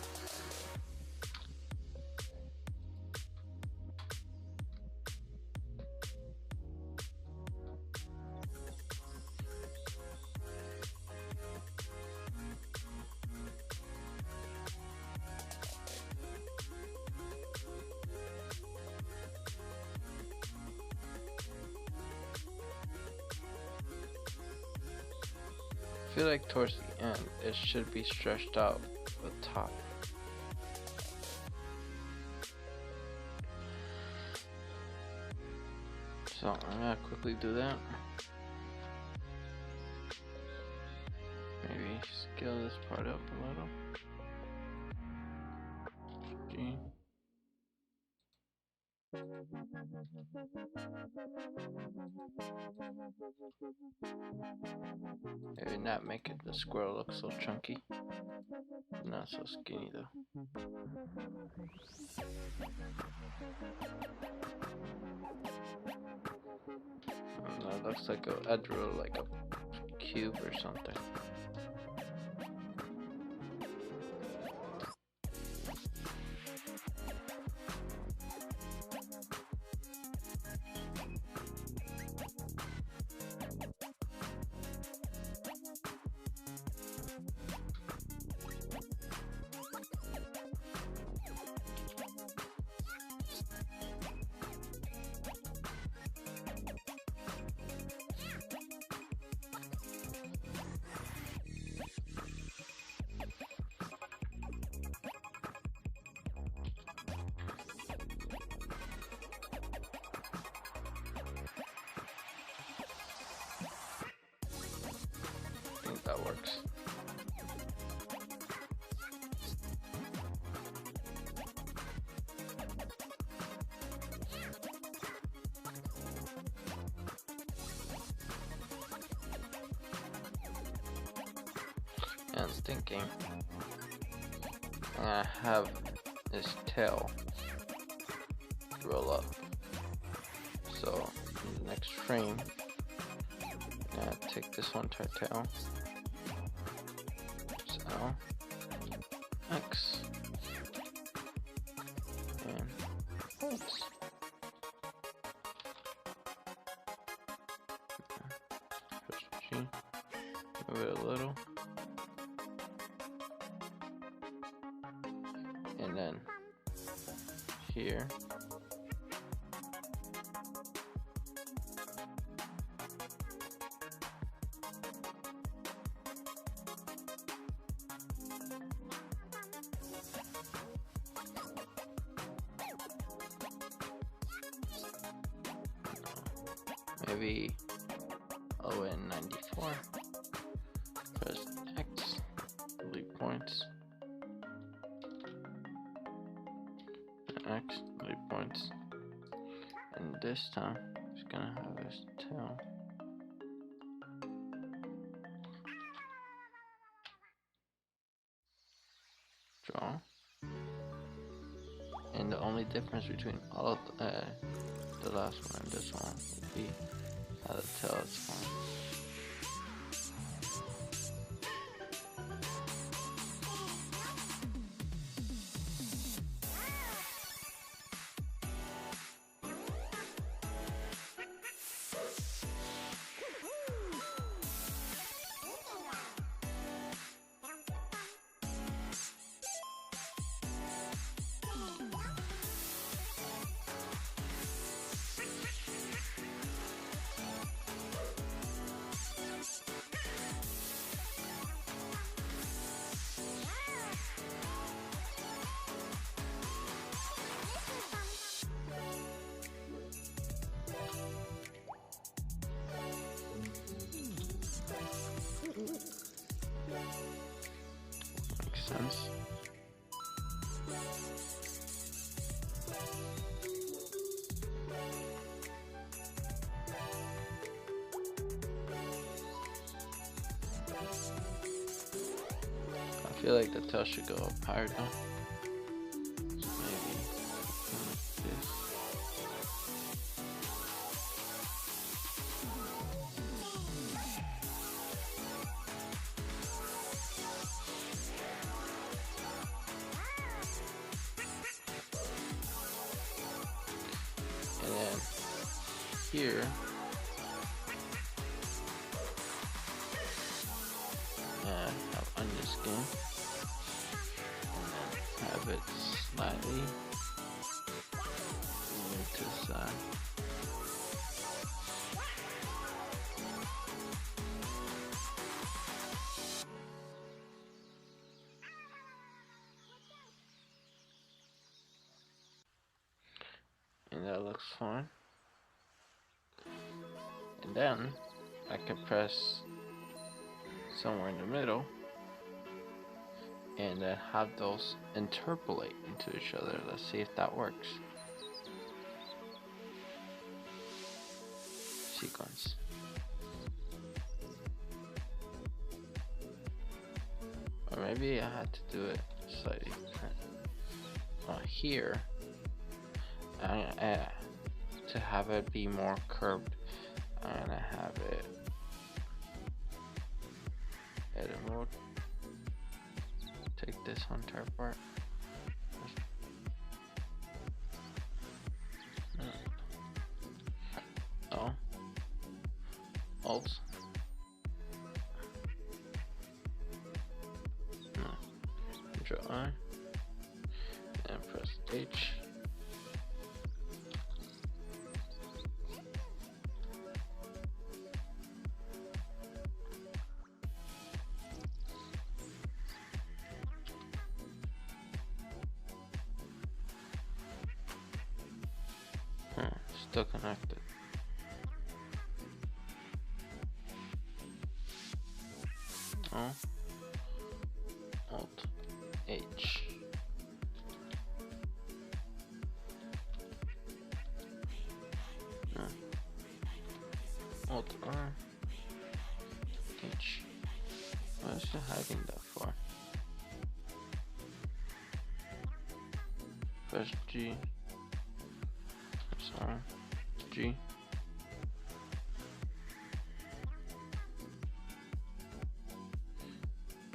I feel like towards the end it should be stretched out the top. So I'm gonna quickly do that. Maybe scale this part up a little. G. Maybe not make it the squirrel look so chunky. Not so skinny though. That looks like I drew like a cube or something. I think that works. And I was thinking I'm gonna have this tail roll up. So in the next frame, I'm gonna take this one to our tail. So X and oops. Press G. Move it a little. And then here. Maybe ON94. Press X, delete points. X, delete points. And this time, it's gonna have his tail. Draw. And the only difference between all of the last one and this one would be how the tail is formed. Makes sense. I feel like the tail should go up higher though. So maybe like this. And then here, have onion skin, and then have it slightly move to the side. And that looks fine. And then I can press somewhere in the middle and then have those interpolate into each other. Let's see if that works. Sequence. Or maybe I had to do it slightly different. Here, to have it be more curved, I'm gonna have it edit mode. Take this entire part. Oh, Alt. No. Control I. And press H. Still connected. Oh. Alt H. No. Alt R H. What is she hiding that for? Press G. Press R. G.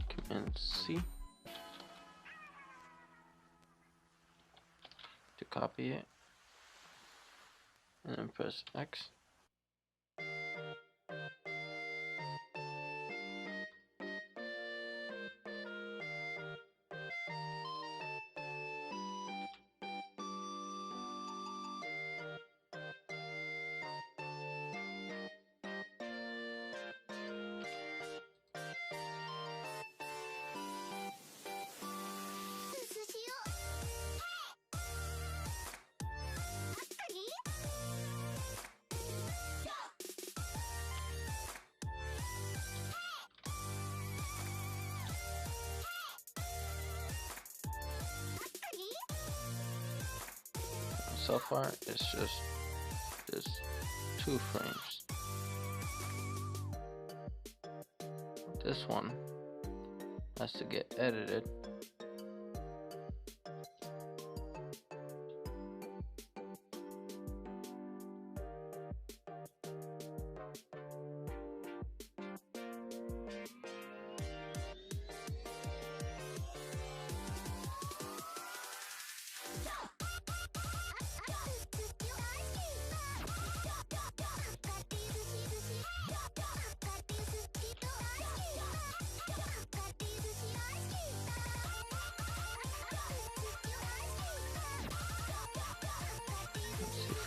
Command C to copy it, and then press X. so far is just 2 frames. This one has to get edited.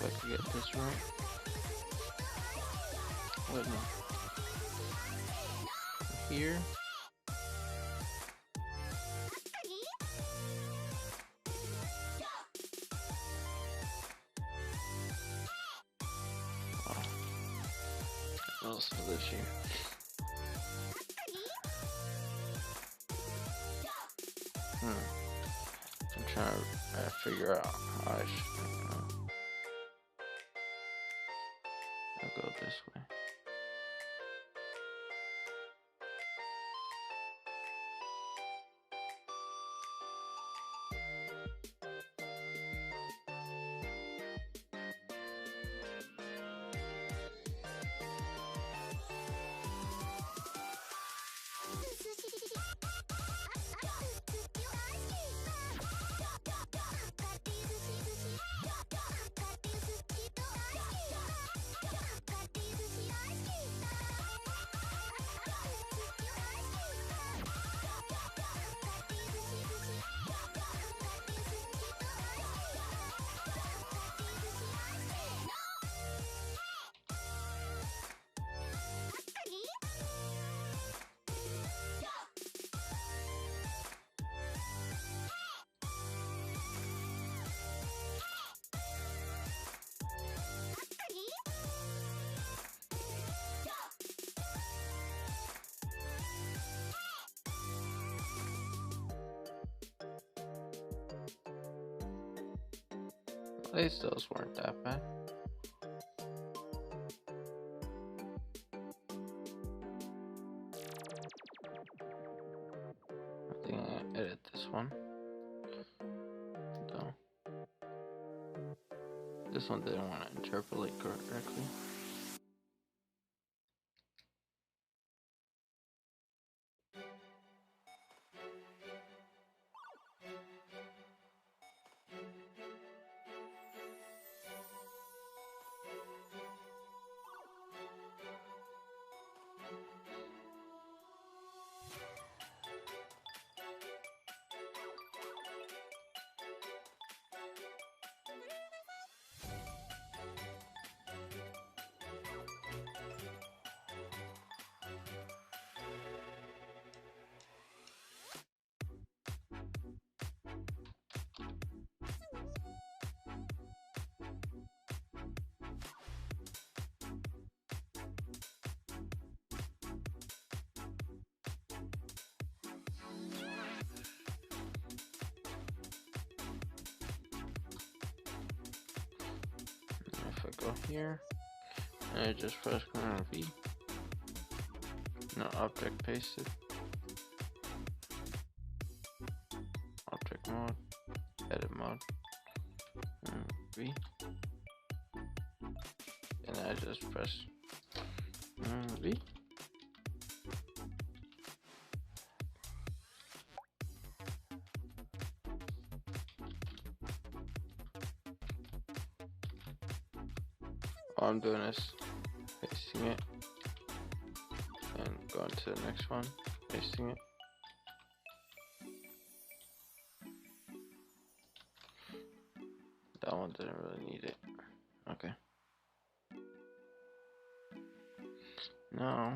If I can get this right. Wait, no. Here. Oh. Also this here. I'm trying to figure out how I should. I'll go this way. At least those weren't that bad. I think I edit this one. No. This one didn't want to interpolate correctly. If I go here and I just press Command V, no object pasted, object mode, edit mode, and V, and I just press V. All I'm doing is pasting it and going to the next one, pasting it. That one didn't really need it. Okay. Now,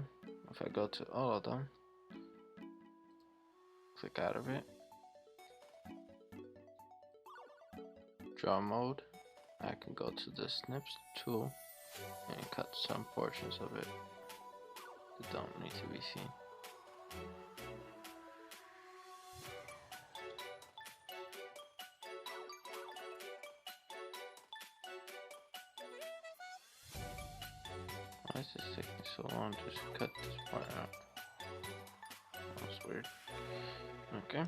if I go to all of them, click out of it, draw mode, I can go to the snips tool and cut some portions of it that don't need to be seen. Why is this taking so long to just cut this part out? That's weird. Okay.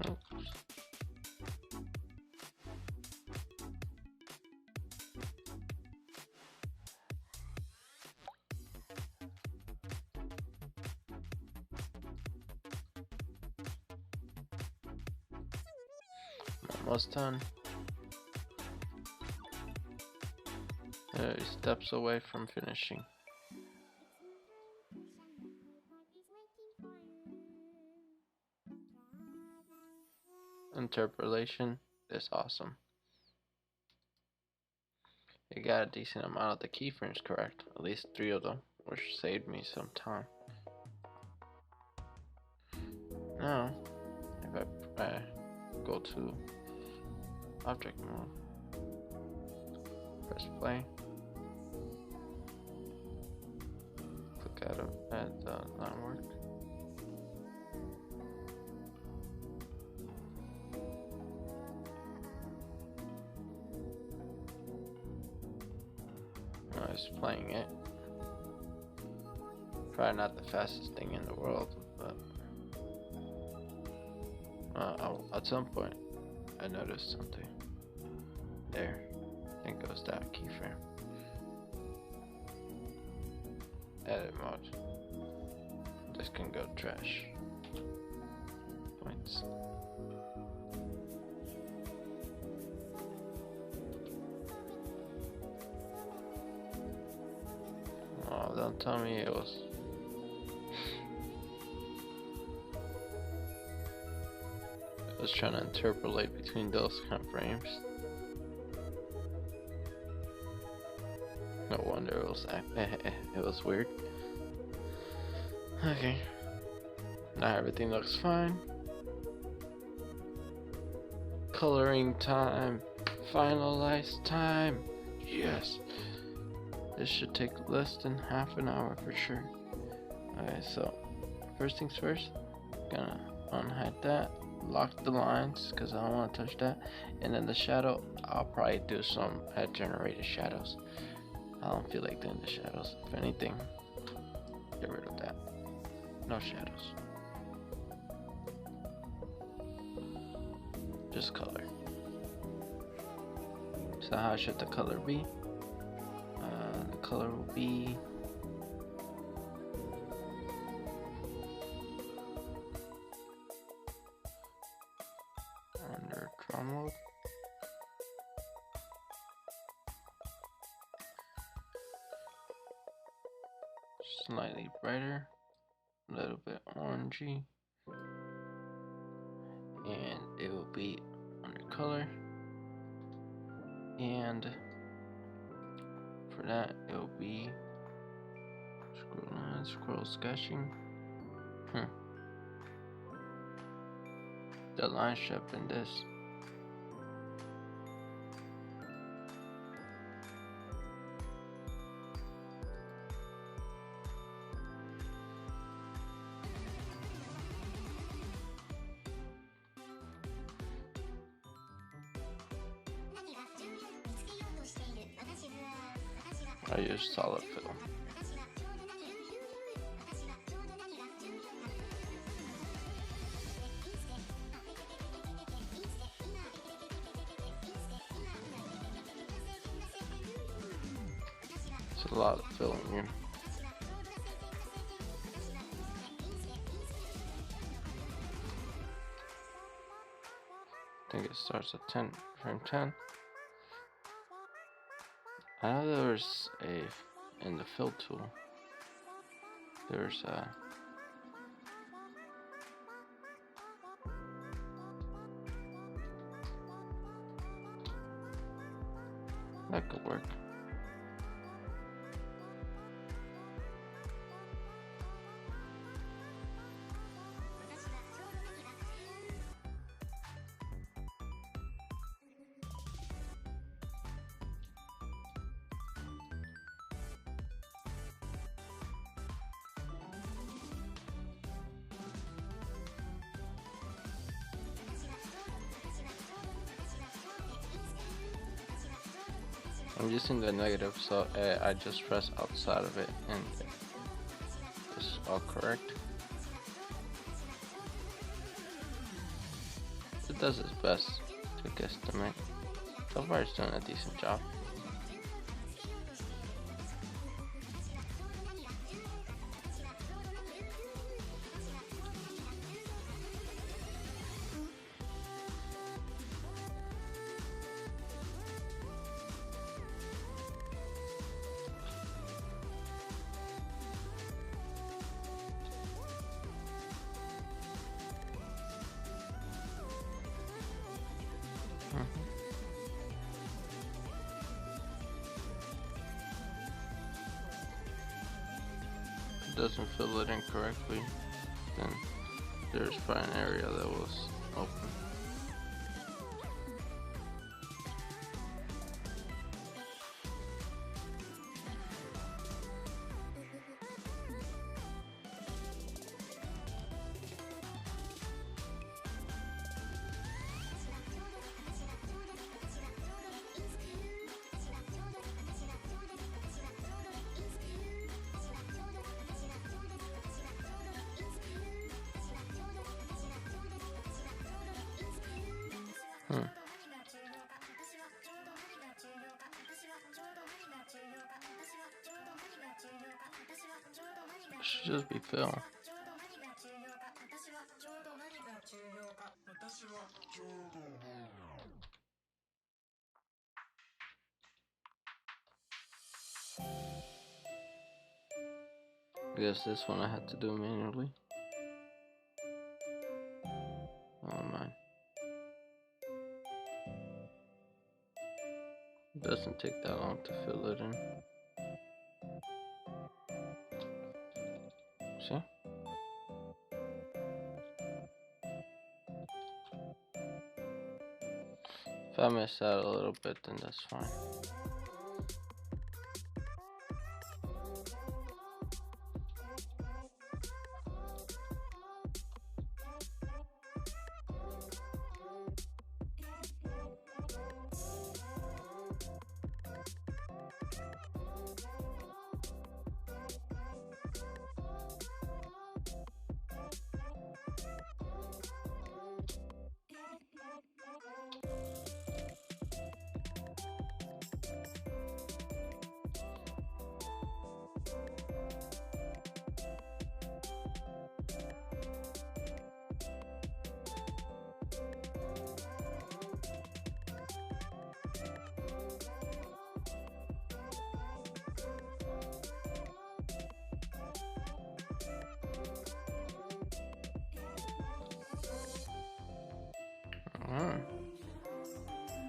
Oops. Almost done. Steps away from finishing. Interpolation is awesome. You got a decent amount of the keyframes correct, at least 3 of them, which saved me some time. Now, if I go to object mode, press play, click at the line work. I was playing it. Probably not the fastest thing in the world, but at some point I noticed something. There, I think it was that keyframe. Edit mode. This can go trash. Points. Oh, don't tell me it was. I was trying to interpolate between those kind of frames. No wonder it was weird. Okay. Now everything looks fine. Coloring time. Finalize time. Yes. This should take less than half an hour for sure. Okay, so first things first, gonna unhide that, lock the lines because I don't want to touch that, and then the shadow, I'll probably do some head generated shadows. I don't feel like doing the shadows. If anything, get rid of that. No shadows. Just color. So how should the color be? The color will be under draw mode. Slightly brighter, a little bit orangey, and it will be under color, and for that it will be scroll line, scroll sketching. The line should have been this. I use solid fill. It's a lot of filling here. I think it starts at 10, frame 10. I know there's in the fill tool, there's that could work. I'm using the negative, so I just press outside of it and it's all correct. It does its best to guesstimate. So far it's doing a decent job. If it doesn't fill it in correctly, then there's probably an area that was open. It should just be fill. I guess this one I had to do manually. Oh man. It doesn't take that long to fill it in. See? If I miss out a little bit, then that's fine.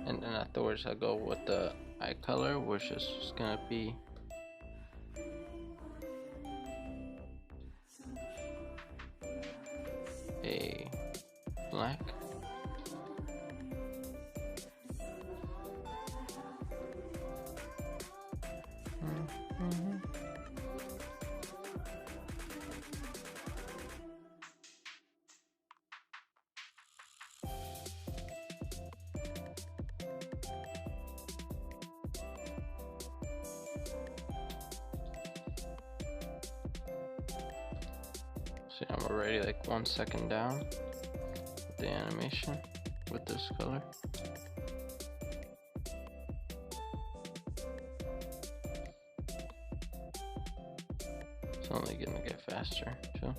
And then afterwards I go with the eye color, which is just gonna be a black. See, I'm already like 1 second down with the animation with this color. It's only gonna get faster too.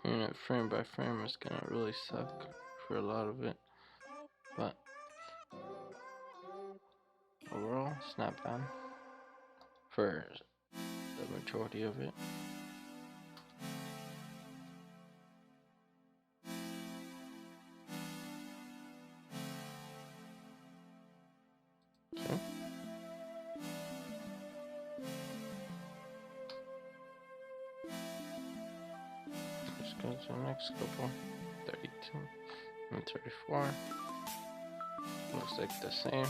Doing it frame by frame is gonna really suck for a lot of it, but overall it's not bad for the majority of it. Okay. Let's go to the next couple. 32 and 34. Looks like the same.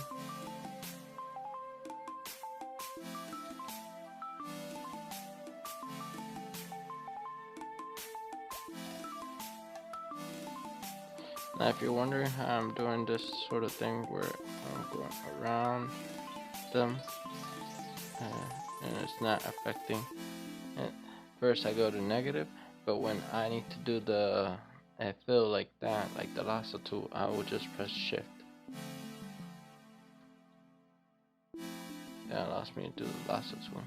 Now if you're wondering how I'm doing this sort of thing where I'm going around them and it's not affecting it, first I go to negative, but when I need to do the fill like that, like the lasso tool, I will just press shift. That allows me to do the lasso tool.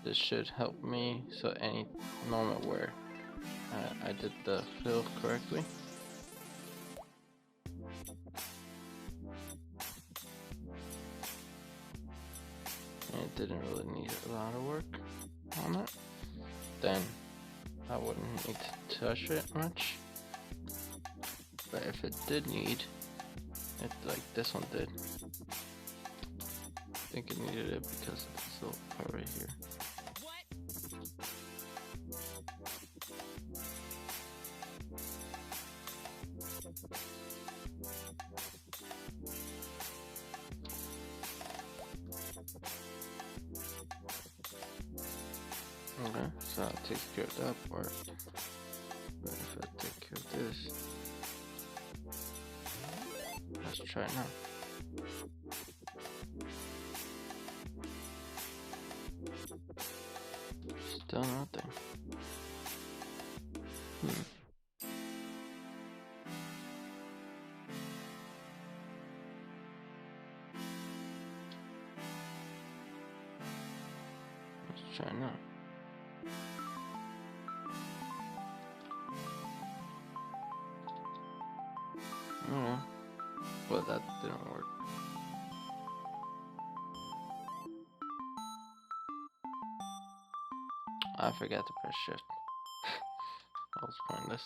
This should help me, so any moment where I did the fill correctly. And it didn't really need a lot of work on it, then I wouldn't need to touch it much. But if it did need it, like this one did, I think it needed it because of this little part right here. Okay, so I'll take care of that part. But if I take care of this, let's try it now. Still nothing. Let's try now. Okay. Well, that didn't work. I forgot to press shift. That was pointless.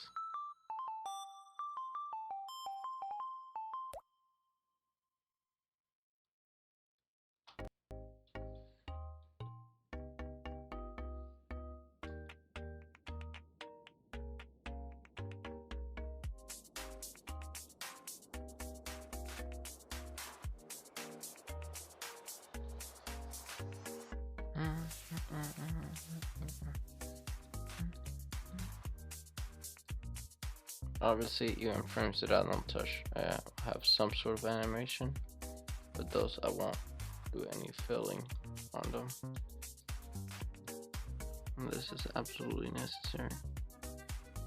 Obviously, even frames that I don't touch, I have some sort of animation, but those I won't do any filling on them. And this is absolutely necessary.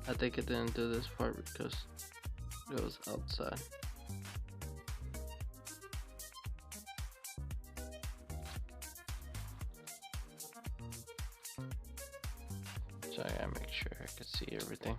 I think it didn't do this part because it was outside. So I gotta make sure I can see everything.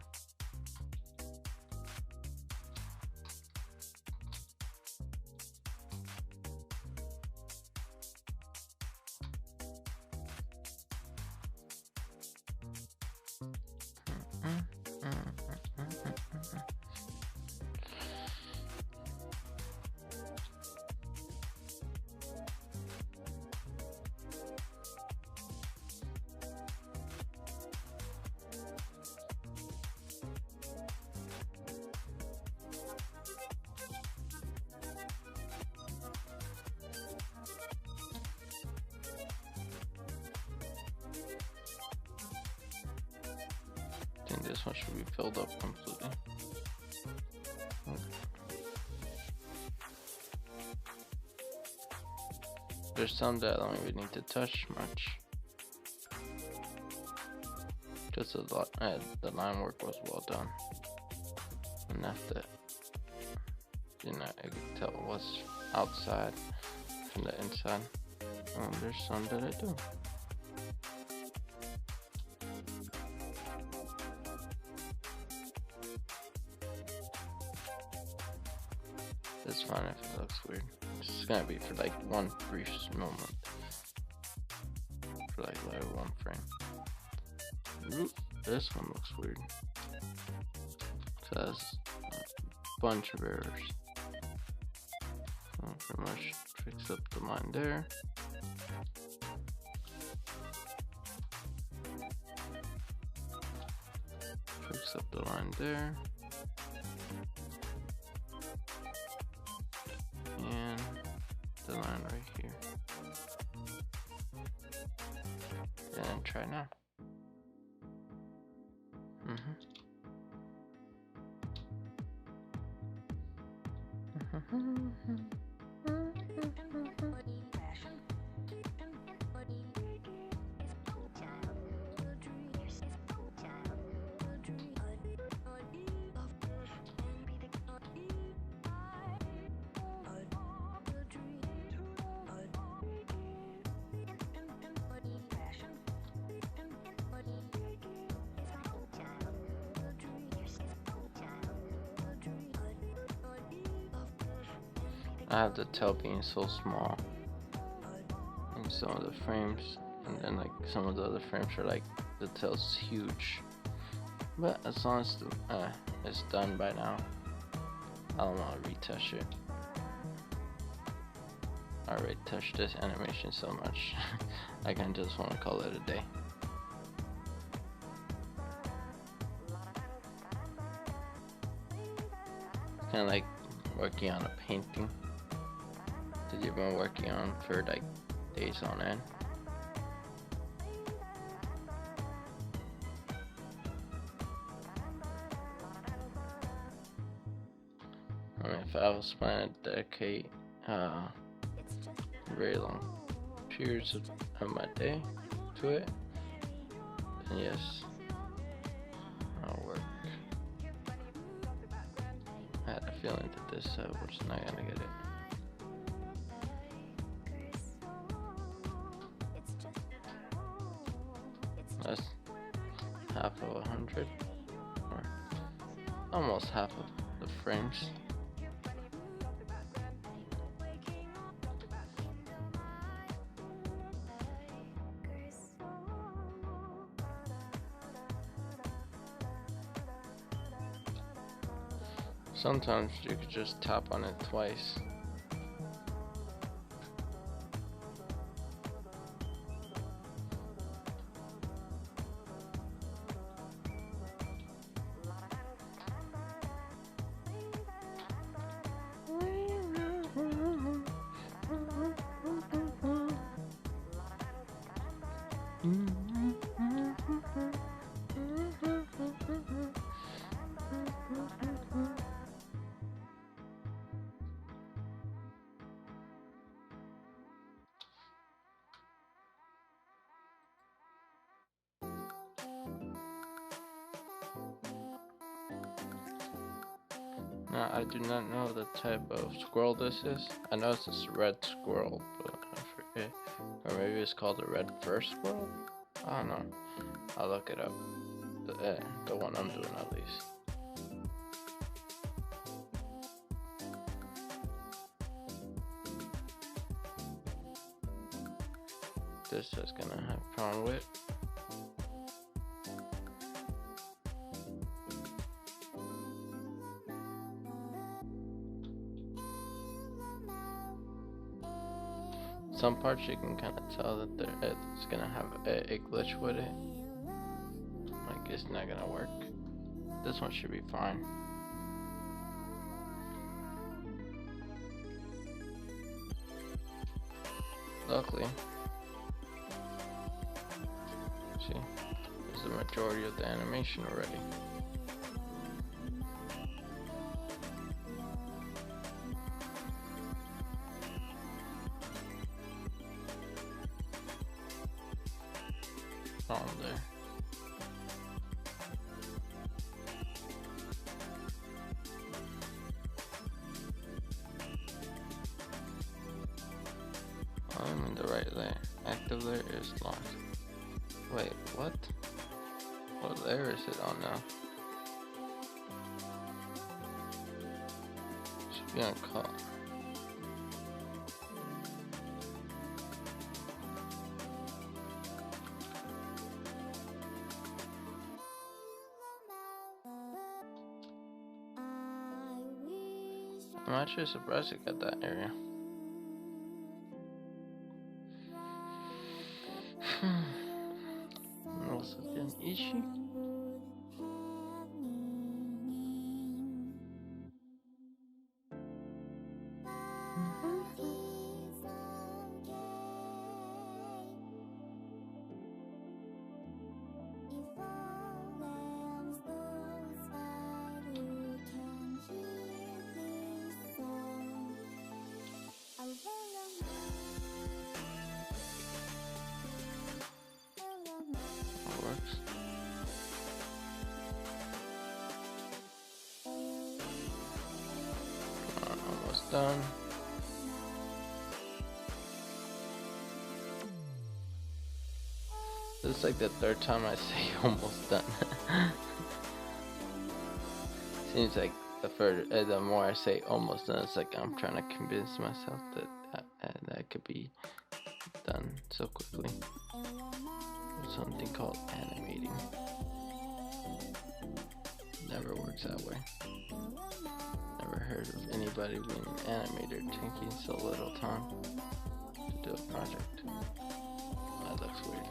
I think this one should be filled up completely. Okay. There's some that I don't even need to touch much, because the line work was well done. Enough that I could tell it was outside from the inside. There's some that I do. It's fine if it looks weird. It's gonna be for like one brief moment. For like one frame. Oop, this one looks weird. It has a bunch of errors. pretty much fix up the line there. Fix up the line there. And the line right here. And try now. I have the tail being so small in some of the frames, and then like some of the other frames are like the tail's huge. But as long as it's done by now, I don't want to retouch it. I already touched this animation so much, I kind of just want to call it a day. It's kind of like working on a painting that you've been working on for like days on end. I mean, if I was planning to dedicate very long periods of my day to it, then yes, I'll work. I had a feeling that this was not gonna get it. That's half of 100, or almost half of the frames. Sometimes you could just tap on it twice. Now, I do not know the type of squirrel this is. I know it's a red squirrel, but I forget. Or maybe it's called a red fur squirrel? I don't know. I'll look it up. The one I'm doing at least. This is gonna have problem with. Some parts you can kind of tell that it's gonna have a glitch with it. Like it's not gonna work. This one should be fine. Luckily, see, there's the majority of the animation already. On there. I'm in the right layer. Active layer is locked. Wait, what? What layer is it on now? Should be on call. I'm actually surprised it got that area. Also again, Ishi. Works. Almost done. This is like the third time I say almost done. Seems like the more I say almost done, it's like I'm trying to convince myself that that could be done so quickly. There's something called animating. Never works that way. Never heard of anybody being an animator taking so little time to do a project. That looks weird.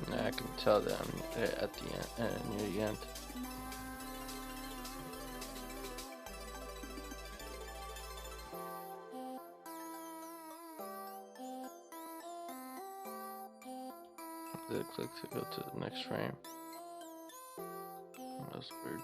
Yeah, I can tell that I'm at the end, near the end. Click to go to the next frame. That's weird.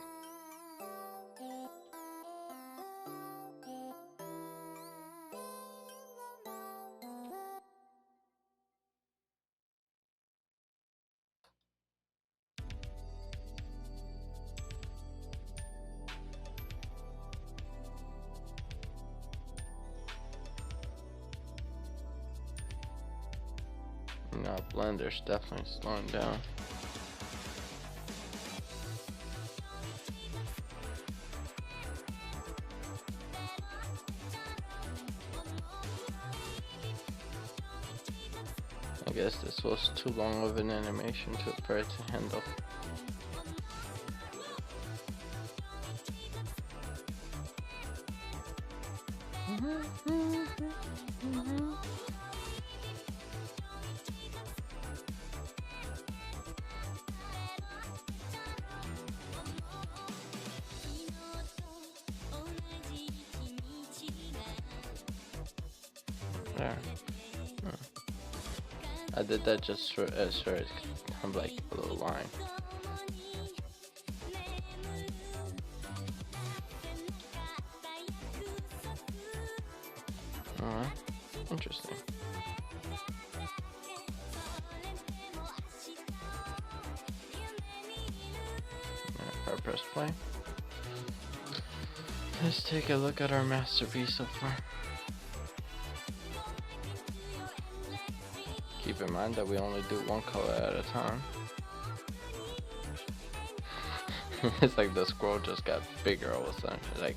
No, Blender's definitely slowing down. I guess this was too long of an animation for it to handle. There. I did that just for I'm like a little line. Interesting. If I press play, let's take a look at our masterpiece so far. Keep in mind that we only do one color at a time. It's like the squirrel just got bigger all of a sudden. Like,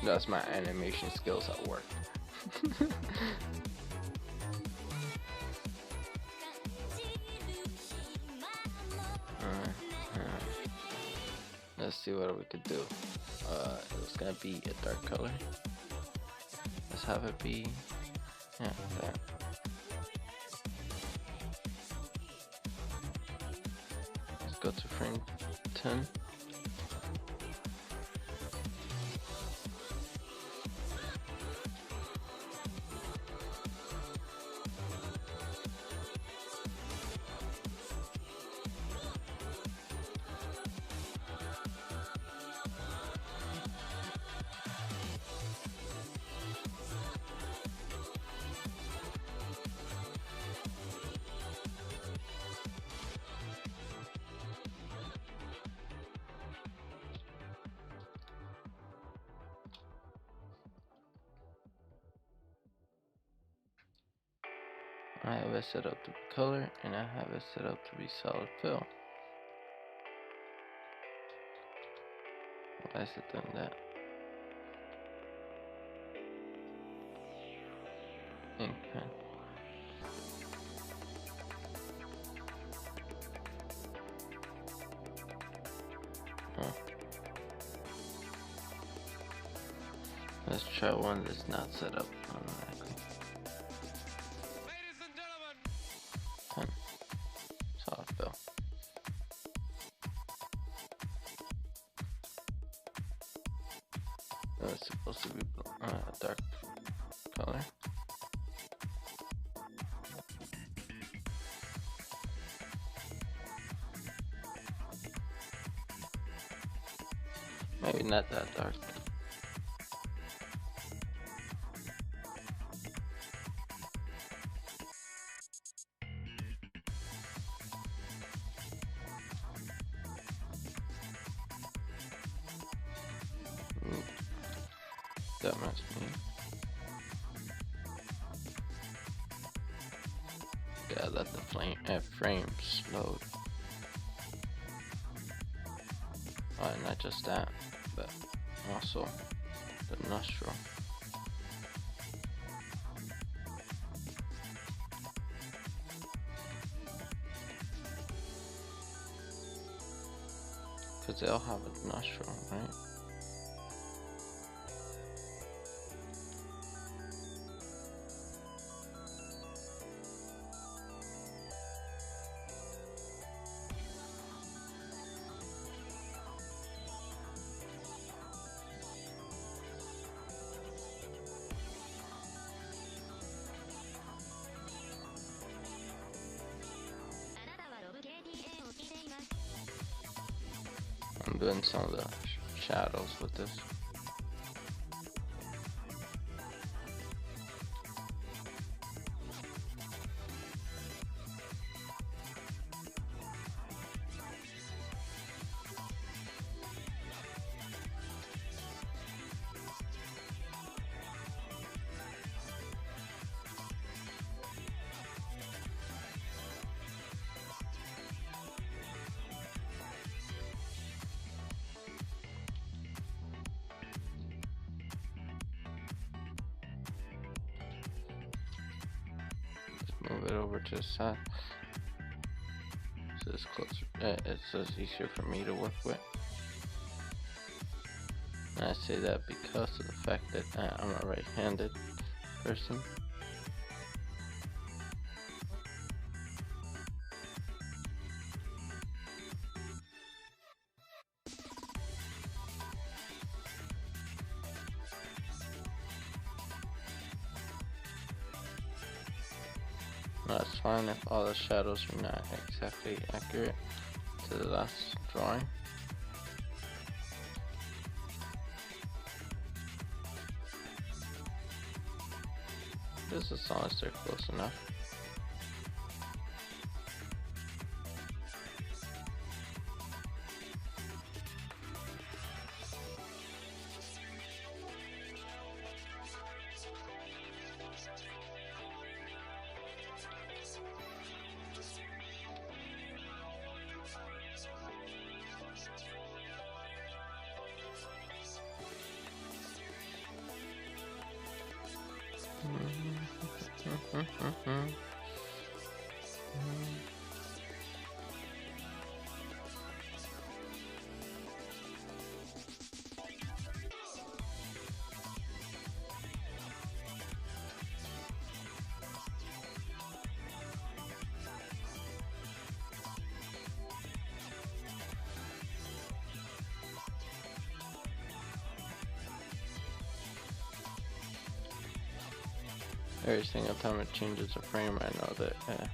that's my animation skills at work. Let's see what we could do. It was gonna be a dark color. Let's have it be, yeah, that. Let's go to frame 10. I have it set up to be color, and I have it set up to be solid fill. Why is it doing that? Ink pen. Oh. Let's try one that's not set up automatically. Ladies and gentlemen, Pen. Solid fill. It's supposed to be dark color. Maybe not that dark. Ooh, that must be. Yeah, let the frames load. Oh, and not just that, but also the nostril. Because they all have a nostril, right? I'm doing some of the shadows with this. Move it over to the side so it's closer. It's easier for me to work with. And I say that because of the fact that I'm a right-handed person. That's fine if all the shadows are not exactly accurate to the last drawing. Just as long as they're close enough. Every single time it changes a frame, I know that there's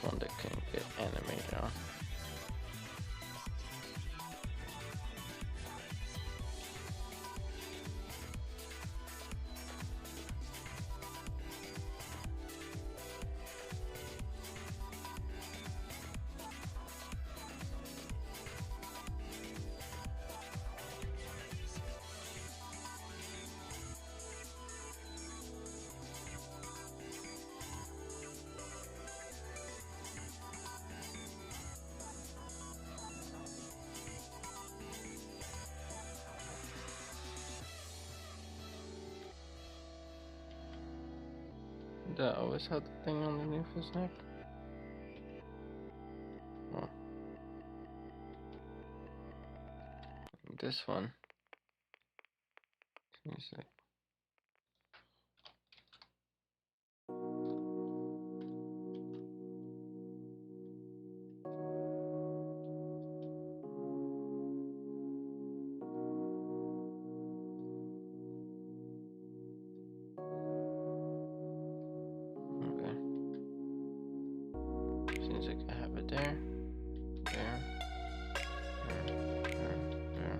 one that can get animated on. That always had the thing underneath his neck. Oh. This one seems like okay. Seems like I have it there, there, there, there, there.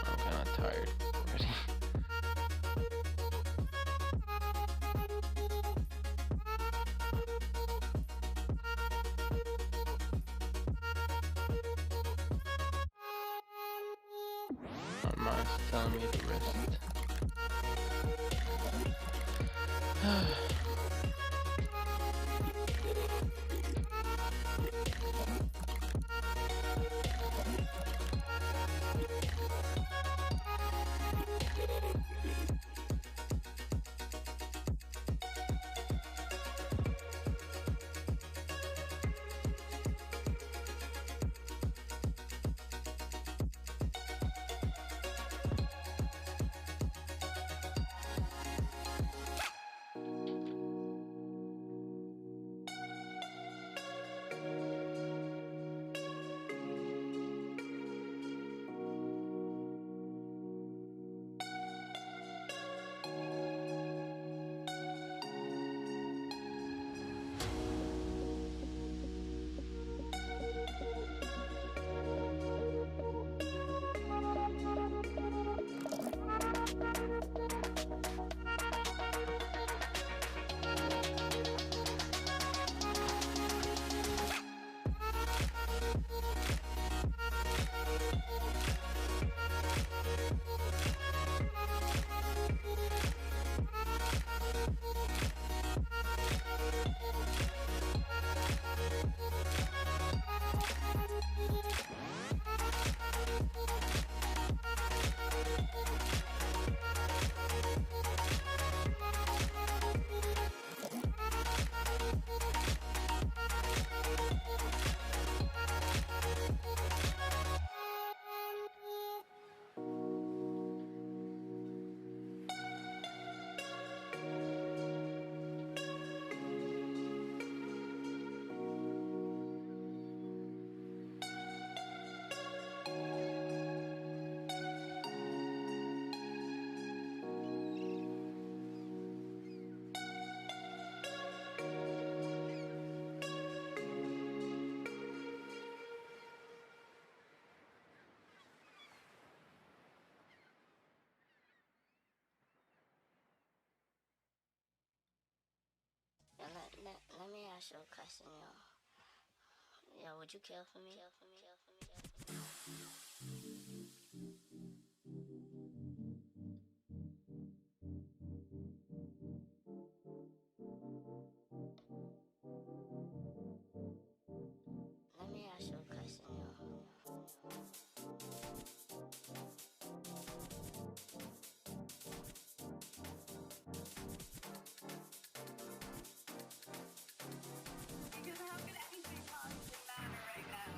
I'm kind of tired already. My mind's telling me to rest. Let me ask you a question, yo. Yo, would you kill for me? Kill for me? Kill for me? Kill for me? Let me ask you a question, yo. Because how can anything possibly matter right now?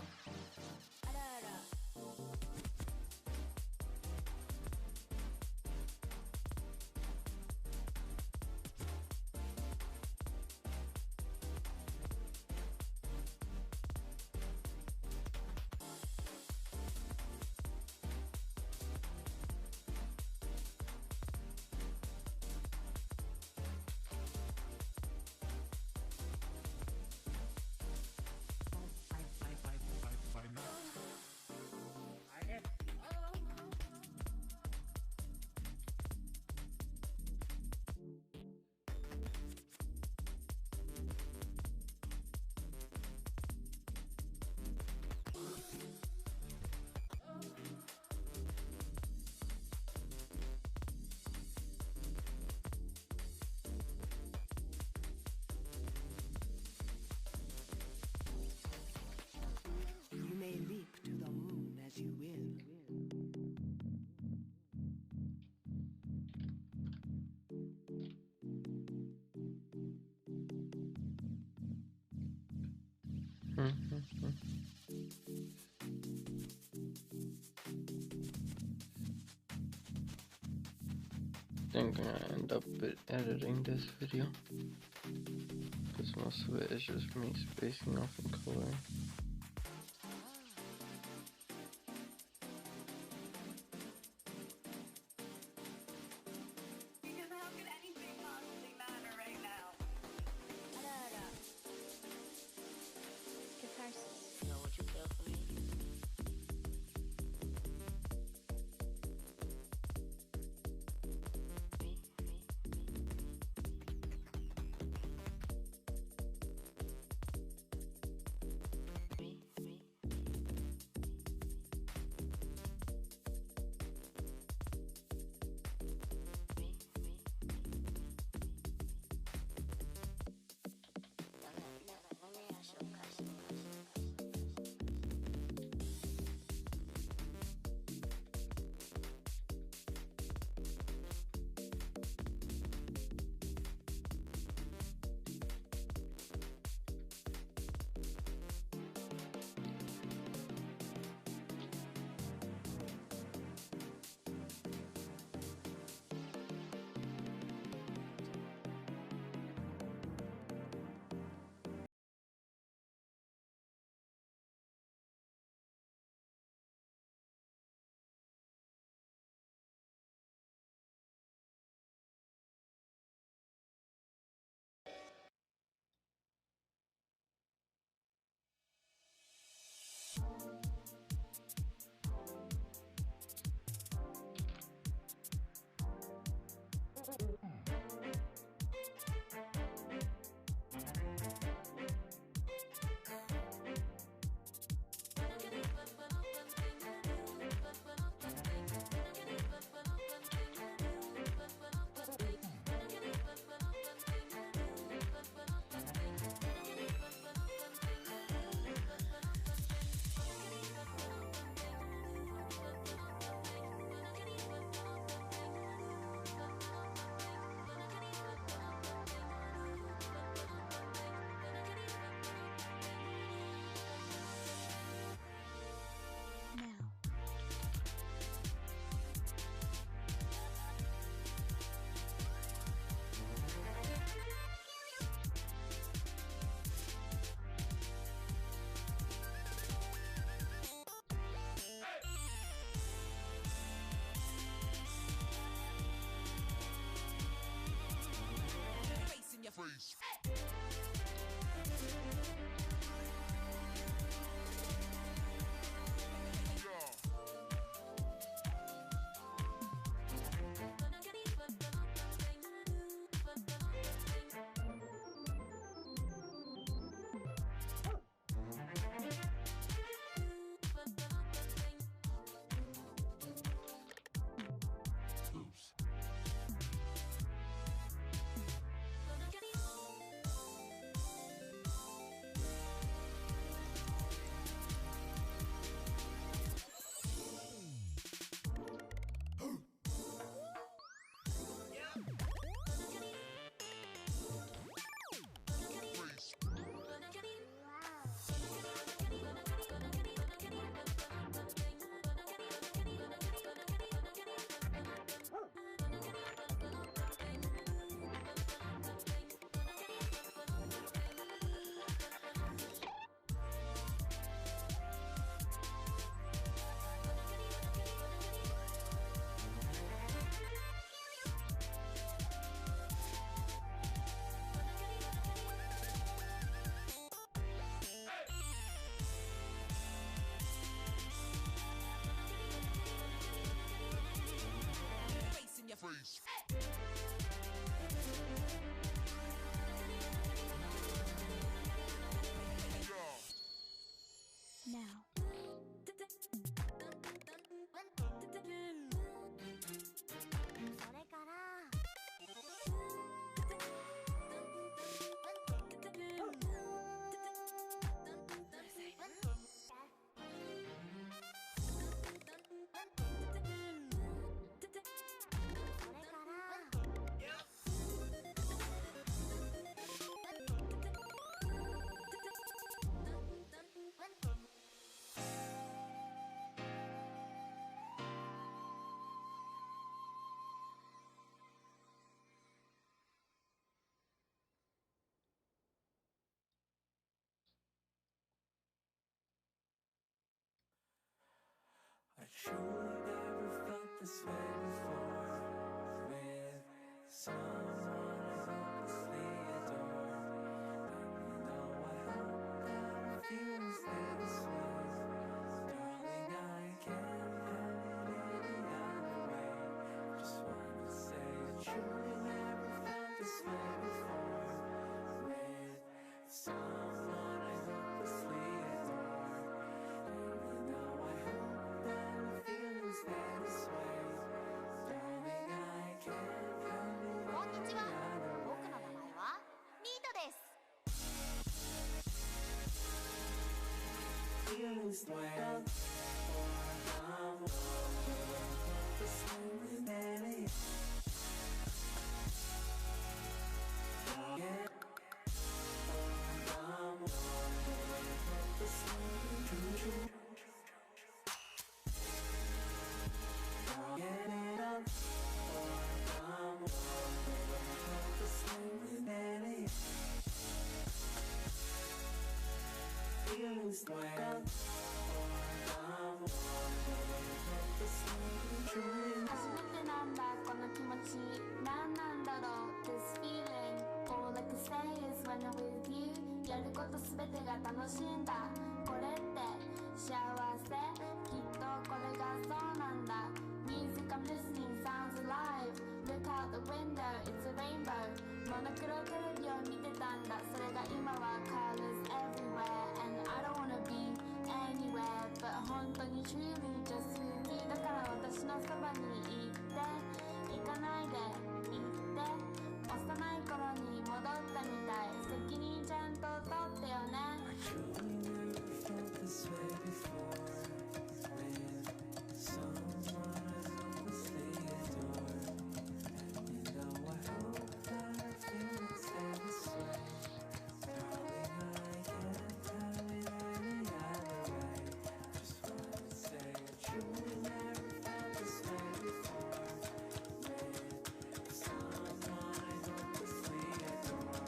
think I'm gonna end up editing this video because most of it is just me spacing off and coloring. Because how could anything possibly matter right now? Catharsis. You know what you feel for me? Truly never felt this way before. With someone I hopelessly adore. And you know I hope that it feels this way. Darling, I can't have it any other way. Just wanna say I truly never felt this way before. With someone I hopelessly adore. And you know I hope that it feels this way. Darling, I can't have it こんにち any は。 other 僕 way. の名前はニートです。 Feel this way. I'm the same with any. Yeah. I'm the same with you. Get it up. I'm the same with any. Feel this way. I'm the same with you. 初めてなんだこの気持ち何なんだろう This feeling All I can say is when I'm with you やることすべてが楽しいんだこれって幸せきっとこれがそうなんだ Music I'm listening sounds alive Look out the window it's a rainbow モノクロテレビを見てたんだそれが今は colors everywhere And I don't wanna be anywhere But 本当に truly just with you だから私のそばに行って行かないで行って幼い頃に戻ったみたい責任ちゃんと取ってよね Truly never felt this way before. With someone I hopelessly adore. And you know I hope that I feel this way. Darling, I can't have it any other way. Just wanna say I truly never felt this way before. With someone I hopelessly adore.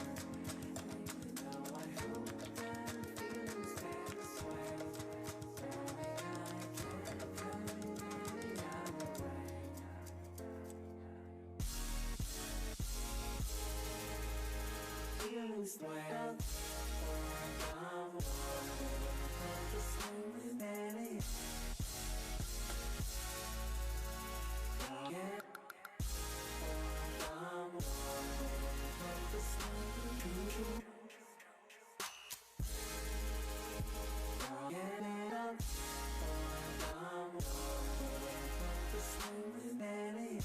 And you know I hope that it feels this way. Darling, I can't have it any other way. Feel this way. I'm the same with any. Yeah. I'm the same with you. Get it up. I'm the same with any.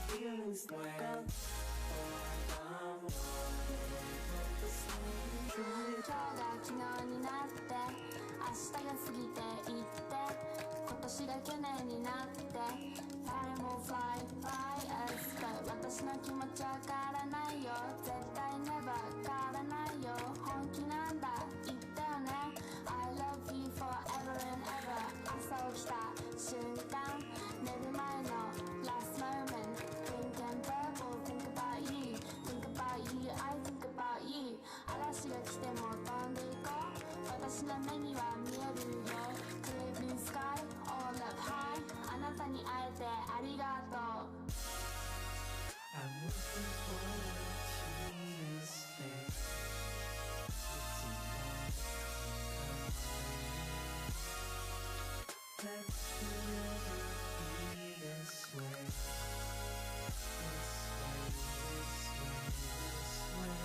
Feel this way. I'm the same with you. 今日が昨日になって明日が過ぎていって今年が去年になって Time will fly by us But 私の気持ちは変わらないよ絶対 never 変わらないよ本気なんだ言ったよね I love you forever and ever 朝起きた瞬間寝る前の last moment Think and purple think about you Think about you I think about you 嵐が来ても飛んでいこう私の目には見えるよ Clear blue sky all up high あなたに会えてありがとう I'm looking forward to this day. It's a long time. Let's forever be this way. This way, this way, this way.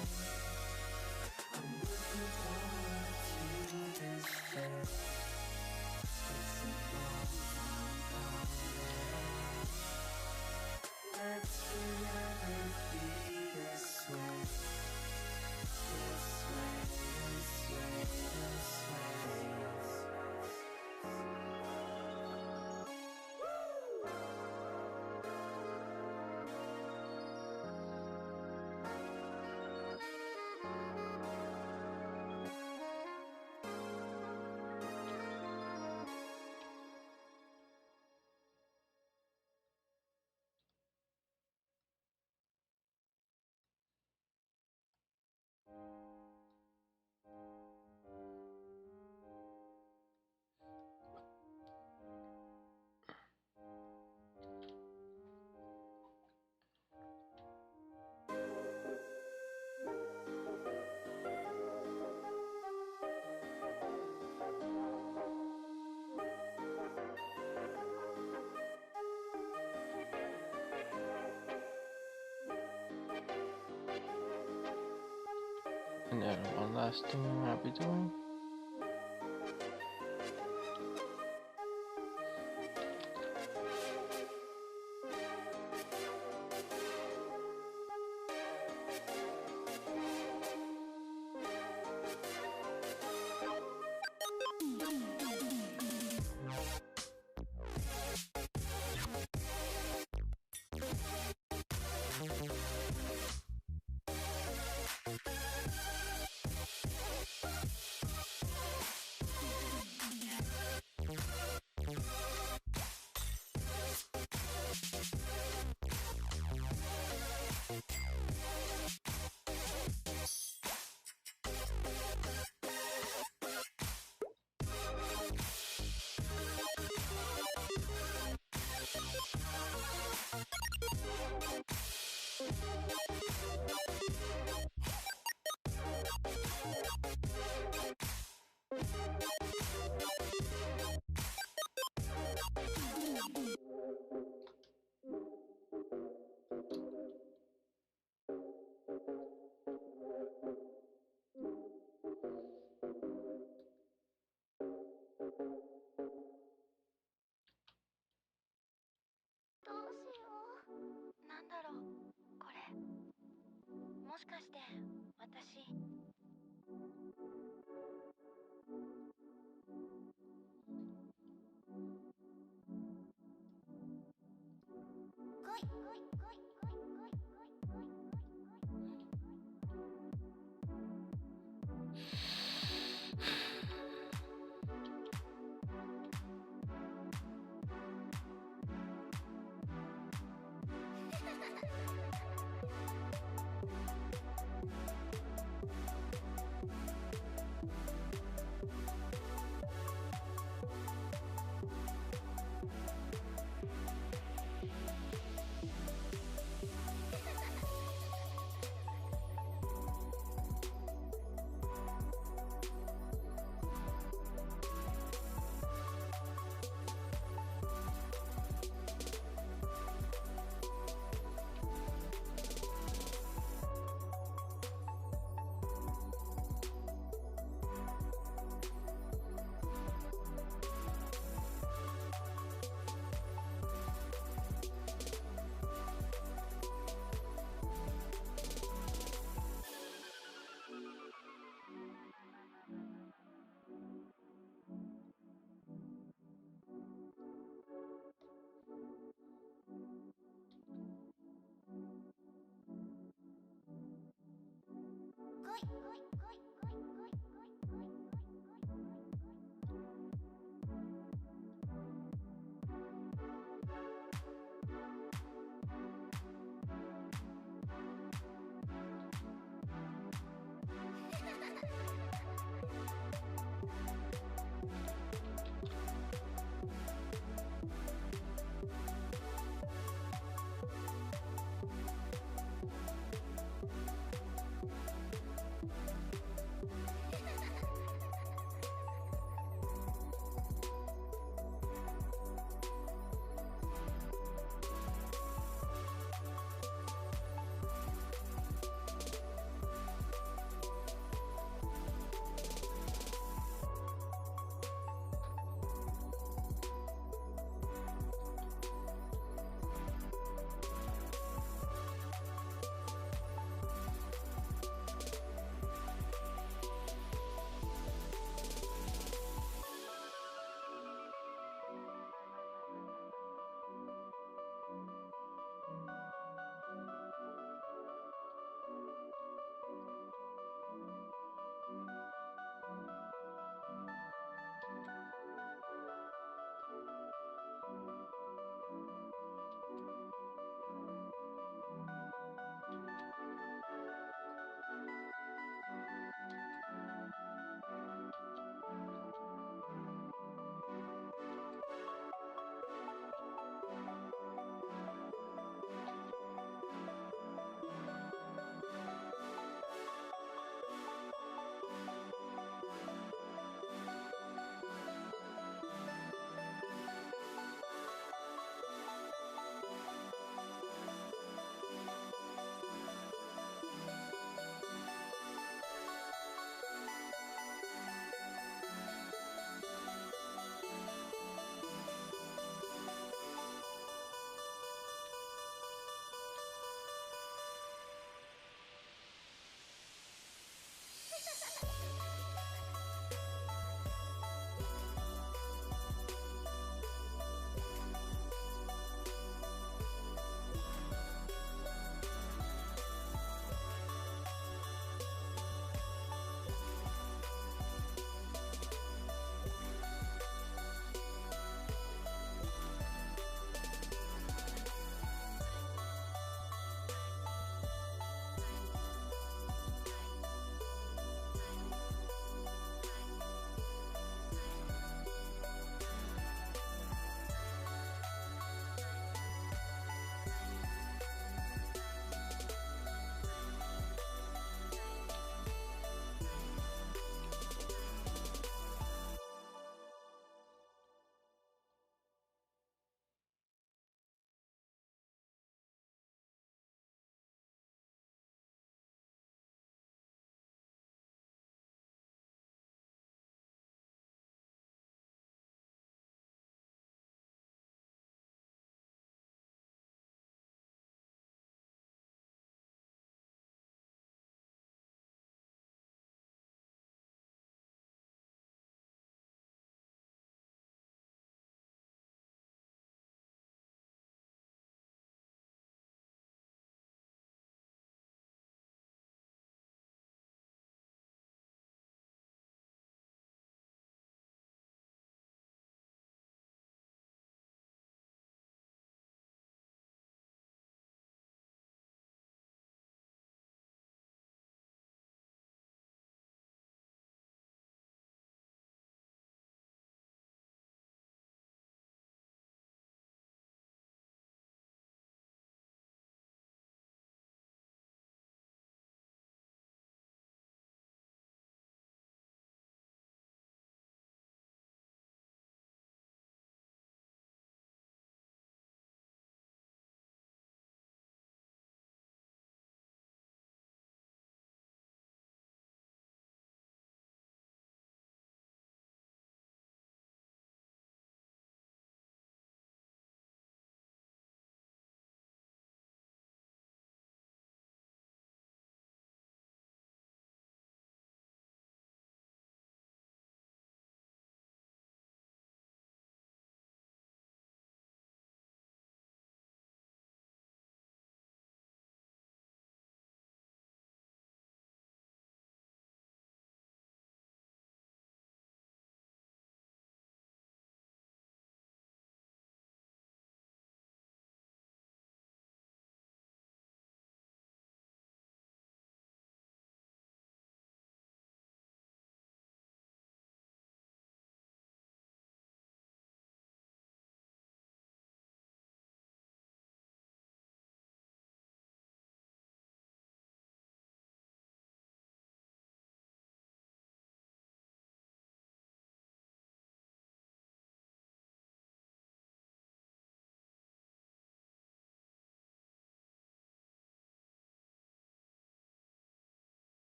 I'm looking forward to this day. It's a long time coming. Let's forever be this way. This way, this way, this way. last thing I'll be doing.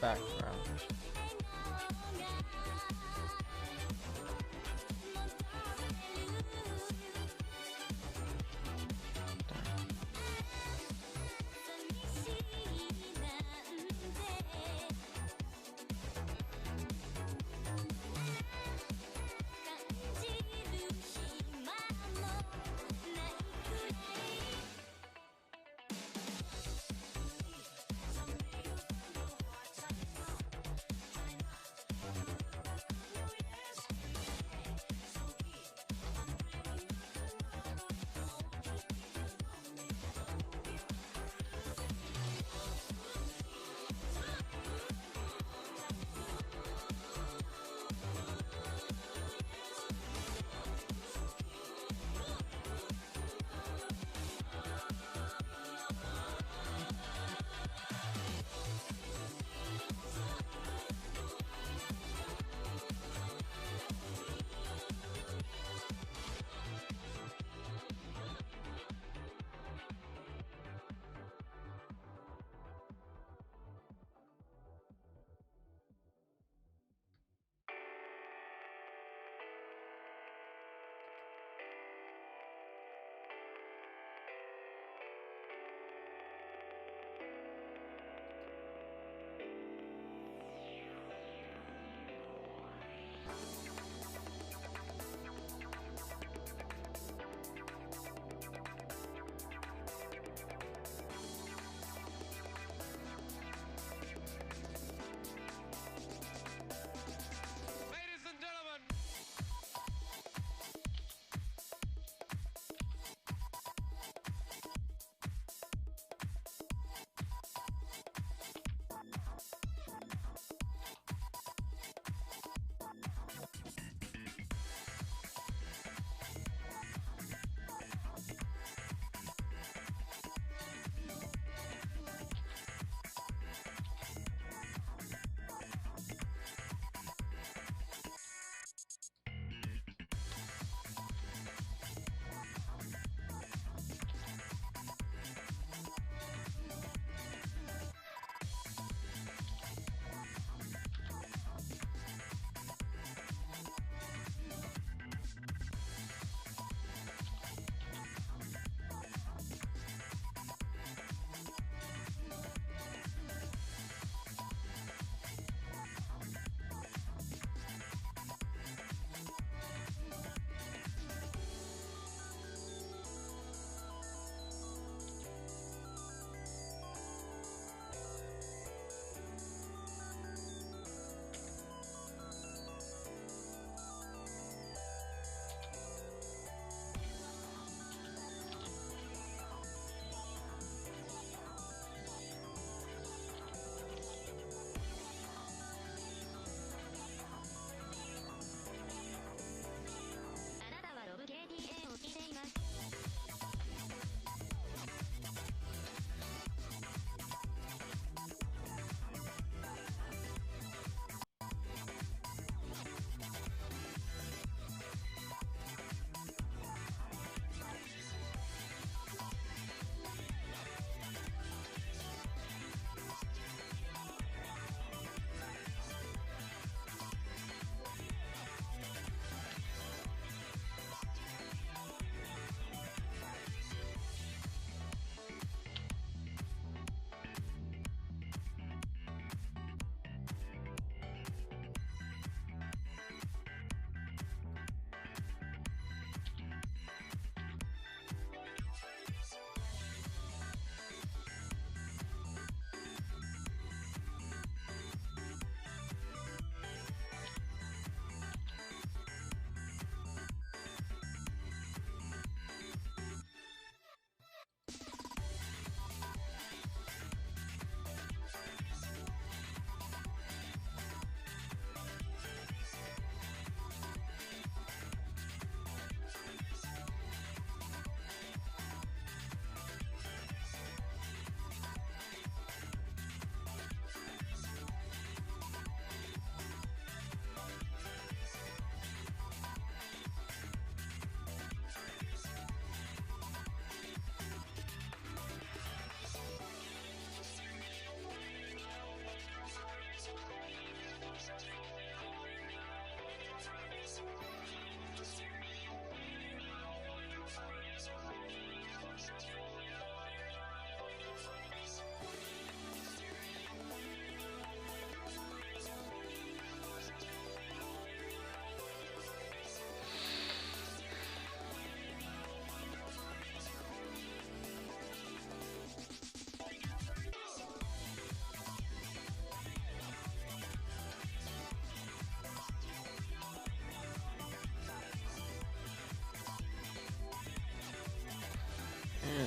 Background.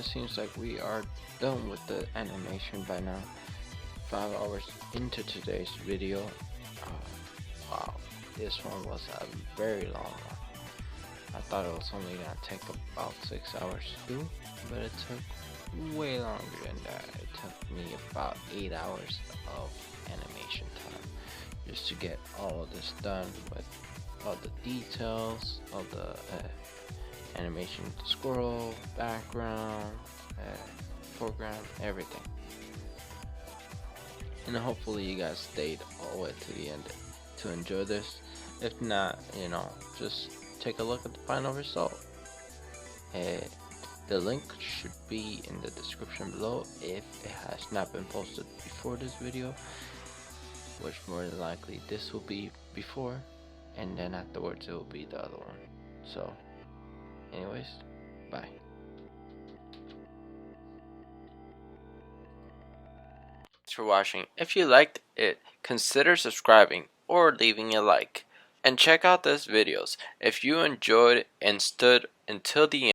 it seems like we are done with the animation by now. 5 hours into today's video. Wow, this one was a very long one. I thought it was only gonna take about 6 hours to do, but it took way longer than that. It took me about 8 hours of animation time just to get all of this done with all the details, all the animation, squirrel, background, foreground, everything. And hopefully you guys stayed all the way to the end to enjoy this. If not, you know, just take a look at the final result. The link should be in the description below if it has not been posted before this video, which more than likely this will be before, and then afterwards it will be the other one. So anyways, bye. Thanks for watching. If you liked it, consider subscribing or leaving a like. And check out these videos if you enjoyed and stood until the end.